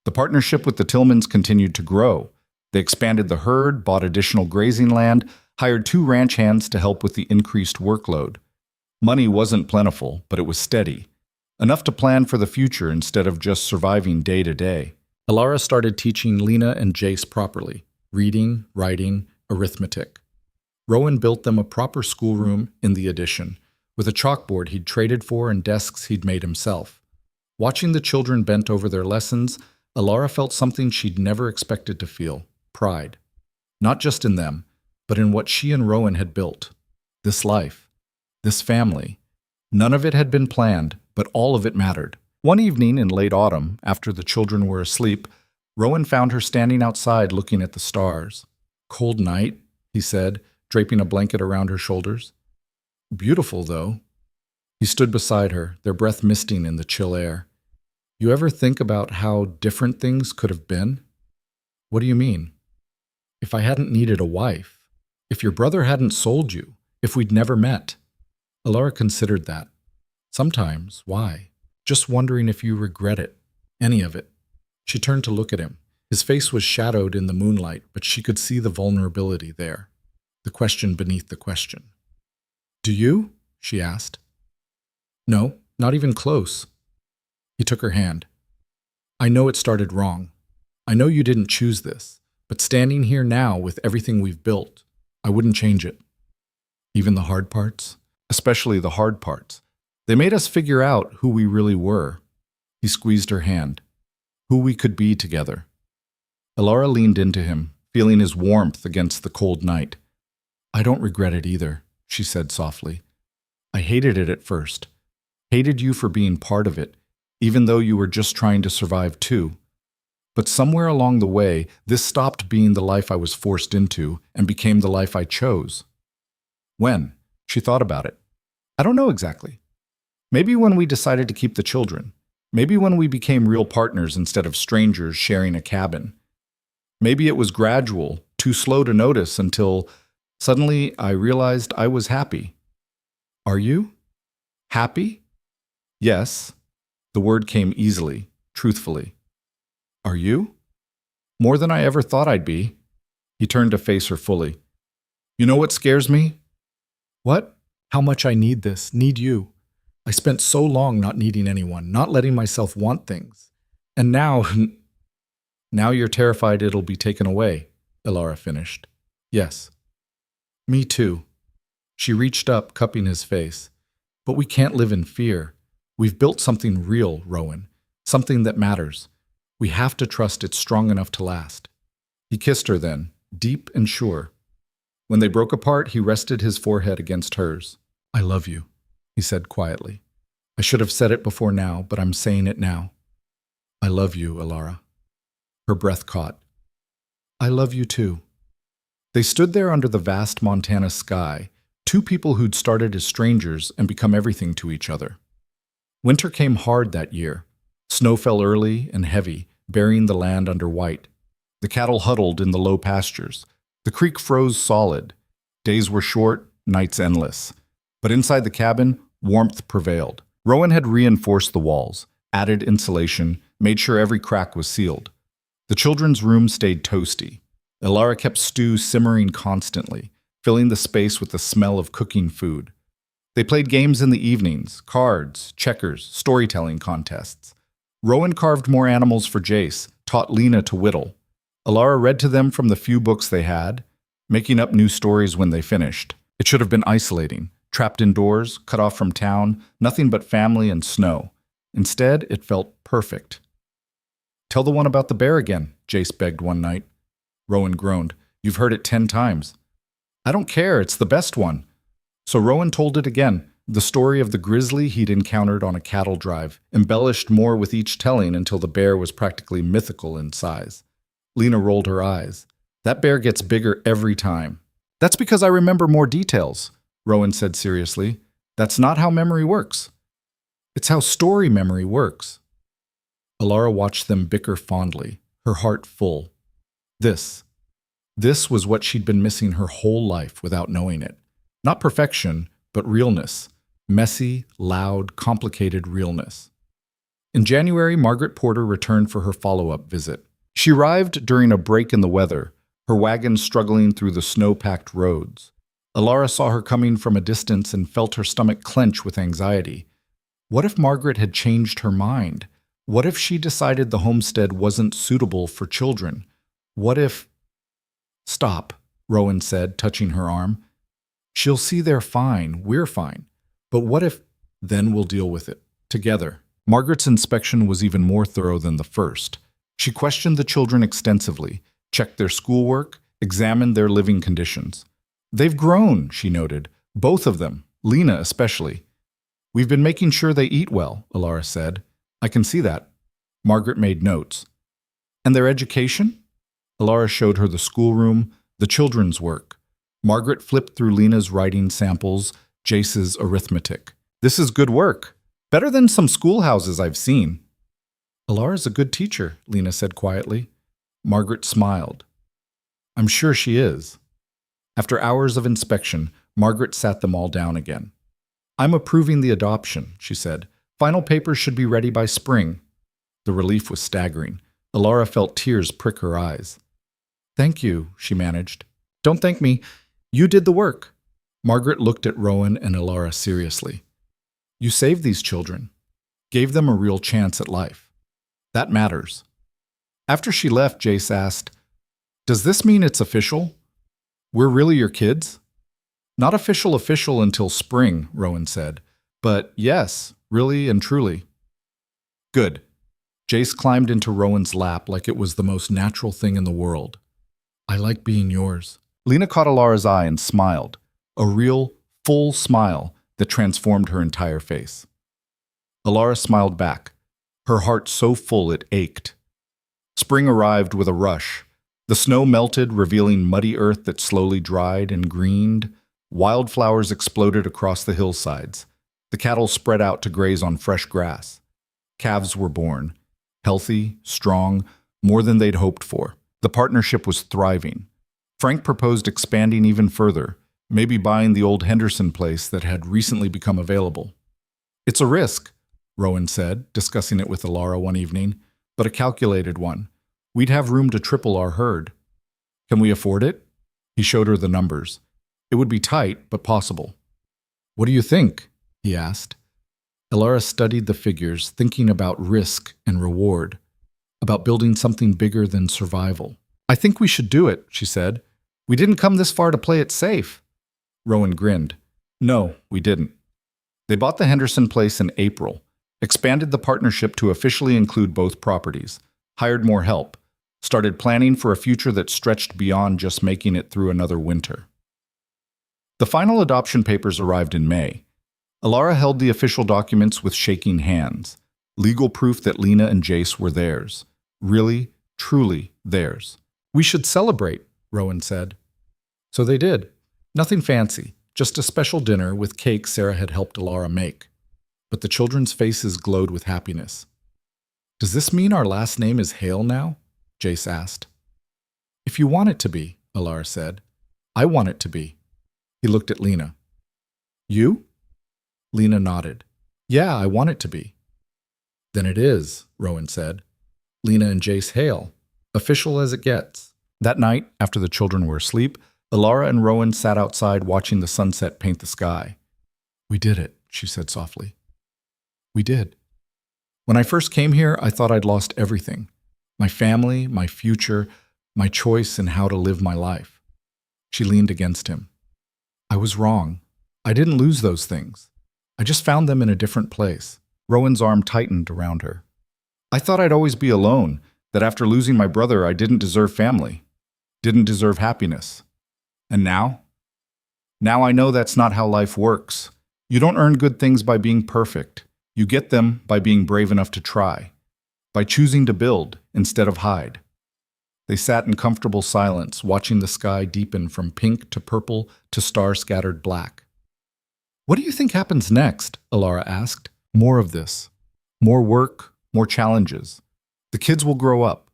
The partnership with the Tillmans continued to grow. They expanded the herd, bought additional grazing land, hired 2 ranch hands to help with the increased workload. Money wasn't plentiful, but it was steady. Enough to plan for the future instead of just surviving day to day. Alara started teaching Lena and Jace properly: reading, writing, arithmetic. Rowan built them a proper schoolroom in the addition, with a chalkboard he'd traded for and desks he'd made himself. Watching the children bent over their lessons, Alara felt something she'd never expected to feel: pride. Not just in them, but in what she and Rowan had built. This life, this family. None of it had been planned, but all of it mattered. One evening in late autumn, after the children were asleep, Rowan found her standing outside looking at the stars. "Cold night," he said, draping a blanket around her shoulders. "Beautiful, though." He stood beside her, their breath misting in the chill air. "You ever think about how different things could have been?" "What do you mean?" "If I hadn't needed a wife, if your brother hadn't sold you, if we'd never met." Alara considered that. Sometimes. Why? Just wondering if you regret it. Any of it. She turned to look at him. His face was shadowed in the moonlight, but she could see the vulnerability there. The question beneath the question. "Do you?" she asked. "No, not even close." He took her hand. "I know it started wrong. I know you didn't choose this, but standing here now with everything we've built, I wouldn't change it." "Even the hard parts?" "Especially the hard parts. They made us figure out who we really were." He squeezed her hand. "Who we could be together." Alara leaned into him, feeling his warmth against the cold night. "I don't regret it either," she said softly. "I hated it at first. Hated you for being part of it, even though you were just trying to survive too. But somewhere along the way, this stopped being the life I was forced into and became the life I chose." "When?" She thought about it. "I don't know exactly. Maybe when we decided to keep the children. Maybe when we became real partners instead of strangers sharing a cabin. Maybe it was gradual, too slow to notice until suddenly I realized I was happy." "Are you? Happy?" "Yes." The word came easily, truthfully. "Are you?" "More than I ever thought I'd be." He turned to face her fully. "You know what scares me?" "What?" "How much I need this, need you. I spent so long not needing anyone, not letting myself want things. And now, now you're terrified it'll be taken away," Alara finished. "Yes." "Me too." She reached up, cupping his face. "But we can't live in fear. We've built something real, Rowan. Something that matters. We have to trust it's strong enough to last." He kissed her then, deep and sure. When they broke apart, he rested his forehead against hers. "I love you," he said quietly. "I should have said it before now, but I'm saying it now. I love you, Alara." Her breath caught. "I love you too." They stood there under the vast Montana sky, 2 people who'd started as strangers and become everything to each other. Winter came hard that year. Snow fell early and heavy, burying the land under white. The cattle huddled in the low pastures. The creek froze solid. Days were short, nights endless. But inside the cabin, warmth prevailed. Rowan had reinforced the walls, added insulation, made sure every crack was sealed. The children's room stayed toasty. Alara kept stew simmering constantly, filling the space with the smell of cooking food. They played games in the evenings: cards, checkers, storytelling contests. Rowan carved more animals for Jace, taught Lena to whittle. Alara read to them from the few books they had, making up new stories when they finished. It should have been isolating, trapped indoors, cut off from town, nothing but family and snow. Instead, it felt perfect. "Tell the one about the bear again," Jace begged one night. Rowan groaned. "You've heard it 10 times." "I don't care, it's the best one." So Rowan told it again, the story of the grizzly he'd encountered on a cattle drive, embellished more with each telling until the bear was practically mythical in size. Lena rolled her eyes. That bear gets bigger every time. That's because I remember more details, Rowan said seriously. That's not how memory works. It's how story memory works. Alara watched them bicker fondly, her heart full. This was what she'd been missing her whole life without knowing it. Not perfection, but realness. Messy, loud, complicated realness. In January, Margaret Porter returned for her follow-up visit. She arrived during a break in the weather, her wagon struggling through the snow-packed roads. Alara saw her coming from a distance and felt her stomach clench with anxiety. What if Margaret had changed her mind? What if she decided the homestead wasn't suitable for children? What if... Stop, Rowan said, touching her arm. She'll see they're fine, we're fine. But what if... Then we'll deal with it, together. Margaret's inspection was even more thorough than the first. She questioned the children extensively, checked their schoolwork, examined their living conditions. They've grown, she noted. Both of them, Lena especially. We've been making sure they eat well, Alara said. I can see that. Margaret made notes. And their education? Alara showed her the schoolroom, the children's work. Margaret flipped through Lena's writing samples, Jace's arithmetic. This is good work. Better than some schoolhouses I've seen. Alara's a good teacher, Lena said quietly. Margaret smiled. I'm sure she is. After hours of inspection, Margaret sat them all down again. I'm approving the adoption, she said. Final papers should be ready by spring. The relief was staggering. Alara felt tears prick her eyes. Thank you, she managed. Don't thank me. You did the work. Margaret looked at Rowan and Alara seriously. You saved these children. Gave them a real chance at life. That matters. After she left, Jace asked, Does this mean it's official? We're really your kids? Not official until spring, Rowan said. But yes, really and truly. Good. Jace climbed into Rowan's lap like it was the most natural thing in the world. I like being yours. Lena caught Alara's eye and smiled. A real, full smile that transformed her entire face. Alara smiled back, her heart so full it ached. Spring arrived with a rush. The snow melted, revealing muddy earth that slowly dried and greened. Wildflowers exploded across the hillsides. The cattle spread out to graze on fresh grass. Calves were born, healthy, strong, more than they'd hoped for. The partnership was thriving. Frank proposed expanding even further, maybe buying the old Henderson place that had recently become available. It's a risk, Rowan said, discussing it with Alara one evening, but a calculated one. We'd have room to triple our herd. Can we afford it? He showed her the numbers. It would be tight, but possible. What do you think? He asked. Alara studied the figures, thinking about risk and reward, about building something bigger than survival. I think we should do it, she said. We didn't come this far to play it safe. Rowan grinned. No, we didn't. They bought the Henderson place in April, expanded the partnership to officially include both properties, hired more help, started planning for a future that stretched beyond just making it through another winter. The final adoption papers arrived in May. Alara held the official documents with shaking hands, legal proof that Lena and Jace were theirs. Really, truly theirs. We should celebrate, Rowan said. So they did. Nothing fancy, just a special dinner with cake Sarah had helped Alara make. But the children's faces glowed with happiness. Does this mean our last name is Hale now? Jace asked. If you want it to be, Alara said. I want it to be. He looked at Lena. You? Lena nodded. Yeah, I want it to be. Then it is, Rowan said. Lena and Jace Hale. Official as it gets. That night, after the children were asleep, Alara and Rowan sat outside watching the sunset paint the sky. We did it, she said softly. We did. When I first came here, I thought I'd lost everything. My family, my future, my choice in how to live my life. She leaned against him. I was wrong. I didn't lose those things. I just found them in a different place. Rowan's arm tightened around her. I thought I'd always be alone, that after losing my brother, I didn't deserve family, didn't deserve happiness. And now? Now I know that's not how life works. You don't earn good things by being perfect. You get them by being brave enough to try, by choosing to build instead of hide. They sat in comfortable silence, watching the sky deepen from pink to purple to star-scattered black. "What do you think happens next?" Alara asked. "More of this. More work, more challenges. The kids will grow up.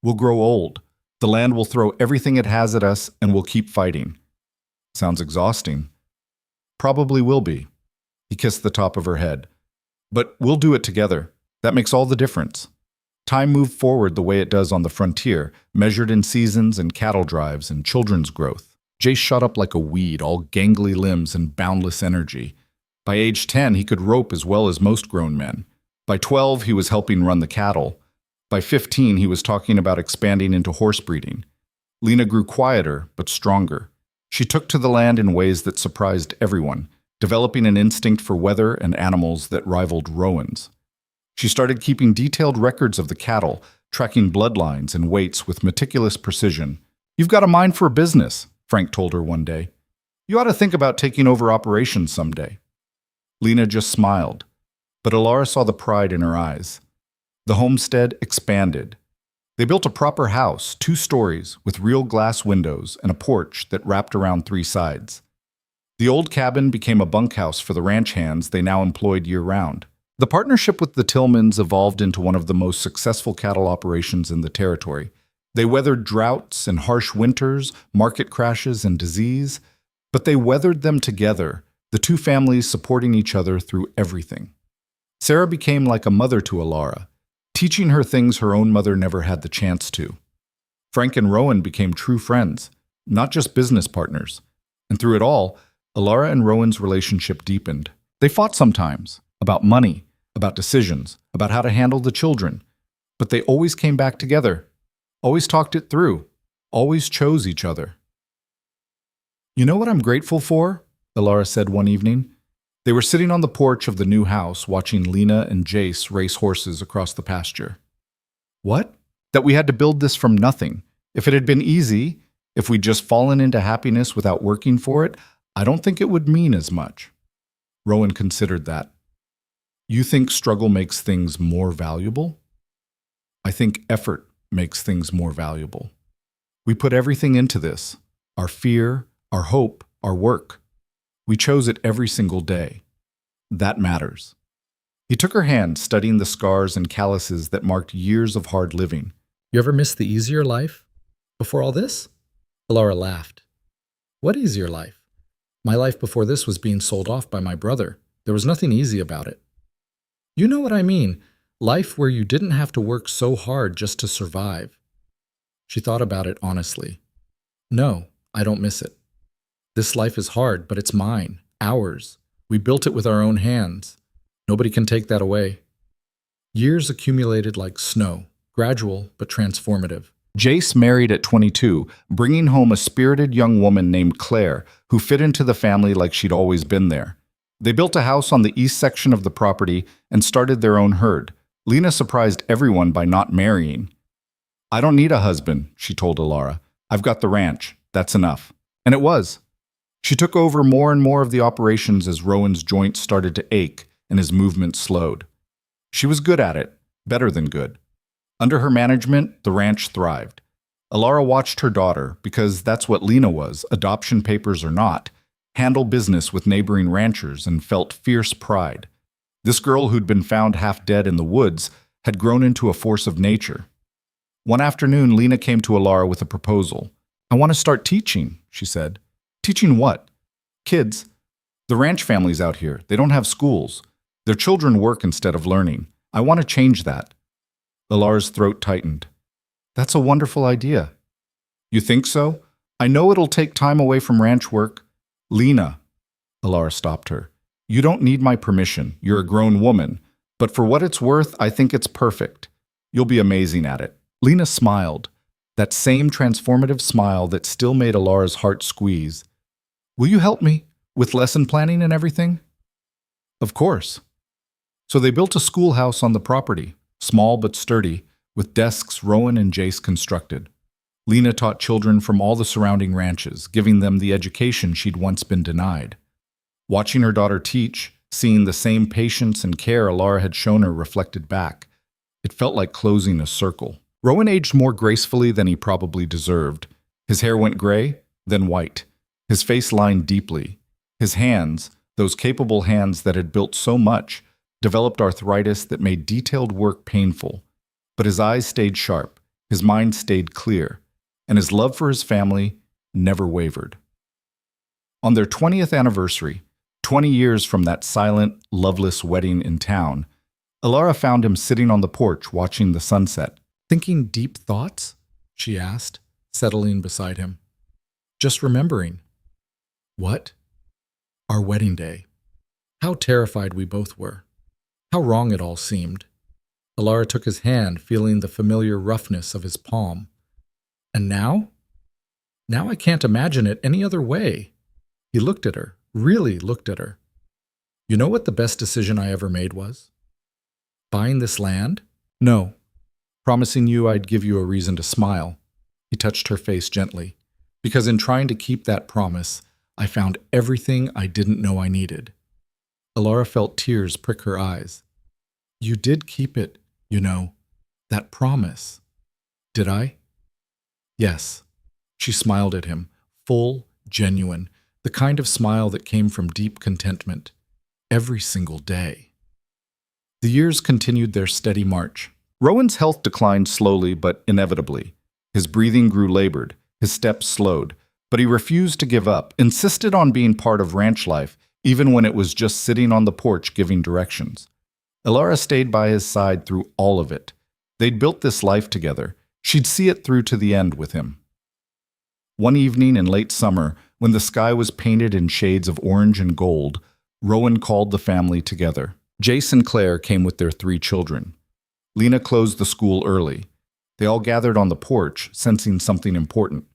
We'll grow old. The land will throw everything it has at us, and we'll keep fighting." Sounds exhausting. Probably will be. He kissed the top of her head. "But we'll do it together. That makes all the difference." Time moved forward the way it does on the frontier, measured in seasons and cattle drives and children's growth. Jace shot up like a weed, all gangly limbs and boundless energy. By age 10, he could rope as well as most grown men. By 12, he was helping run the cattle. By 15, he was talking about expanding into horse breeding. Lena grew quieter, but stronger. She took to the land in ways that surprised everyone, developing an instinct for weather and animals that rivaled Rowan's. She started keeping detailed records of the cattle, tracking bloodlines and weights with meticulous precision. "You've got a mind for a business," Frank told her one day. "You ought to think about taking over operations someday." Lena just smiled, but Alara saw the pride in her eyes. The homestead expanded. They built a proper house, 2 stories, with real glass windows and a porch that wrapped around 3 sides. The old cabin became a bunkhouse for the ranch hands they now employed year-round. The partnership with the Tillmans evolved into one of the most successful cattle operations in the territory. They weathered droughts and harsh winters, market crashes and disease, but they weathered them together, the 2 families supporting each other through everything. Sarah became like a mother to Alara, teaching her things her own mother never had the chance to. Frank and Rowan became true friends, not just business partners. And through it all, Alara and Rowan's relationship deepened. They fought sometimes, about money, about decisions, about how to handle the children. But they always came back together, always talked it through, always chose each other. "You know what I'm grateful for?" Alara said one evening. They were sitting on the porch of the new house watching Lena and Jace race horses across the pasture. "What?" "That we had to build this from nothing. If it had been easy, if we'd just fallen into happiness without working for it, I don't think it would mean as much." Rowan considered that. "You think struggle makes things more valuable?" "I think effort makes things more valuable. We put everything into this, our fear, our hope, our work. We chose it every single day. That matters." He took her hand, studying the scars and calluses that marked years of hard living. "You ever miss the easier life? Before all this?" Alara laughed. "What easier life? My life before this was being sold off by my brother. There was nothing easy about it." "You know what I mean. Life where you didn't have to work so hard just to survive." She thought about it honestly. "No, I don't miss it. This life is hard, but it's mine, ours. We built it with our own hands. Nobody can take that away." Years accumulated like snow, gradual but transformative. Jace married at 22, bringing home a spirited young woman named Claire, who fit into the family like she'd always been there. They built a house on the east section of the property and started their own herd. Lena surprised everyone by not marrying. "I don't need a husband," she told Alara. "I've got the ranch. That's enough." And it was. She took over more and more of the operations as Rowan's joints started to ache and his movement slowed. She was good at it, better than good. Under her management, the ranch thrived. Alara watched her daughter, because that's what Lena was, adoption papers or not, handle business with neighboring ranchers and felt fierce pride. This girl who'd been found half dead in the woods had grown into a force of nature. One afternoon, Lena came to Alara with a proposal. "I want to start teaching," she said. "Teaching what?" "Kids. The ranch families out here, they don't have schools. Their children work instead of learning. I want to change that." Alara's throat tightened. "That's a wonderful idea." "You think so? I know it'll take time away from ranch work." "Lena," Alara stopped her. "You don't need my permission. You're a grown woman. But for what it's worth, I think it's perfect. You'll be amazing at it." Lena smiled, that same transformative smile that still made Alara's heart squeeze. "Will you help me with lesson planning and everything?" "Of course." So they built a schoolhouse on the property, small but sturdy, with desks Rowan and Jace constructed. Lena taught children from all the surrounding ranches, giving them the education she'd once been denied. Watching her daughter teach, seeing the same patience and care Alara had shown her reflected back, it felt like closing a circle. Rowan aged more gracefully than he probably deserved. His hair went gray, then white. His face lined deeply. His hands, those capable hands that had built so much, developed arthritis that made detailed work painful. But his eyes stayed sharp, his mind stayed clear, and his love for his family never wavered. On their 20th anniversary, 20 years from that silent, loveless wedding in town, Alara found him sitting on the porch watching the sunset. "Thinking deep thoughts?" she asked, settling beside him. "Just remembering." "What?" "Our wedding day. How terrified we both were. How wrong it all seemed." Alara took his hand, feeling the familiar roughness of his palm. "And now? Now I can't imagine it any other way." He looked at her, really looked at her. "You know what the best decision I ever made was? Buying this land? No. Promising you I'd give you a reason to smile." He touched her face gently. "Because in trying to keep that promise, I found everything I didn't know I needed." Alara felt tears prick her eyes. "You did keep it, you know, that promise." "Did I?" "Yes." She smiled at him, full, genuine, the kind of smile that came from deep contentment. Every single day. The years continued their steady march. Rowan's health declined slowly but inevitably. His breathing grew labored, his steps slowed, but he refused to give up, insisted on being part of ranch life, even when it was just sitting on the porch giving directions. Alara stayed by his side through all of it. They'd built this life together. She'd see it through to the end with him. One evening in late summer, when the sky was painted in shades of orange and gold, Rowan called the family together. Jace and Claire came with their 3 children. Lena closed the school early. They all gathered on the porch, sensing something important.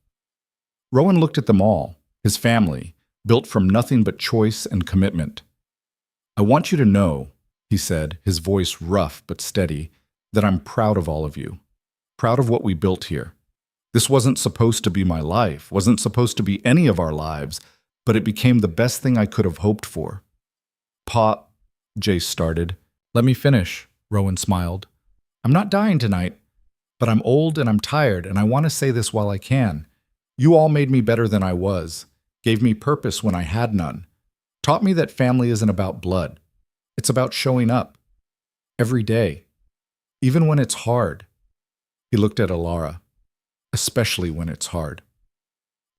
Rowan looked at them all, his family, built from nothing but choice and commitment. "I want you to know," he said, his voice rough but steady, "that I'm proud of all of you. Proud of what we built here. This wasn't supposed to be my life, wasn't supposed to be any of our lives, but it became the best thing I could have hoped for." "Pa," Jace started. "Let me finish," Rowan smiled. "I'm not dying tonight, but I'm old and I'm tired, and I want to say this while I can. You all made me better than I was, gave me purpose when I had none, taught me that family isn't about blood. It's about showing up. Every day. Even when it's hard." He looked at Alara. "Especially when it's hard."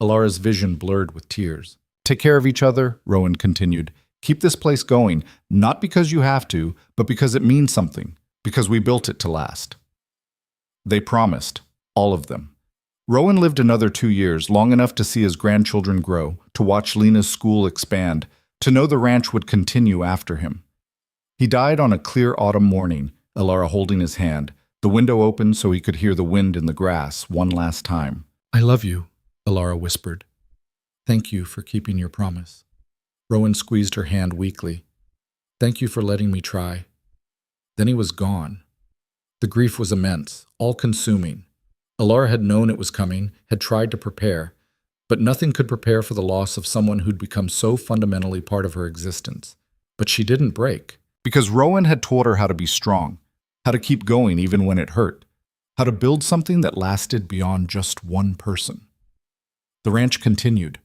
Alara's vision blurred with tears. "Take care of each other," Rowan continued. "Keep this place going, not because you have to, but because it means something, because we built it to last." They promised, all of them. Rowan lived another 2 years, long enough to see his grandchildren grow, to watch Lena's school expand, to know the ranch would continue after him. He died on a clear autumn morning, Alara holding his hand, the window open so he could hear the wind in the grass one last time. "I love you," Alara whispered. "Thank you for keeping your promise." Rowan squeezed her hand weakly. "Thank you for letting me try." Then he was gone. The grief was immense, all-consuming. Alara had known it was coming, had tried to prepare, but nothing could prepare for the loss of someone who'd become so fundamentally part of her existence. But she didn't break, because Rowan had taught her how to be strong, how to keep going even when it hurt, how to build something that lasted beyond just one person. The ranch continued.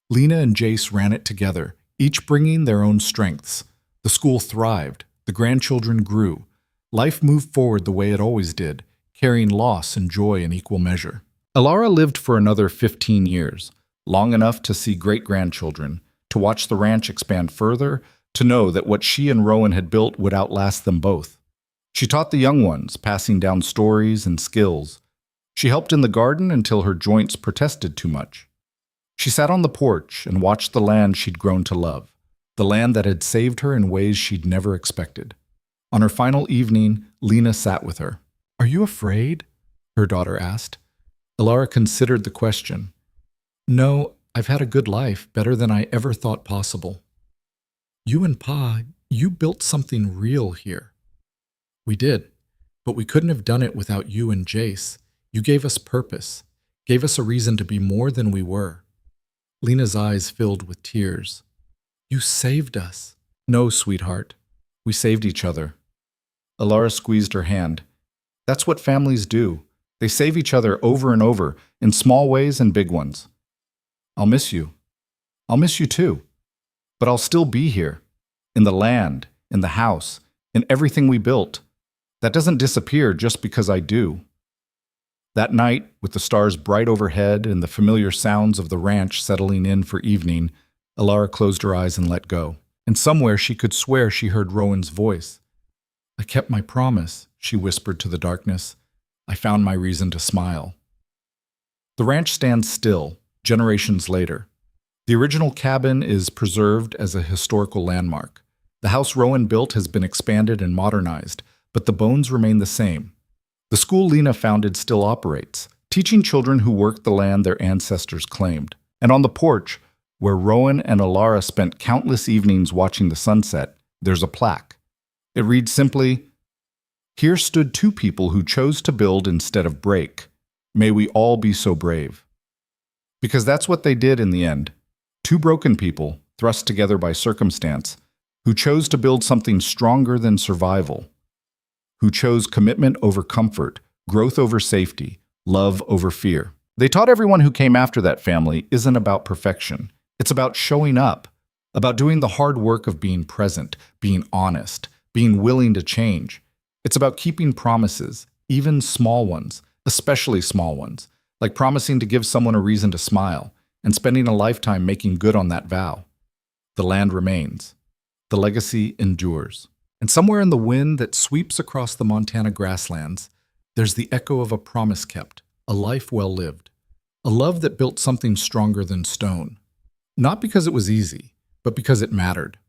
Lena and Jace ran it together, each bringing their own strengths. The school thrived, the grandchildren grew. Life moved forward the way it always did, carrying loss and joy in equal measure. Alara lived for another 15 years, long enough to see great-grandchildren, to watch the ranch expand further, to know that what she and Rowan had built would outlast them both. She taught the young ones, passing down stories and skills. She helped in the garden until her joints protested too much. She sat on the porch and watched the land she'd grown to love, the land that had saved her in ways she'd never expected. On her final evening, Lena sat with her. "Are you afraid?" her daughter asked. Alara considered the question. "No, I've had a good life, better than I ever thought possible." "You and Pa, you built something real here." "We did, but we couldn't have done it without you and Jace. You gave us purpose, gave us a reason to be more than we were." Lena's eyes filled with tears. You saved us. No, sweetheart. We saved each other. Alara squeezed her hand. That's what families do. They save each other over and over, in small ways and big ones. I'll miss you. I'll miss you too. But I'll still be here. In the land, in the house, in everything we built. That doesn't disappear just because I do. That night, with the stars bright overhead and the familiar sounds of the ranch settling in for evening, Alara closed her eyes and let go. And somewhere she could swear she heard Rowan's voice. I kept my promise, she whispered to the darkness. I found my reason to smile. The ranch stands still, generations later. The original cabin is preserved as a historical landmark. The house Rowan built has been expanded and modernized, but the bones remain the same. The school Lena founded still operates, teaching children who worked the land their ancestors claimed. And on the porch, where Rowan and Alara spent countless evenings watching the sunset, there's a plaque. It reads simply, "Here stood two people who chose to build instead of break. May we all be so brave." Because that's what they did in the end. Two broken people, thrust together by circumstance, who chose to build something stronger than survival, who chose commitment over comfort, growth over safety, love over fear. They taught everyone who came after that family isn't about perfection. It's about showing up, about doing the hard work of being present, being honest, being willing to change. It's about keeping promises, even small ones, especially small ones, like promising to give someone a reason to smile and spending a lifetime making good on that vow. The land remains. The legacy endures. And somewhere in the wind that sweeps across the Montana grasslands, there's the echo of a promise kept, a life well lived, a love that built something stronger than stone. Not because it was easy, but because it mattered.